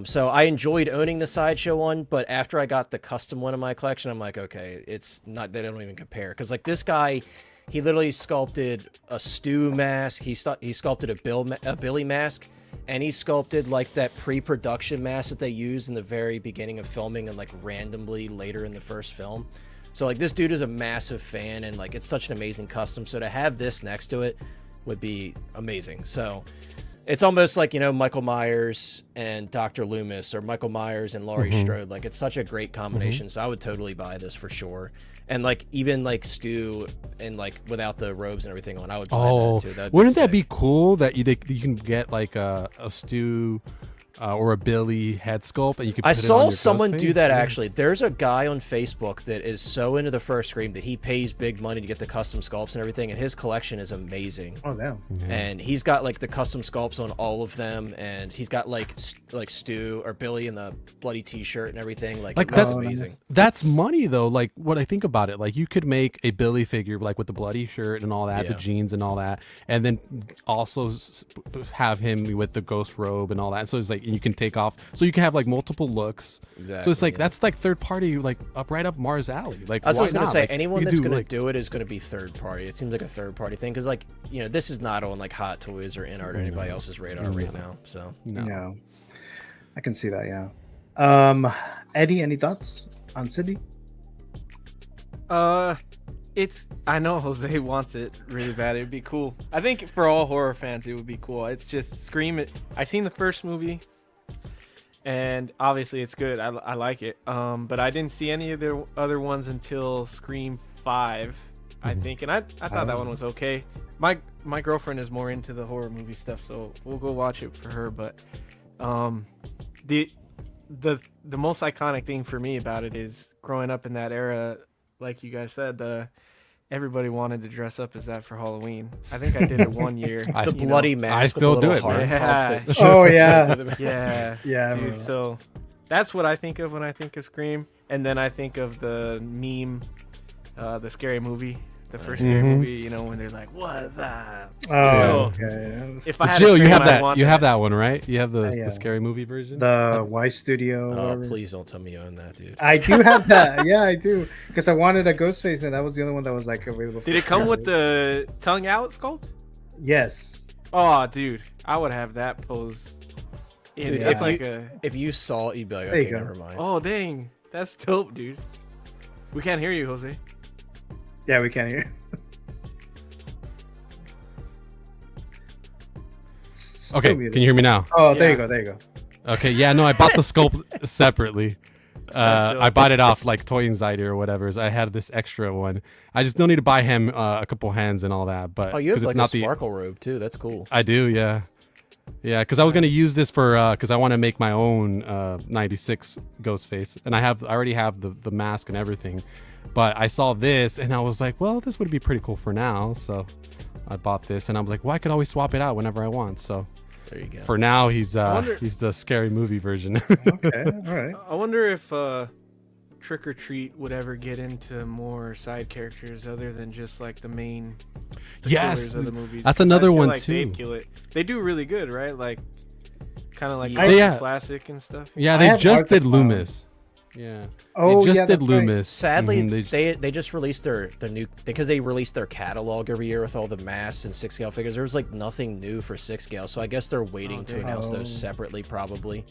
So I enjoyed owning the Sideshow one, but after I got the custom one in my collection, I'm like, okay, it's not, they don't even compare. Because like this guy, he literally sculpted a Stu mask, he sculpted a Billy mask, and he sculpted like that pre-production mask that they used in the very beginning of filming and like randomly later in the first film. So like this dude is a massive fan, and like it's such an amazing custom. So to have this next to it would be amazing. So it's almost like, Michael Myers and Dr. Loomis, or Michael Myers and Laurie Strode. Like, it's such a great combination. So I would totally buy this for sure. And like even like Stu and like without the robes and everything on, I would buy that too. Wouldn't that be cool that you can get like a Stu or a Billy head sculpt, and you could put I it on saw your someone Ghostface? do that actually. There's a guy on Facebook that is so into the first Scream that he pays big money to get the custom sculpts and everything, and his collection is amazing. Oh damn. And he's got like the custom sculpts on all of them, and he's got like Stu or Billy in the bloody t-shirt and everything. Like that's amazing. That's money though. Like what I think about it, like you could make a Billy figure like with the bloody shirt and all that, the jeans and all that, and then also have him with the ghost robe and all that. So it's like you can take off, so you can have like multiple looks. Exactly. So it's like that's like third party, like right up Mars alley. Like that's what I was why gonna not? say. Like, anyone you that's do, gonna like, do it is gonna be third party. It seems like a third party thing because like this is not on like Hot Toys or Inart or anybody else's radar right now. So no, I can see that. Yeah. Eddie, any thoughts on Sydney? I know Jose wants it really bad. It'd be cool. I think for all horror fans, it would be cool. It's just Scream. I seen the first movie, and obviously it's good. I like it. But I didn't see any of the other ones until Scream 5, I think, and I thought that one was okay. My girlfriend is more into the horror movie stuff, so we'll go watch it for her. But the most iconic thing for me about it is growing up in that era, like you guys said, everybody wanted to dress up as that for Halloween. I think I did it one year. The bloody mask. I still do it, man. Yeah. Oh yeah. Yeah. Dude, so that's what I think of when I think of Scream, and then I think of the meme, the Scary Movie. The first Scary Movie, when they're like, "What's that?" Oh, so, okay. If I had Jill, a you Scream, have I'd that. want You have that one, right? You have the Yeah. Scary Movie version. The Y Studio. Oh, please don't tell me you own that, dude. I do have that. Yeah, I do. Because I wanted a Ghostface, and that was the only one that was like available. Did it come with the tongue out sculpt? Yes. Oh, dude, I would have that pose. Dude, if you saw it, you'd be like, There you okay, go. never mind. Oh, dang, that's dope, dude. We can't hear you, Jose. Yeah, we can hear. Okay, can you hear me now? Oh, there you go. There you go. Okay, yeah, no, I bought the sculpt separately. I bought it off like Toy Anxiety or whatever. So I had this extra one. I just don't need to buy him a couple hands and all that. But you have it's like not a sparkle robe too. That's cool. I do, yeah. Yeah, because I was gonna use this for because I want to make my own 96 Ghostface, and I already have the mask and everything. But I saw this and I was like, well, this would be pretty cool for now. So I bought this, and I was like, well, I could always swap it out whenever I want. So there you go. For now, he's the Scary Movie version. Okay, all right. I wonder if Trick or Treat would ever get into more side characters other than just like the main killers of the movies. That's another I feel one like too. They'd kill it. They do really good, right? Like kind of like Yeah. classic and stuff. Yeah, they just did Loomis. Yeah. Oh, they just yeah, did that's right. Loomis. Sadly, Mhm, they just released their new, because they released their catalog every year with all the masks and 6-scale figures. There was like nothing new for 6-scale, so I guess they're waiting to announce those separately, probably,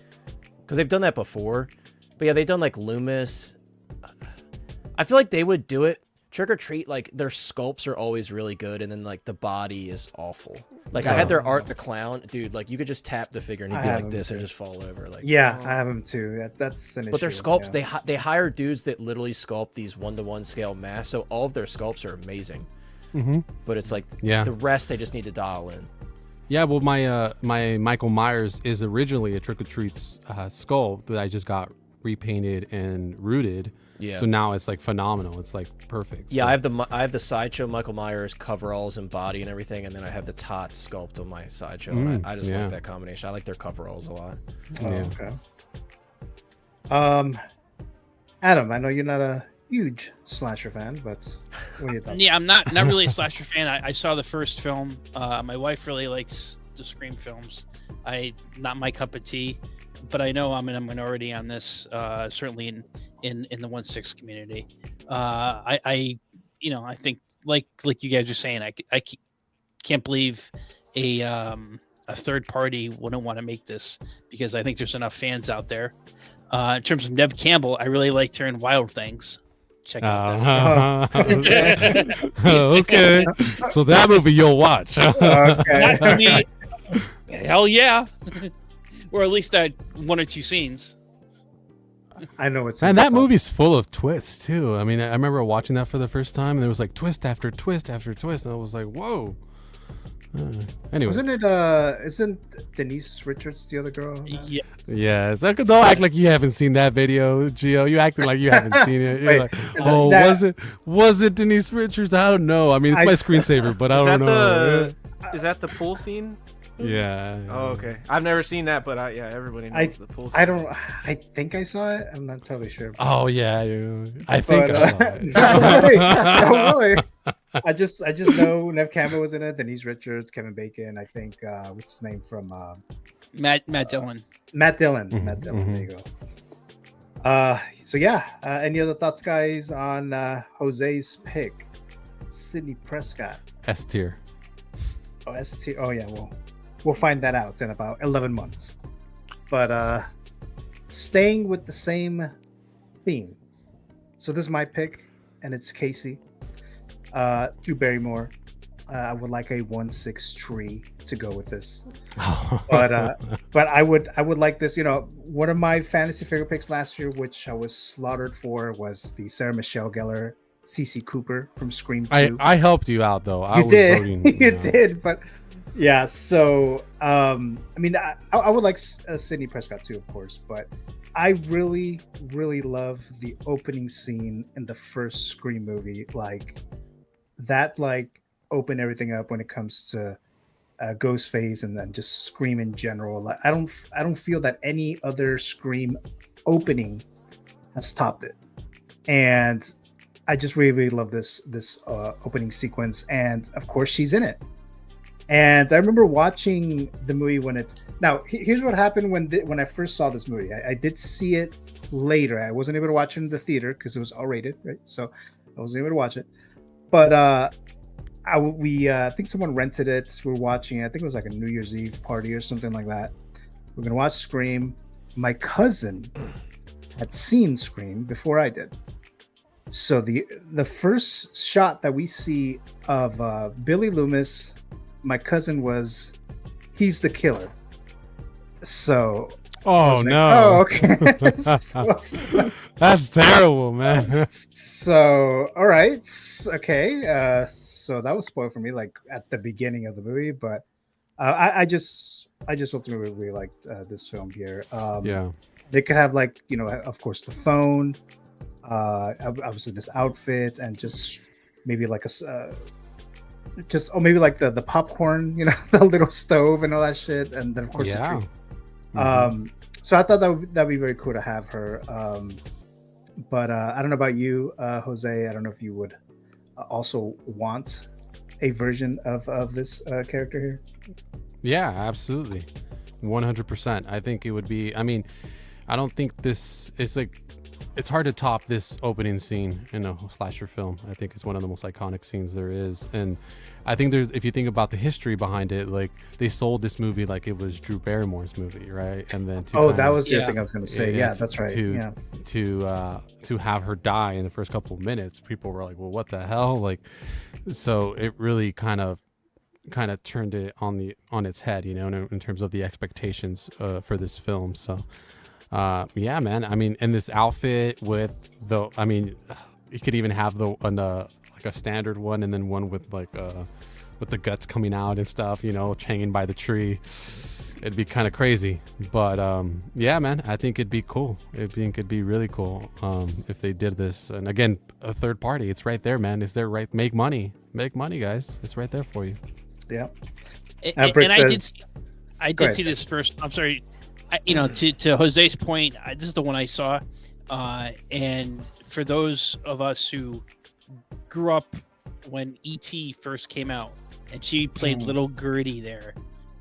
because they've done that before. But yeah, they've done like Loomis. I feel like they would do it. Trick or Treat, like their sculpts are always really good, and then like the body is awful. Like I had their Art the Clown, dude. Like you could just tap the figure and he'd be like this and just fall over. Like Yeah, I have them too. That's an issue. But their sculpts, yeah. they hire dudes that literally sculpt these 1-to-1 scale masks, so all of their sculpts are amazing. Mhm. But it's like Yeah. the rest they just need to dial in. Yeah, well, my Michael Myers is originally a Trick or Treat's skull that I just got repainted and rooted. Yeah. So now it's like phenomenal. It's like perfect. Yeah, So- I have the Sideshow Michael Myers coveralls and body and everything, and then I have the Tot sculpt on my Sideshow. And I just yeah. like that combination. I like their coveralls a lot. Oh, Yeah. okay. Adam, I know you're not a huge slasher fan, but what are your thoughts? Yeah, I'm not really a slasher fan. I saw the first film. My wife really likes the Scream films. Not my cup of tea, but I know I'm in a minority on this. Certainly in the 1/6 community. I think like you guys are saying, I can't believe a third party wouldn't want to make this, because I think there's enough fans out there. In terms of Nev Campbell, I really liked her in Wild Things. Check out that. Okay. So that movie you'll watch. I mean, hell yeah. Or at least that 1 or 2 scenes. I know it's. And that movie's full of twists too. I mean, I remember watching that for the first time, and there was like twist after twist after twist, and I was like, "Whoa!" Anyway, Isn't Denise Richards the other girl? Yeah. yeah. So don't act like you haven't seen that video, Gio. You acting like you haven't seen it. You're Wait, like, "Oh, was it Denise Richards? I don't know. I mean, it's my screensaver, but I don't know." Is that the pool scene? Yeah. Oh, okay. I've never seen that, but yeah, everybody knows the pool scene. I think I saw it. I'm not totally sure. Oh yeah, I think I saw it. Not really. Not really. I just know Nev Campbell was in it. Denise Richards, Kevin Bacon. I think what's his name from Matt Dillon. Matt Dillon. Matt Dillon. There you go. So yeah. Any other thoughts, guys, on Jose's pick, Sidney Prescott? S tier. Oh, S tier. Oh yeah. We'll find that out in about 11 months. But staying with the same theme. So this is my pick, and it's Casey. Drew Barrymore. I would like a 1/6 tree to go with this. But I would like this. You know, one of my fantasy figure picks last year, which I was slaughtered for, was the Sarah Michelle Gellar CC Cooper from Scream 2. I helped you out though. I You was did. voting, You did, but yeah. So I mean, I would like Sidney Prescott too, of course, but I really, really love the opening scene in the first Scream movie. Like that, like open everything up when it comes to Ghostface and then just Scream in general. Like I don't feel that any other Scream opening has topped it, and I just really, really love this opening sequence, and of course she's in it. And I remember watching the movie when it's now. Here's what happened when I first saw this movie. I did see it later. I wasn't able to watch it in the theater because it was R-rated, right? So I wasn't able to watch it. But I think someone rented it. We were watching it. I think it was like a New Year's Eve party or something like that. We're gonna watch Scream. My cousin had seen Scream before I did. So the first shot that we see of Billy Loomis, my cousin he's the killer. So oh no! Oh, okay. That's terrible, man. So all right, okay. So that was spoiled for me, like at the beginning of the movie. But I just ultimately really liked this film here. Yeah, they could have like of course the phone, obviously this outfit, and just maybe like maybe like the popcorn, the little stove and all that shit, and then of course the tree. So I thought that'd be very cool to have her. But I don't know about you, Jose. I don't know if you would also want a version of this character here. Yeah, absolutely, 100%. I think it would be. I mean, I don't think this is like. it's hard to top this opening scene in a slasher film. I think it's one of the most iconic scenes there is, and I think there's, if you think about the history behind it, like they sold this movie like it was Drew Barrymore's movie, right? And then that was the other thing I was going to say. Yeah, that's right. To have her die in the first couple of minutes, people were like, well, what the hell? Like, so it really kind of turned it on its head, you know, in terms of the expectations for this film. So yeah, man, I mean, and this outfit with the, I mean, you could even have like a standard one, and then one with like with the guts coming out and stuff, you know, hanging by the tree. It'd be kind of crazy, but yeah, man, I think it'd be cool. I think it'd be really cool if they did this. And again, a third party, it's right there, man. It's there, right? Make money, guys. It's right there for you. Yeah. And I did see this first. I'm sorry, you know, to Jose's point, this is the one I saw, and for those of us who grew up when E.T. first came out, and she played little Gertie there.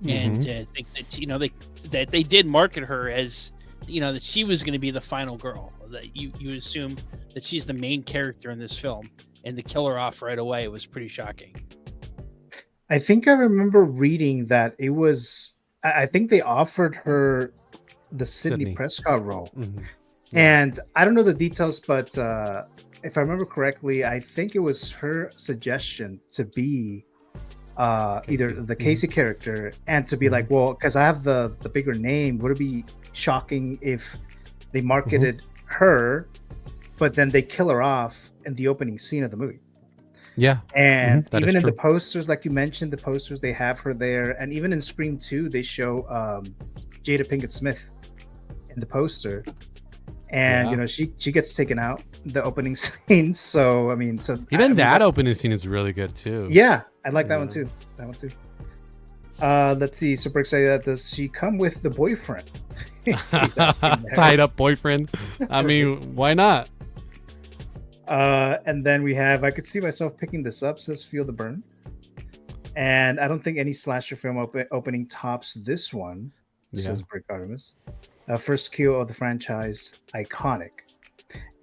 And think that, you know, that they did market her as, you know, that she was going to be the final girl, that you assume that she's the main character in this film, and to kill her off right away was pretty shocking. I think I remember reading that it was, I think they offered her the Sidney Prescott role. And I don't know the details, but if I remember correctly, I think it was her suggestion to be either the Casey character, and to be like, well, because I have the bigger name, would it be shocking if they marketed her, but then they kill her off in the opening scene of the movie? Yeah. And even in the posters, like you mentioned, the posters, they have her there. And even in Scream 2, they show Jada Pinkett Smith in the poster. And, you know, she gets taken out the opening scene. So, I mean, even that opening scene is really good, too. Yeah. I like that one, too. Let's see. Super excited. Does she come with the boyfriend? Tied up boyfriend. I mean, why not? And then we have, I could see myself picking this up, says Feel the Burn. And I don't think any slasher film opening tops this one, says Brick Artemis. First kill of the franchise, iconic.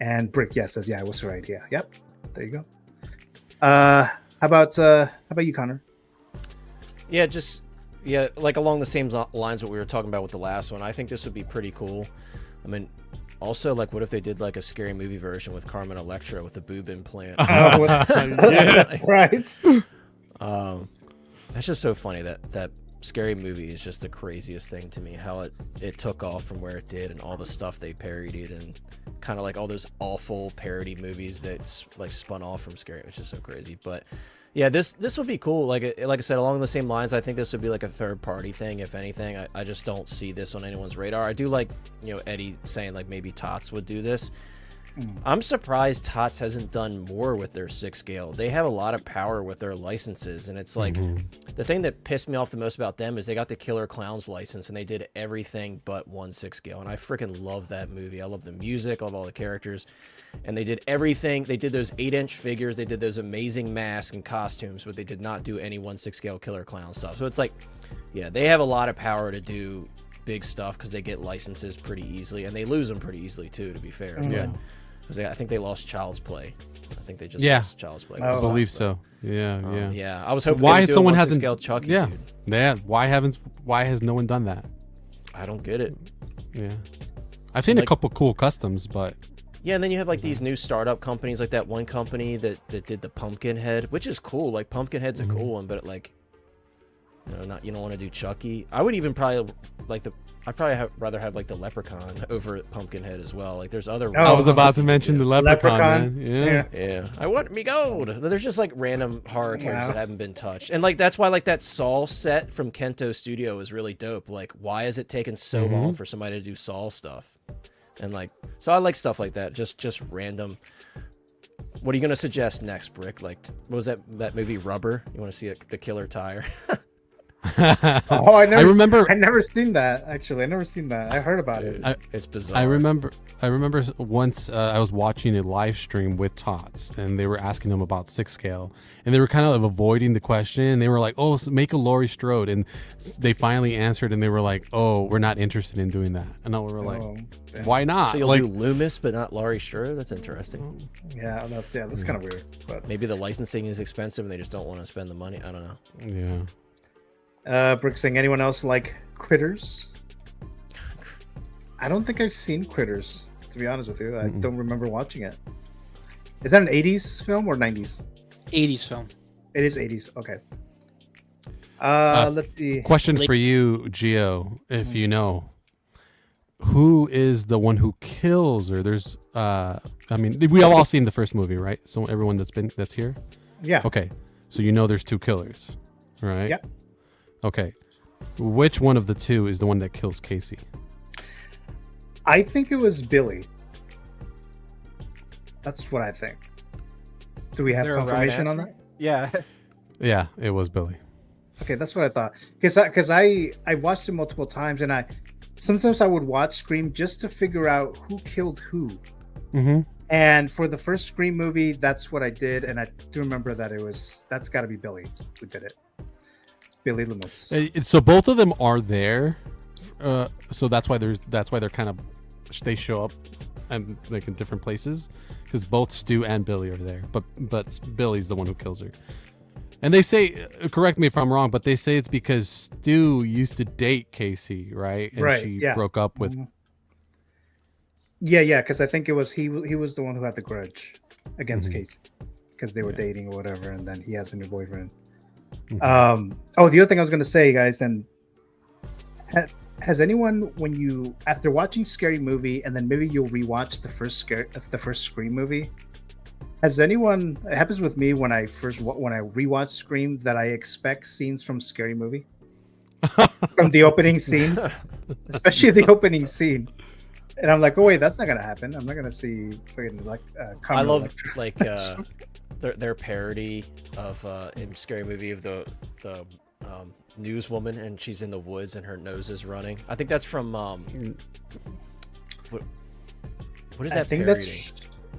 And Brick, says, it was her idea. Yep, there you go. How about you, Connor? Yeah, like along the same lines what we were talking about with the last one. I think this would be pretty cool. I mean, also, like, what if they did like a Scary Movie version with Carmen Electra with the boob implant? That's right. That's just so funny that Scary Movie is just the craziest thing to me. How it took off from where it did, and all the stuff they parodied, and kind of like all those awful parody movies that like spun off from Scary. It's just so crazy. But yeah, this would be cool. Like I said, along the same lines, I think this would be like a third party thing, if anything. I just don't see this on anyone's radar. I do like, you know, Eddie saying like maybe Tots would do this. I'm surprised Tots hasn't done more with their 6 scale. They have a lot of power with their licenses, and it's like the thing that pissed me off the most about them is they got the Killer Clowns license, and they did everything but 1 6 scale. And I freaking love that movie. I love the music, I love all the characters, and they did everything. They did those 8-inch figures, they did those amazing masks and costumes, but they did not do any 1 6 scale Killer Clown stuff. So it's like, yeah, they have a lot of power to do big stuff because they get licenses pretty easily, and they lose them pretty easily too, to be fair. Yeah. Because I think they lost Child's Play. I think they just lost Child's Play. I believe so. Yeah. Yeah, I was hoping why they would do someone a hasn't scale Chucky. Yeah, Dude. yeah. Why has no one done that? I don't get it. Yeah, I've seen a couple cool customs, but yeah, and then you have like these new startup companies, like that one company that did the Pumpkinhead, which is cool. Like Pumpkinhead's a cool one, but like, you don't want to do Chucky. I would even probably rather have like the Leprechaun over Pumpkinhead as well. Like there's other. I was about to mention the Leprechaun. Man. Yeah. I want me gold. There's just like random horror characters that haven't been touched, and like that's why like that Saw set from Kento Studio is really dope. Like, why has it taken so long for somebody to do Saw stuff? And like, so I like stuff like that. Just random. What are you gonna suggest next, Brick? Like, what was that movie Rubber? You want to see the killer tire? Oh, I remember. I never seen that. Actually, I never seen that. I heard about it. It's bizarre. I remember once I was watching a live stream with Tots, and they were asking them about 6 scale, and they were kind of avoiding the question. They were like, "Oh, make a Laurie Strode," and they finally answered, and they were like, "Oh, we're not interested in doing that." And we were like, "Why not?" So you'll like, do Loomis, but not Laurie Strode? That's interesting. Yeah, that's kind of weird. But maybe the licensing is expensive, and they just don't want to spend the money. I don't know. Yeah. Brick saying, anyone else like Critters? I don't think I've seen Critters, to be honest with you. I don't remember watching it. Is that an 80s film or 90s? 80s film. It is 80s. Okay. Let's see. Question for you, Gio, if you know. Who is the one who kills her? There's I mean, we have all seen the first movie, right? So everyone that's here? Yeah. Okay. So you know there's 2 killers, right? Yep. Okay. Which one of the 2 is the one that kills Casey? I think it was Billy. That's what I think. Do we have confirmation on that? Yeah. Yeah, it was Billy. Okay, that's what I thought. Because I watched it multiple times, and sometimes I would watch Scream just to figure out who killed who. Mm-hmm. And for the first Scream movie, that's what I did, and I do remember that that's got to be Billy who did it. Billy Loomis. So both of them are there. So that's why they're kind of, they show up and like in different places, because both Stu and Billy are there, but Billy's the one who kills her. And they say, correct me if I'm wrong, but they say it's because Stu used to date Casey, right? And she broke up with. Yeah, because I think it was he was the one who had the grudge against Casey because they were dating or whatever, and then he has a new boyfriend. The other thing I was going to say, guys, and has anyone, after watching Scary Movie and then maybe you'll rewatch the first Scream movie, has anyone, it happens with me when I rewatch Scream, that I expect scenes from Scary Movie from the opening scene, especially the opening scene, and I'm like, oh wait, that's not gonna happen. I'm not gonna see I love like their parody of in Scary Movie of the newswoman, and she's in the woods and her nose is running. I think that's from what is that parodying?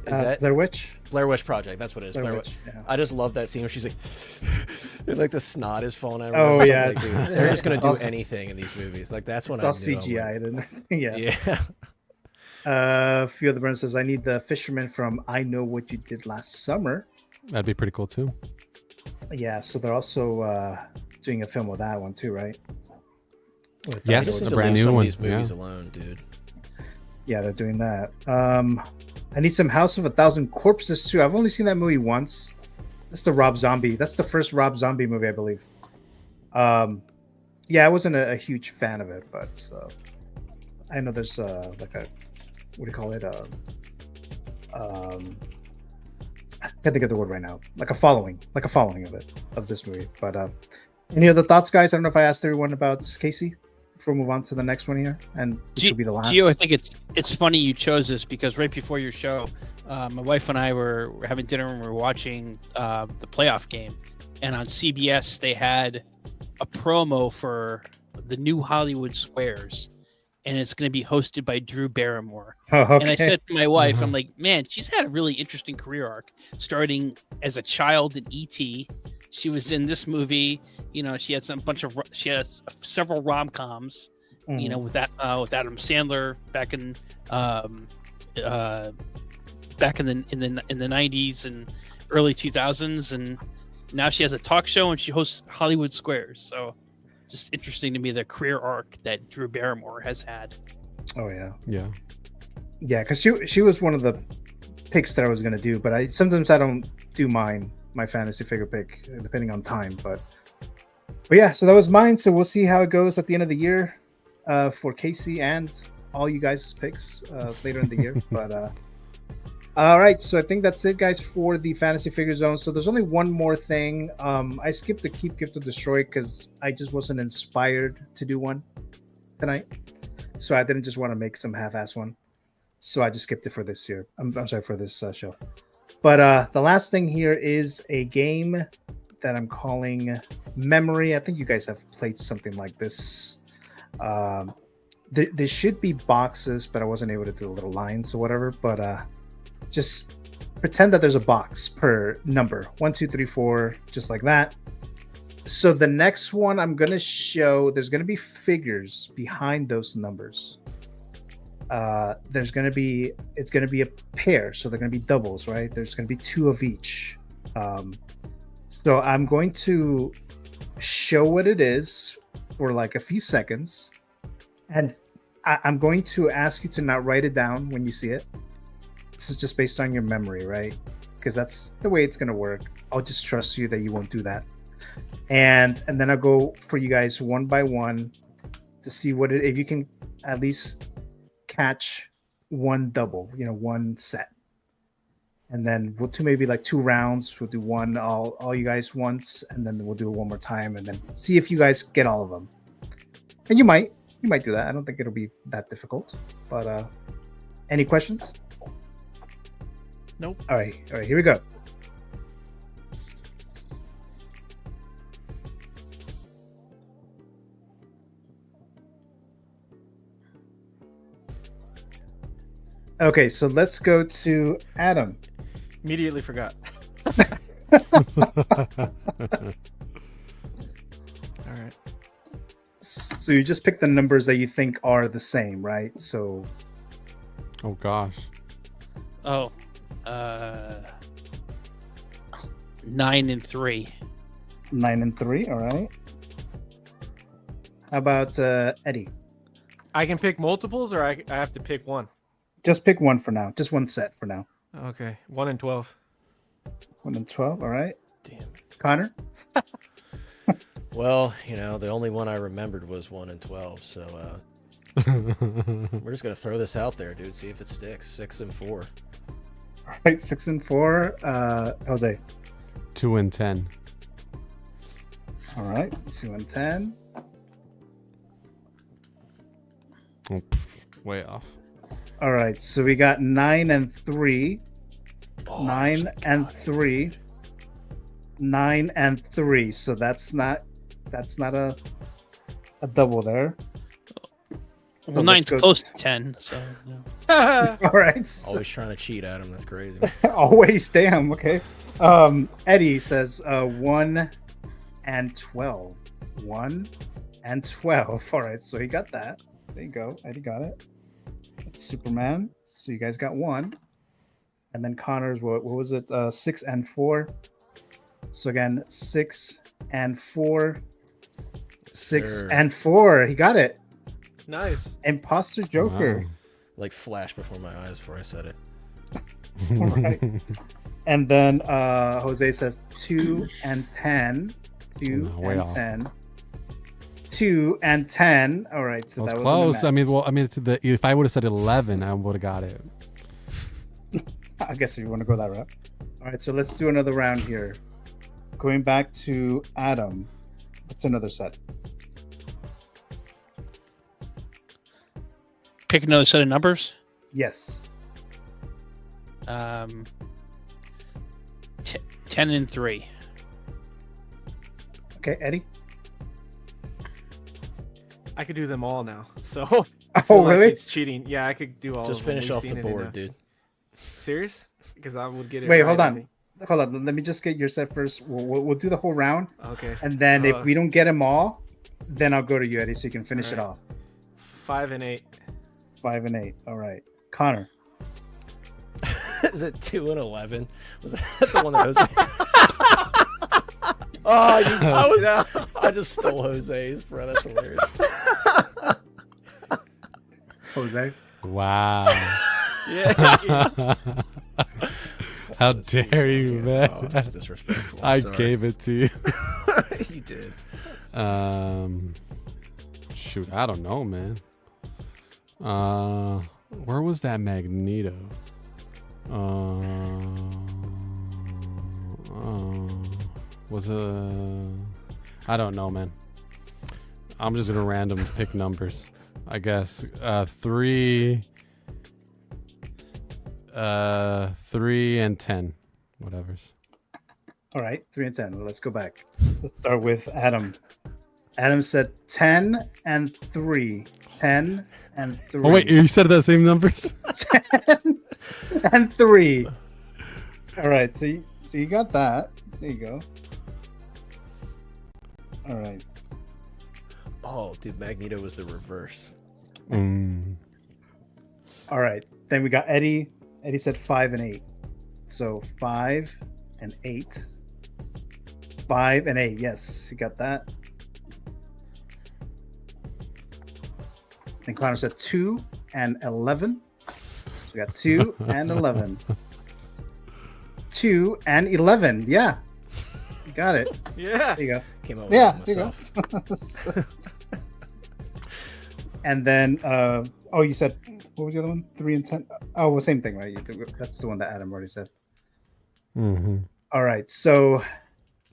Is that Blair Witch? Blair Witch Project. That's what it is. Blair Witch. Yeah. I just love that scene where she's like, and like the snot is falling out. Oh yeah, like, dude, they're just gonna do anything in these movies. Like that's when it's all CGI and yeah. Few of the Burns says, I need the fisherman from I Know What You Did Last Summer. That'd be pretty cool too. Yeah, so they're also doing a film with that one too, right? Yes, a brand new one. These movies alone, dude. Yeah, they're doing that. I need some House of a Thousand Corpses too. I've only seen that movie once. That's the Rob Zombie. That's the first Rob Zombie movie, I believe. Yeah, I wasn't a huge fan of it, but I know there's like a, what do you call it? I can't think of the word right now. Like a following of this movie. But any other thoughts, guys? I don't know if I asked everyone about Casey before we move on to the next one here, and this will be the last. Gio, I think it's funny you chose this because right before your show, my wife and I were having dinner and we were watching the playoff game, and on CBS they had a promo for the new Hollywood Squares, and it's going to be hosted by Drew Barrymore. Oh, okay. And I said to my wife, I'm like, man, she's had a really interesting career arc, starting as a child in E.T. She was in this movie. You know, she has several rom-coms, you know, with Adam Sandler back in the 90s and early 2000s, and now she has a talk show and she hosts Hollywood Squares. So just interesting to me, the career arc that Drew Barrymore has had. Oh yeah, yeah, because she was one of the picks that I was gonna do, but sometimes I don't do my fantasy figure pick depending on time, but yeah, so that was mine. So we'll see how it goes at the end of the year for Casey and all you guys' picks later in the year. But all right, so I think that's it, guys, for the fantasy figure zone. So there's only one more thing. I skipped the Keep, Gift, or Destroy because I just wasn't inspired to do one tonight. So I didn't just want to make some half-ass one. So I just skipped it for this year. I'm sorry, for this show. But the last thing here is a game that I'm calling Memory. I think you guys have played something like this. There should be boxes, but I wasn't able to do the little lines or whatever. But just pretend that there's a box per number. 1, 2, 3, 4, just like that. So the next one I'm going to show, there's going to be figures behind those numbers. It's going to be a pair, so they're going to be doubles, right? There's going to be 2 of each. So I'm going to show what it is for like a few seconds, and I'm going to ask you to not write it down when you see it. This is just based on your memory, right? Because that's the way it's going to work. I'll just trust you that you won't do that. And then I'll go for you guys one by one to see if you can at least catch one double, one set. And then we'll do maybe like 2 rounds. We'll do one all you guys once, and then we'll do it one more time, and then see if you guys get all of them. And you might do that. I don't think it'll be that difficult. But any questions? Nope. All right, here we go. Okay, so let's go to Adam. Immediately forgot. All right. So you just pick the numbers that you think are the same, right? So. Oh gosh. Oh. 9 and 3. 9 and 3. All right. How about Eddie? I can pick multiples, or I have to pick one. Just pick one for now. Just one set for now. Okay. 1 and 12. 1 and 12. All right. Damn it. Connor? Well, the only one I remembered was 1 and 12. So we're just going to throw this out there, dude. See if it sticks. 6 and 4. All right. 6 and 4. Jose? 2 and 10. All right. 2 and 10. Oh, way off. All right, so we got 9 and 3, 9 and 3, 9 and 3. So that's not a double there. Well, 9's close to 10. So. All right. Always trying to cheat at him. That's crazy. Always, damn. Okay. Eddie says 1 and 12. 1 and 12. All right, so he got that. There you go. Eddie got it. Superman. So you guys got 1, and then Connor's what was it? 6 and 4. So again, 6 and 4, 6 and 4. He got it. Nice. Imposter Joker. Wow. Like flash before my eyes before I said it. All right. And then Jose says 2 and 10. 2 and off. 10. 2 and 10. All right, so That was was close. If I would have said 11, I would have got it. I guess you want to go that route. All right, so let's do another round here. Going back to Adam. What's another set? Pick another set of numbers. Yes. 10 and 3. Okay, Eddie. I could do them all now. So. Oh, really? It's cheating. Yeah, I could do all. Just of them. finish We've off the seen it board, dude. Serious? Because I would get it. Wait, right, hold I on. think. Hold on. Let me just get your set first. We'll do the whole round. Okay. And then if we don't get them all, then I'll go to you, Eddie, so you can finish it right. off. 5 and 8. 5 and 8. All right. Connor. Is it 2 and 11? Was that the one that Jose? I just stole Jose's, bro. That's hilarious. Jose. Wow. Yeah. How dare you, man? Oh, that's disrespectful. I Sorry. gave it to you. You did. Shoot, I don't know, man. Where was that Magneto? Was I don't know, man. I'm just gonna random pick numbers, I guess. 3 and 10, whatever's. All right, 3 and 10. Let's go back. Let's start with Adam. Adam said 10 and 3. 10 and 3. Oh wait, you said the same numbers. 10 and 3. All right, so you got that. There you go. All right. Oh, dude, Magneto was the reverse. All right. Then we got Eddie. Eddie said 5 and 8. So 5 and 8. 5 and 8. Yes, you got that. And Connor said 2 and 11. So we got 2 and 11. 2 and 11. Yeah. You got it. Yeah. There you go. Came up with Yeah. it There you myself. go. And then, you said, what was the other one? 3 and 10. Oh, well, same thing, right? That's the one that Adam already said. Mm-hmm. All right. So,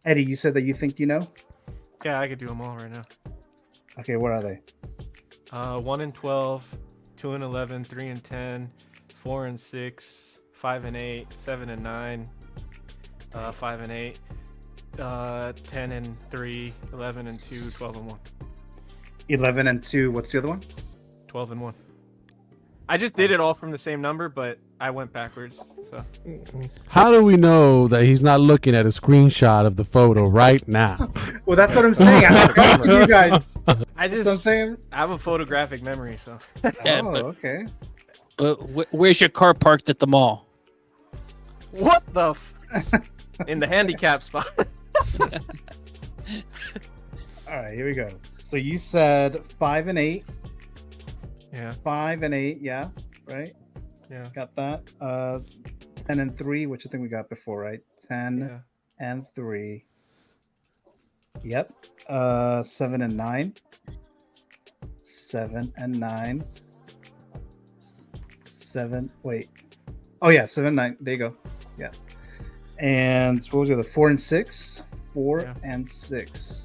Eddie, you said that you think you know? Yeah, I could do them all right now. Okay, what are they? 1 and 12, 2 and 11, 3 and 10, 4 and 6, 5 and 8, 7 and 9, 5 and 8, 10 and 3, 11 and 2, 12 and 1. 11 and 2. What's the other one? 12 and 1. I just did it all from the same number, but I went backwards. So How do we know that he's not looking at a screenshot of the photo right now? Well, that's what I'm saying. I'm talking to you guys. I That's what I'm saying. have a photographic memory, so. Yeah, Oh, but, okay. but where's your car parked at the mall? What the in the handicap spot. All right, here we go. So you said 5 and 8. Yeah. 5 and 8. Yeah. Right. Yeah. Got that. 10 and 3, which I think we got before, right? 10 and 3. Yep. 7 and 9. 7 and 9. 7. Wait. Oh yeah, 7 and 9. There you go. Yeah. And what was the other? 4 and 6. 4 and 6.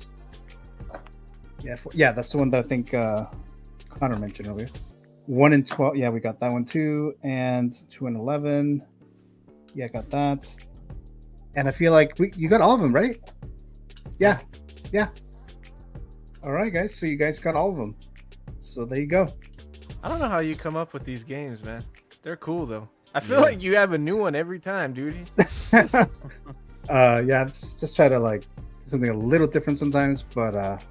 Yeah. Yeah, that's the one that I think Connor mentioned earlier. 1 and 12. Yeah, we got that one too. And 2 and 11. Yeah, got that. And I feel like you got all of them, right? Yeah. Yeah. All right, guys. So you guys got all of them. So there you go. I don't know how you come up with these games, man. They're cool though. I feel like you have a new one every time, dude. Yeah, just try to like do something a little different sometimes, but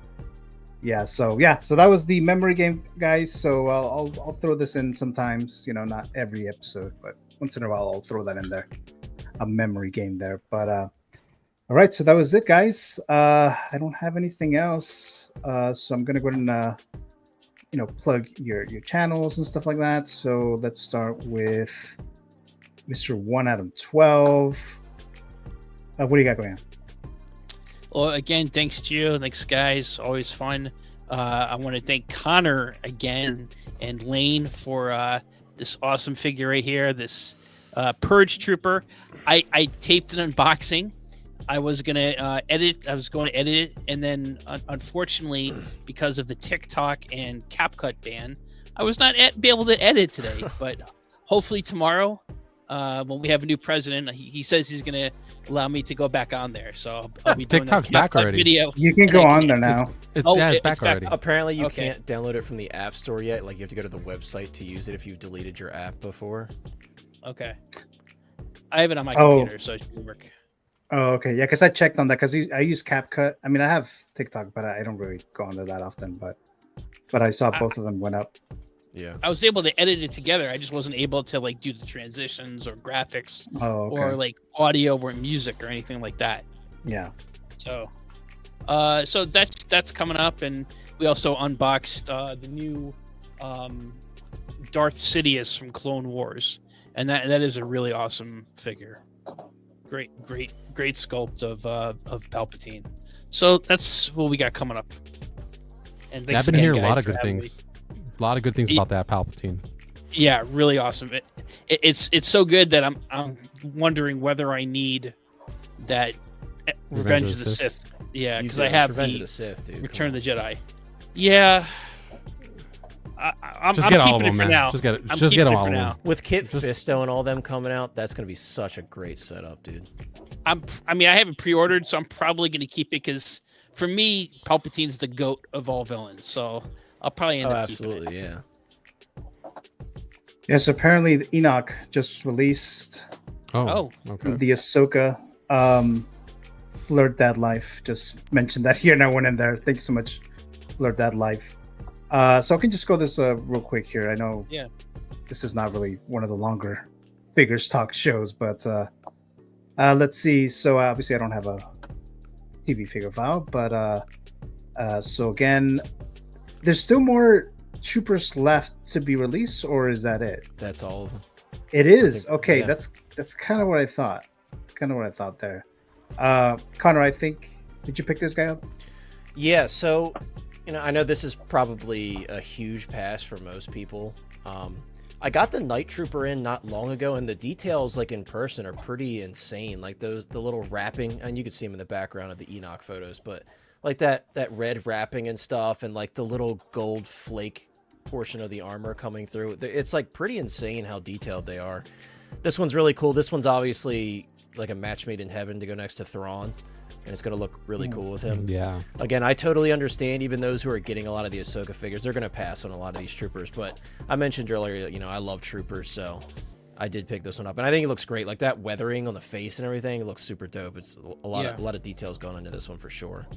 yeah. So that was the memory game, guys. So I'll throw this in sometimes. You know, not every episode, but once in a while I'll throw that in there, a memory game there. But all right, so that was it, guys. I don't have anything else, so I'm gonna go ahead and plug your channels and stuff like that. So let's start with Mr. 1 Adam 12. What do you got going on? Well, again, thanks, Gio. Thanks, guys. Always fun. I want to thank Connor again and Lane for this awesome figure right here, this Purge Trooper. I taped an unboxing. I was going to edit. I was going to edit it. And then, unfortunately, because of the TikTok and CapCut ban, I was not be able to edit today. But hopefully tomorrow, when we have a new president, he says he's going to allow me to go back on there. So I'll be doing TikTok's that back CapCut already. video. You can go on there now. It's back already. Apparently, you Okay. can't download it from the App Store yet. Like, you have to go to the website to use it if you've deleted your app before. Okay. I have it on my computer, so it should work. Oh, okay. Yeah, because I checked on that because I use CapCut. I mean, I have TikTok, but I don't really go onto that often. But I saw both of them went up. Yeah. I was able to edit it together. I just wasn't able to like do the transitions or graphics or like audio or music or anything like that. Yeah. So that's coming up, and we also unboxed the new Darth Sidious from Clone Wars, and that is a really awesome figure. Great sculpt of Palpatine. So that's what we got coming up. And Yeah, I've been hearing a lot of good things. A lot of good things about that Palpatine. Yeah, really awesome. It's so good that I'm wondering whether I need that Revenge of the Sith. Yeah, because I have Revenge of the Sith, dude. Return of the Jedi. Yeah. I'm Just get all of keeping them, it for man. now. Just get it. I'm Just keeping get it all for of them. now. With Kit Fisto and all them coming out, that's going to be such a great setup, dude. I mean, I haven't pre-ordered, so I'm probably going to keep it because for me, Palpatine's the goat of all villains. So I'll probably end up keeping it. Absolutely, yeah. Yes, apparently Enoch just released okay. the Ahsoka Blurred Dad Life. Just mentioned that here and I went in there. Thanks so much, Blurred Dad Life. So I can just go this real quick here. I know this is not really one of the longer Figures Talk shows, but let's see. So obviously I don't have a TV figure file, but so again, there's still more Troopers left to be released, or is that it? That's all of them. It is. Okay, yeah. that's kind of what I thought. Kind of what I thought there. Connor, I think, did you pick this guy up? Yeah, so I know this is probably a huge pass for most people. I got the Night Trooper in not long ago, and the details like in person are pretty insane. Like the little wrapping, and you could see them in the background of the Enoch photos, but like that red wrapping and stuff, and like the little gold flake portion of the armor coming through. It's like pretty insane how detailed they are. This one's really cool. This one's obviously like a match made in heaven to go next to Thrawn, and it's going to look really cool with him. Yeah. Again, I totally understand even those who are getting a lot of the Ahsoka figures, they're going to pass on a lot of these Troopers, but I mentioned earlier that, I love Troopers, so I did pick this one up, and I think it looks great. Like that weathering on the face and everything, it looks super dope. It's a lot of details going into this one for sure.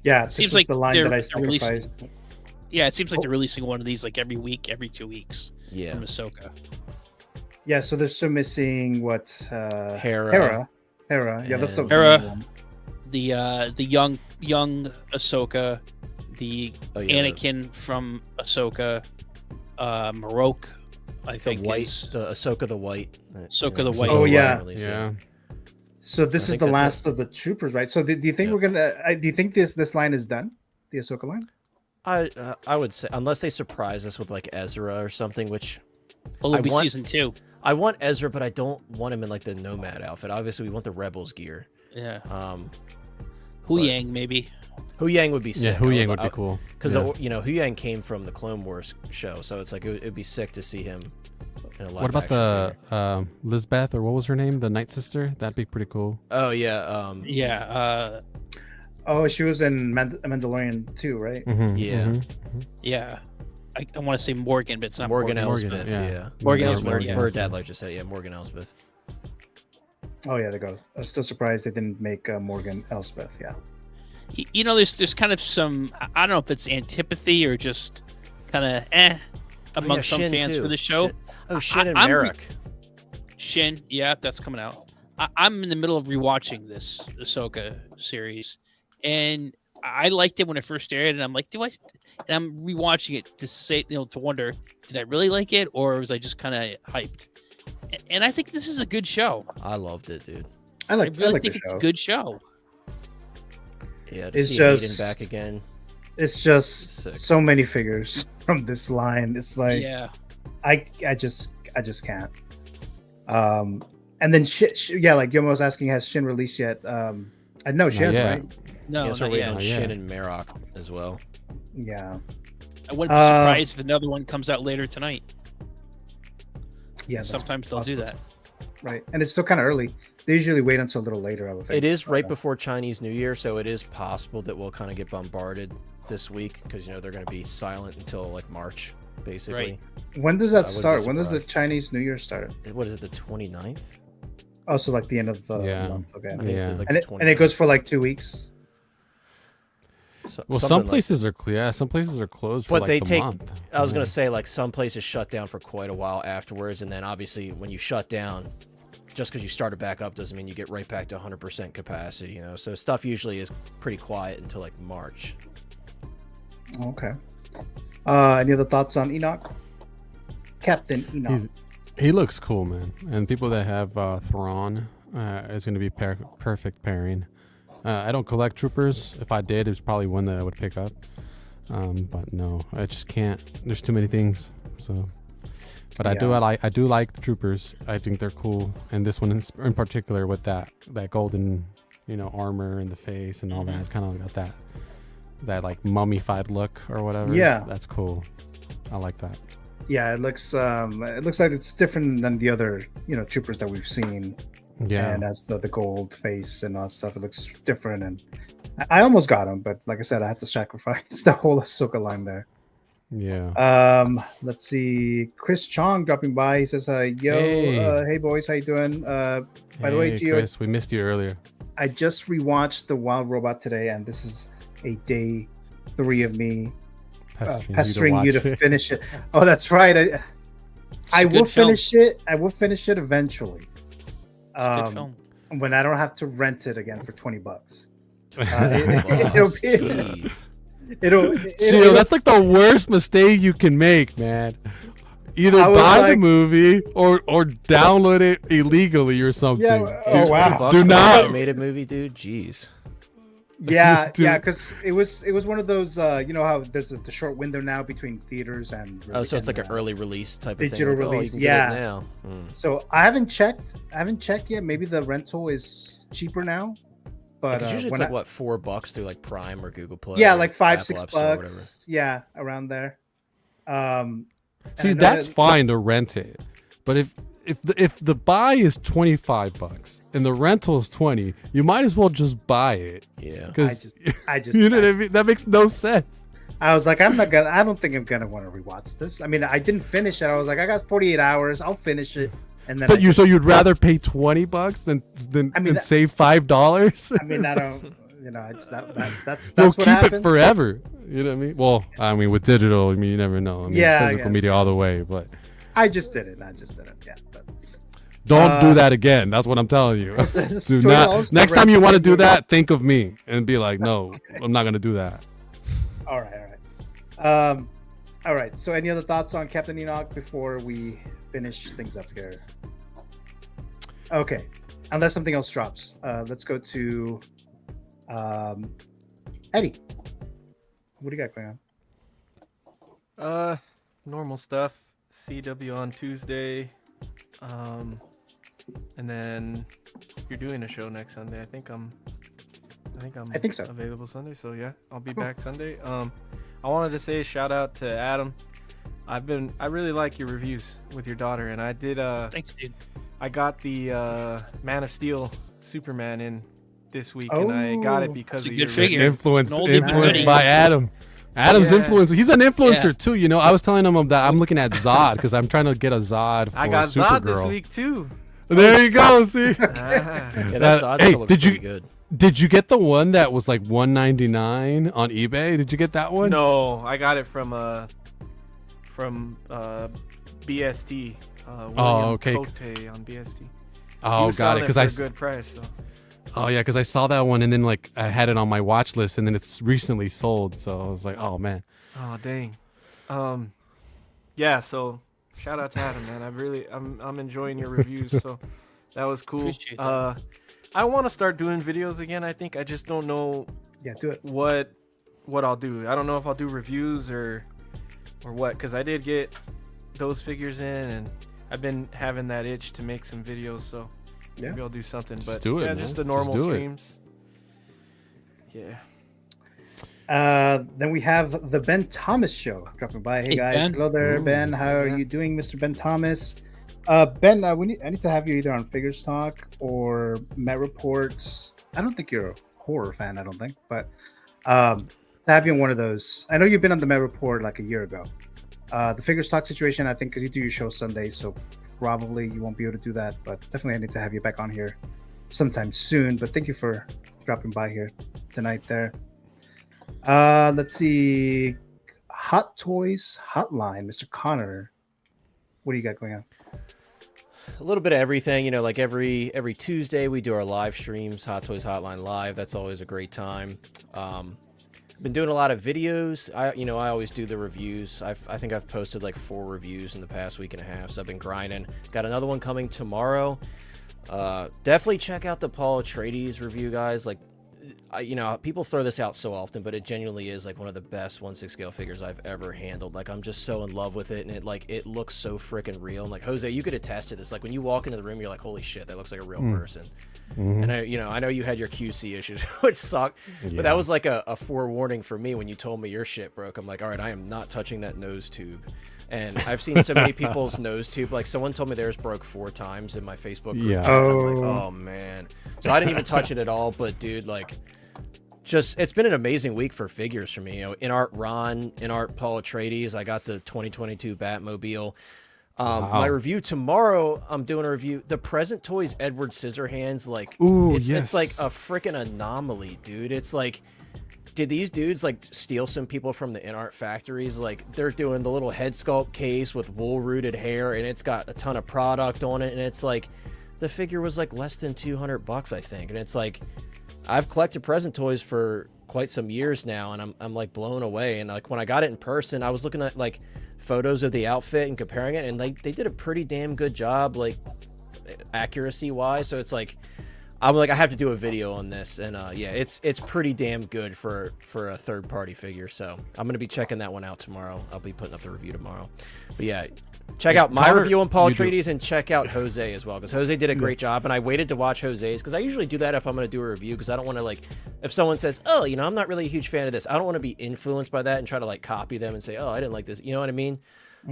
Yeah, it seems like the line that I releasing. sacrificed. Yeah, it seems like they're releasing one of these like every week, every 2 weeks. Yeah. From Ahsoka. Yeah, so they're still missing what? Hera. Yeah, that's the Hera. one. The young Ahsoka, the Anakin from Ahsoka, Marok, I think the white, is the Ahsoka the White. Ahsoka the White. Oh yeah. Yeah. So this is the last of the Troopers, right? So do you think we're gonna? Do you think this line is done? The Ahsoka line? I would say unless they surprise us with like Ezra or something, which it'll be season 2. I want Ezra, but I don't want him in like the Nomad outfit. Obviously, we want the Rebels gear. Yeah. Hu Yang maybe. Hu Yang would be sick. Yeah, Hu Yang would be cool. Because Hu Yang came from the Clone Wars show, so it's like it'd be sick to see him in a live What about the Lizbeth, or what was her name? The Night Sister? That'd be pretty cool. Oh yeah. Oh, she was in Mandalorian too, right? Yeah. I want to say Morgan, but it's not Morgan Elsbeth. Yeah. Morgan Elsbeth. Her dad like just said, yeah, Morgan Elsbeth. Oh yeah, there goes. I'm still surprised they didn't make Morgan Elsbeth. Yeah. There's kind of some, I don't know if it's antipathy or just kind of among some fans too. for the show. Shin and Merrick. Shin, yeah, that's coming out. I'm in the middle of rewatching this Ahsoka series, and I liked it when it first aired, and I'm like, and I'm rewatching it to say, to wonder, did I really like it, or was I just kind of hyped? And I think this is a good show. I loved it, dude. I really think it's a good show. Yeah, it's just Hayden back again. It's just so many figures from this line. It's like, I just can't. And then like Yomo was asking, has Shin released yet? I know she has, right? No, yes, we're waiting on Shin and Marok as well. Yeah. I wouldn't be surprised if another one comes out later tonight. Yeah, sometimes they'll do that. Right, and it's still kind of early. They usually wait until a little later, I would think. It is right before Chinese New Year, so it is possible that we'll kind of get bombarded this week because they're going to be silent until like March, basically. Right. When does that start? When does the Chinese New Year start? What is it, the 29th? Oh, so like the end of the month. Okay. And it goes for like 2 weeks. Well, some places are some places are closed for like a month. I was gonna say like some places shut down for quite a while afterwards, and then obviously when you shut down, just because you started back up doesn't mean you get right back to 100% capacity. So stuff usually is pretty quiet until like March. Okay. Any other thoughts on Enoch? Captain Enoch. He looks cool, man. And people that have Thrawn is going to be perfect pairing. I don't collect Troopers. If I did, it's probably one that I would pick up. But no, I just can't. There's too many things. So, but I do like the Troopers. I think they're cool. And this one in particular with that golden, armor in the face and all that, kind of got that like mummified look or whatever. Yeah, that's cool. I like that. Yeah, it looks like it's different than the other Troopers that we've seen Yeah. And that's the gold face and all that stuff. It looks different, and I almost got him, but like I said, I had to sacrifice the whole Ahsoka line there. Yeah. Let's see. Chris Chong dropping by. He says, "Yo, hey boys, how you doing?" By the way, Gio, Chris, we missed you earlier. I just rewatched The Wild Robot today, and this is a day 3 of me pestering you to finish it. Oh, that's right. I will finish it. I will finish it eventually. Good film. When I don't have to rent it again for $20. Gio, that's like the worst mistake you can make, man. Either buy the movie or download it illegally or something. Yeah. Dude, Wow. Do not animated movie, dude. Jeez. Yeah, yeah, because it was one of those. You know how there's the short window now between theaters and. So it's like an early release type of digital thing. release. You can get it now. So I haven't checked yet. Maybe the rental is cheaper now. But usually it's like what, $4 through like Prime or Google Play. Yeah, like $5, $5-6. Yeah, around there. See, that's fine to rent it, but if the buy is $25 and the rental is $20, you might as well just buy it. Yeah, because I just you know what I mean. That makes no sense. I was like, I don't think I'm gonna want to rewatch this. I mean, I didn't finish it. I was like, I got 48 hours. I'll finish it. And then so you'd rather pay $20 than save $5? I mean, I don't. You know, that's You'll what keep happened. it forever. You know what I mean? Well, I mean, with digital, I mean, you never know. I mean, physical media all the way, but I just did it. Yeah. But, don't do that again. That's what I'm telling you. Do not. Next time you want to do that, think of me and be like, no, I'm not gonna do that. All right. So, any other thoughts on Captain Enoch before we finish things up here? Okay, unless something else drops, let's go to Eddie. What do you got going on? Normal stuff. CW on Tuesday, and then you're doing a show next Sunday. I think so. Available Sunday. So yeah, I'll be back Sunday. I wanted to say a shout out to Adam. I really like your reviews with your daughter, and I did. Thanks, dude. I got the Man of Steel Superman in this week, and I got it because of your figure. Influenced by Adam. Adam's influencer. He's an influencer too. You know, I was telling him that I'm looking at Zod because I'm trying to get a Zod for I got Supergirl. Zod this week too. There you go. See. That Zod still looks pretty good. Did you get the one that was like $199 on eBay? Did you get that one? No, I got it from BST. Okay. Cote on BST. Oh, got it. Because a good price. So. Oh yeah, because I saw that one and then like I had it on my watch list and then it's recently sold. So I was like, oh man. Oh dang. Yeah. So shout out to Adam, man. I'm enjoying your reviews. So that was cool. Appreciate that. I want to start doing videos again. I think I just don't know. Yeah, do it. What I'll do. I don't know if I'll do reviews or what, because I did get those figures in and I've been having that itch to make some videos. So. Yeah. Maybe I'll do something, but do it, yeah, man. just the normal streams. Yeah. Then we have the Ben Thomas show dropping by. Hey guys, Ben. hello there, Ben. How are you doing, Mr. Ben Thomas? Ben, I need to have you either on Figures Talk or Met Reports. I don't think you're a horror fan. I don't think, but to have you on one of those. I know you've been on the Met Report like a year ago. The Figures Talk situation, I think, because you do your show Sunday, so. Probably you won't be able to do that, but definitely I need to have you back on here sometime soon. But thank you for dropping by here tonight there. Let's see. Hot Toys Hotline, Mr. Connor. What do you got going on? A little bit of everything, you know, like every Tuesday we do our live streams, Hot Toys Hotline Live. That's always a great time. Been doing a lot of videos. I always do the reviews. I think I've posted like 4 reviews in the past week and a half, so I've been grinding. Got another one coming tomorrow. Definitely check out the Paul Atreides review, guys. Like, people throw this out so often, but it genuinely is like one of the best 1/6 scale figures I've ever handled. Like, I'm just so in love with it, and it looks so freaking real. And like, Jose, you could attest to this. Like, when you walk into the room, you're like, holy shit, that looks like a real person. And I know you had your QC issues, which sucked, but that was like a forewarning for me when you told me your shit broke. I'm like, all right, I am not touching that nose tube. And I've seen so many people's nose tube. Like someone told me theirs broke 4 times in my Facebook group. Yeah. I'm like, oh man. So I didn't even touch it at all. But dude, like, just it's been an amazing week for figures for me. You know, Inart Ron, Inart Paul Atreides. I got the 2022 Batmobile. Wow. My review tomorrow, I'm doing a review. The Present Toys Edward Scissorhands, like, Ooh, it's like a freaking anomaly, dude. It's like, did these dudes like steal some people from the Inart factories? Like, they're doing the little head sculpt case with wool rooted hair, and it's got a ton of product on it, and it's like, the figure was like less than $200, I think. And it's like, I've collected Present Toys for quite some years now, and I'm like blown away. And like when I got it in person, I was looking at like photos of the outfit and comparing it, and like they did a pretty damn good job, like accuracy wise. So it's like, I'm like, I have to do a video on this, and yeah, it's pretty damn good for a third party figure. So I'm gonna be checking that one out tomorrow. I'll be putting up the review tomorrow. But yeah, check out my review on Paul Atreides, and check out Jose as well, because Jose did a great job. And I waited to watch Jose's, because I usually do that if I'm gonna do a review, because I don't want to, like, if someone says, oh, you know, I'm not really a huge fan of this, I don't want to be influenced by that and try to like copy them and say, oh, I didn't like this, you know what I mean?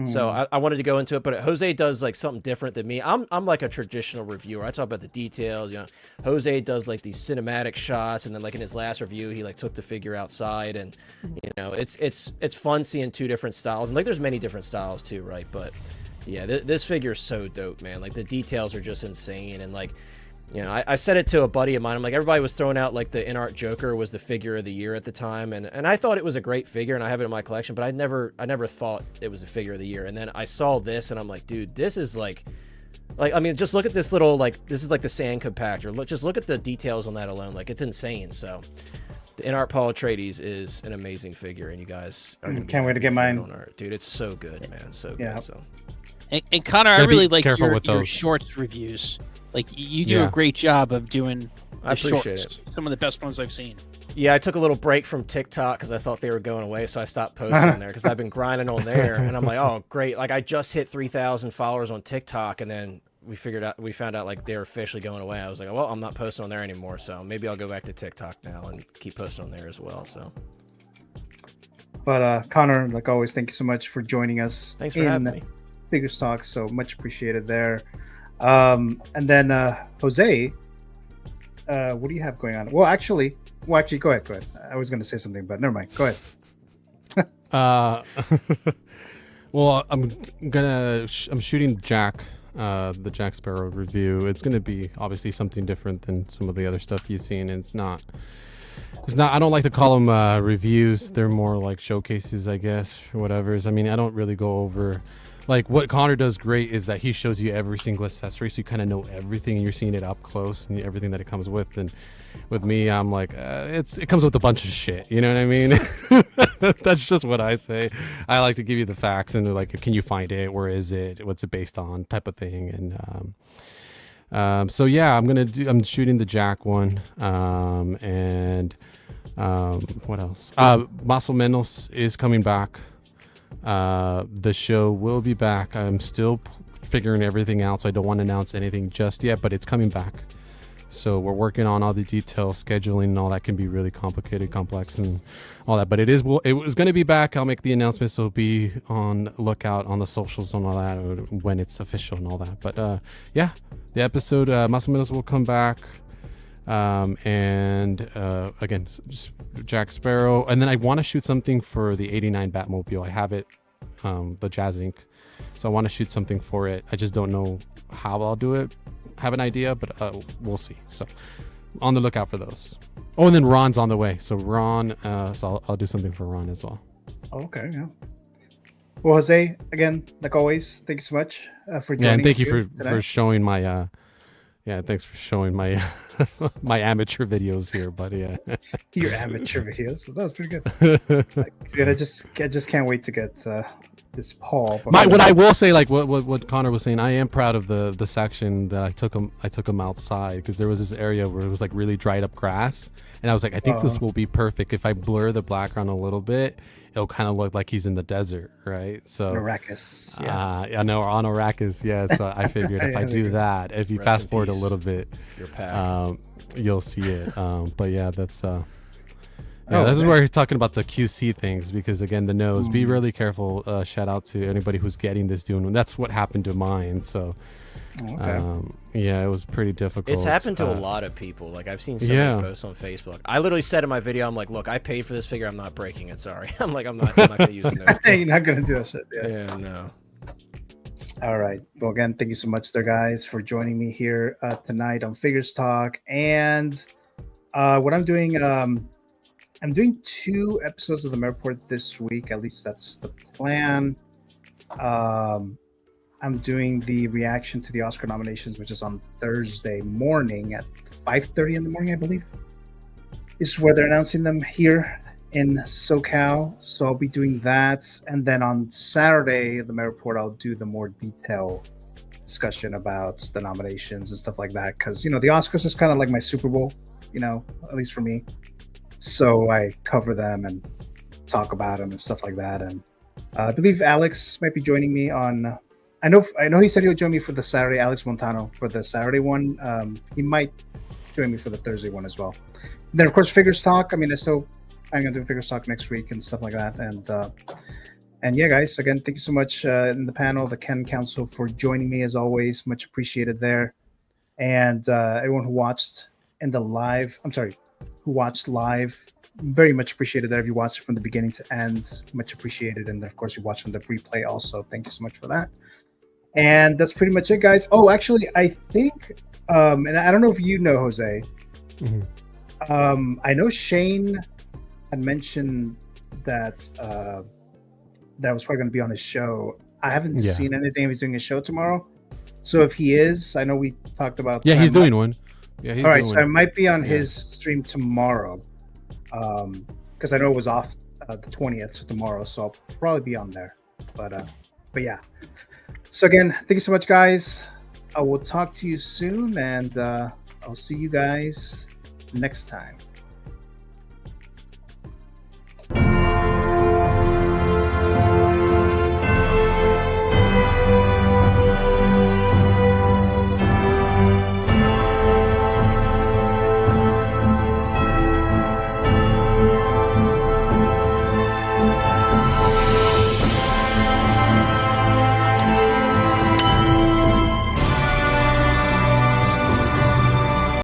So I wanted to go into it, but Jose does like something different than me. I'm like a traditional reviewer. I talk about the details, you know. Jose does like these cinematic shots, and then like in his last review, he like took the figure outside, and you know, it's fun seeing 2 different styles, and like there's many different styles too, right? But yeah, this figure is so dope, man. Like the details are just insane, and like, you know, I said it to a buddy of mine. I'm like, everybody was throwing out like the Inart Joker was the figure of the year at the time, and I thought it was a great figure, and I have it in my collection, but I never thought it was a figure of the year. And then I saw this, and I'm like, dude, this is like I mean, just look at this little, like, this is like the sand compactor. Just look at the details on that alone. Like, it's insane. So the Inart Paul Atreides is an amazing figure, and you guys are can't wait to get mine. Dude, it's so good, man. So good. So. And Connor, I really like your those. shorts reviews. Like, you do a great job of doing I appreciate shorts. it. Some of the best ones I've seen. Yeah, I took a little break from TikTok because I thought they were going away, so I stopped posting there because I've been grinding on there, and I'm like, oh, great. Like, I just hit 3,000 followers on TikTok, and then we found out like they're officially going away. I was like, well, I'm not posting on there anymore, so maybe I'll go back to TikTok now and keep posting on there as well. So. But Connor, like always, thank you so much for joining us. Thanks for having me. Figures Talk, so much appreciated there. And then Jose, what do you have going on? Well, actually, go ahead. I was going to say something, but never mind. Go ahead. Well, I'm shooting Jack, the Jack Sparrow review. It's gonna be obviously something different than some of the other stuff you've seen. And it's not. I don't like to call them reviews. They're more like showcases, I guess, or whatever. I mean, I don't really go over. Like, what Connor does great is that he shows you every single accessory, so you kind of know everything, and you're seeing it up close and everything that it comes with. And with me, I'm like, it comes with a bunch of shit. You know what I mean? That's just what I say. I like to give you the facts, and they're like, can you find it? Where is it? What's it based on? Type of thing. And so yeah, I'm shooting the Jack one, and what else? Muscle Menos is coming back. The show will be back. I'm still figuring everything out, so I don't want to announce anything just yet, but it's coming back. So we're working on all the details, scheduling, and all that can be really complicated, complex, and all that. But it was going to be back. I'll make the announcement, so be on lookout on the socials and all that when it's official and all that. But yeah, the episode Muscle Menos will come back. And again, just Jack Sparrow, and then I want to shoot something for the '89 Batmobile. I have it, the Jazz Inc. So I want to shoot something for it. I just don't know how I'll do it. Have an idea, but we'll see. So on the lookout for those. Oh, and then Ron's on the way. So Ron, so I'll do something for Ron as well. Okay, yeah. Well, Jose, again, like always, thank you so much for joining. Yeah, and thank you for showing my. Yeah, thanks for showing my my amateur videos here, buddy. Yeah. Your amateur videos. That was pretty good. Like, dude, I just can't wait to get this Paul. What I will say, like what Connor was saying, I am proud of the section that I took him outside, because there was this area where it was like really dried up grass, and I was like, I think this will be perfect if I blur the background a little bit. It'll kind of look like he's in the desert, right? So Arrakis, I know, on Arrakis, yeah. So I figured if I do that, if you fast forward a little bit, you'll see it. But yeah, that's Yeah, Oh, this is okay. where you're talking about the QC things because again, the nose. Be really careful. Shout out to anybody who's getting this doing. That's what happened to mine. So, yeah, it was pretty difficult. It's happened to a lot of people. Like I've seen so yeah. many posts on Facebook. I literally said in my video, I'm like, look, I paid for this figure. I'm not breaking it. Sorry. I'm like, I'm not gonna use the nose. You're not gonna do that shit. Yeah, no. All right. Well, again, thank you so much, there, guys, for joining me here tonight on Figures Talk. And what I'm doing, I'm doing 2 episodes of the Report this week. At least that's the plan. I'm doing the reaction to the Oscar nominations, which is on Thursday morning at 5:30 in the morning, I believe. This is where they're announcing them here in SoCal. So I'll be doing that. And then on Saturday, the Report, I'll do the more detailed discussion about the nominations and stuff like that. Because, you know, the Oscars is kind of like my Super Bowl, you know, at least for me. So I cover them and talk about them and stuff like that. And I believe Alex might be joining me on. I know he said he'll join me for the Saturday. Alex Montano for the Saturday one. He might join me for the Thursday one as well. And then of course Figures Talk. I mean, I'm gonna do Figures Talk next week and stuff like that. And yeah, guys, again, thank you so much in the panel, the Canon Council, for joining me as always. Much appreciated there. And everyone who watched in the live. I'm sorry. Who watched live, very much appreciated that. If you watched from the beginning to end, much appreciated. And of course you watched on the replay also, thank you so much for that. And that's pretty much it, guys. Oh, actually, I think and I don't know if you know, Jose, I know Shane had mentioned that that was probably going to be on his show. I haven't seen anything if he's doing a show tomorrow, so if he is, I know we talked about he's doing one. Yeah, he's all right, doing so I one. might be on his stream tomorrow, because I know it was off the 20th, so tomorrow, so I'll probably be on there. But yeah. So again, thank you so much, guys. I will talk to you soon, and I'll see you guys next time.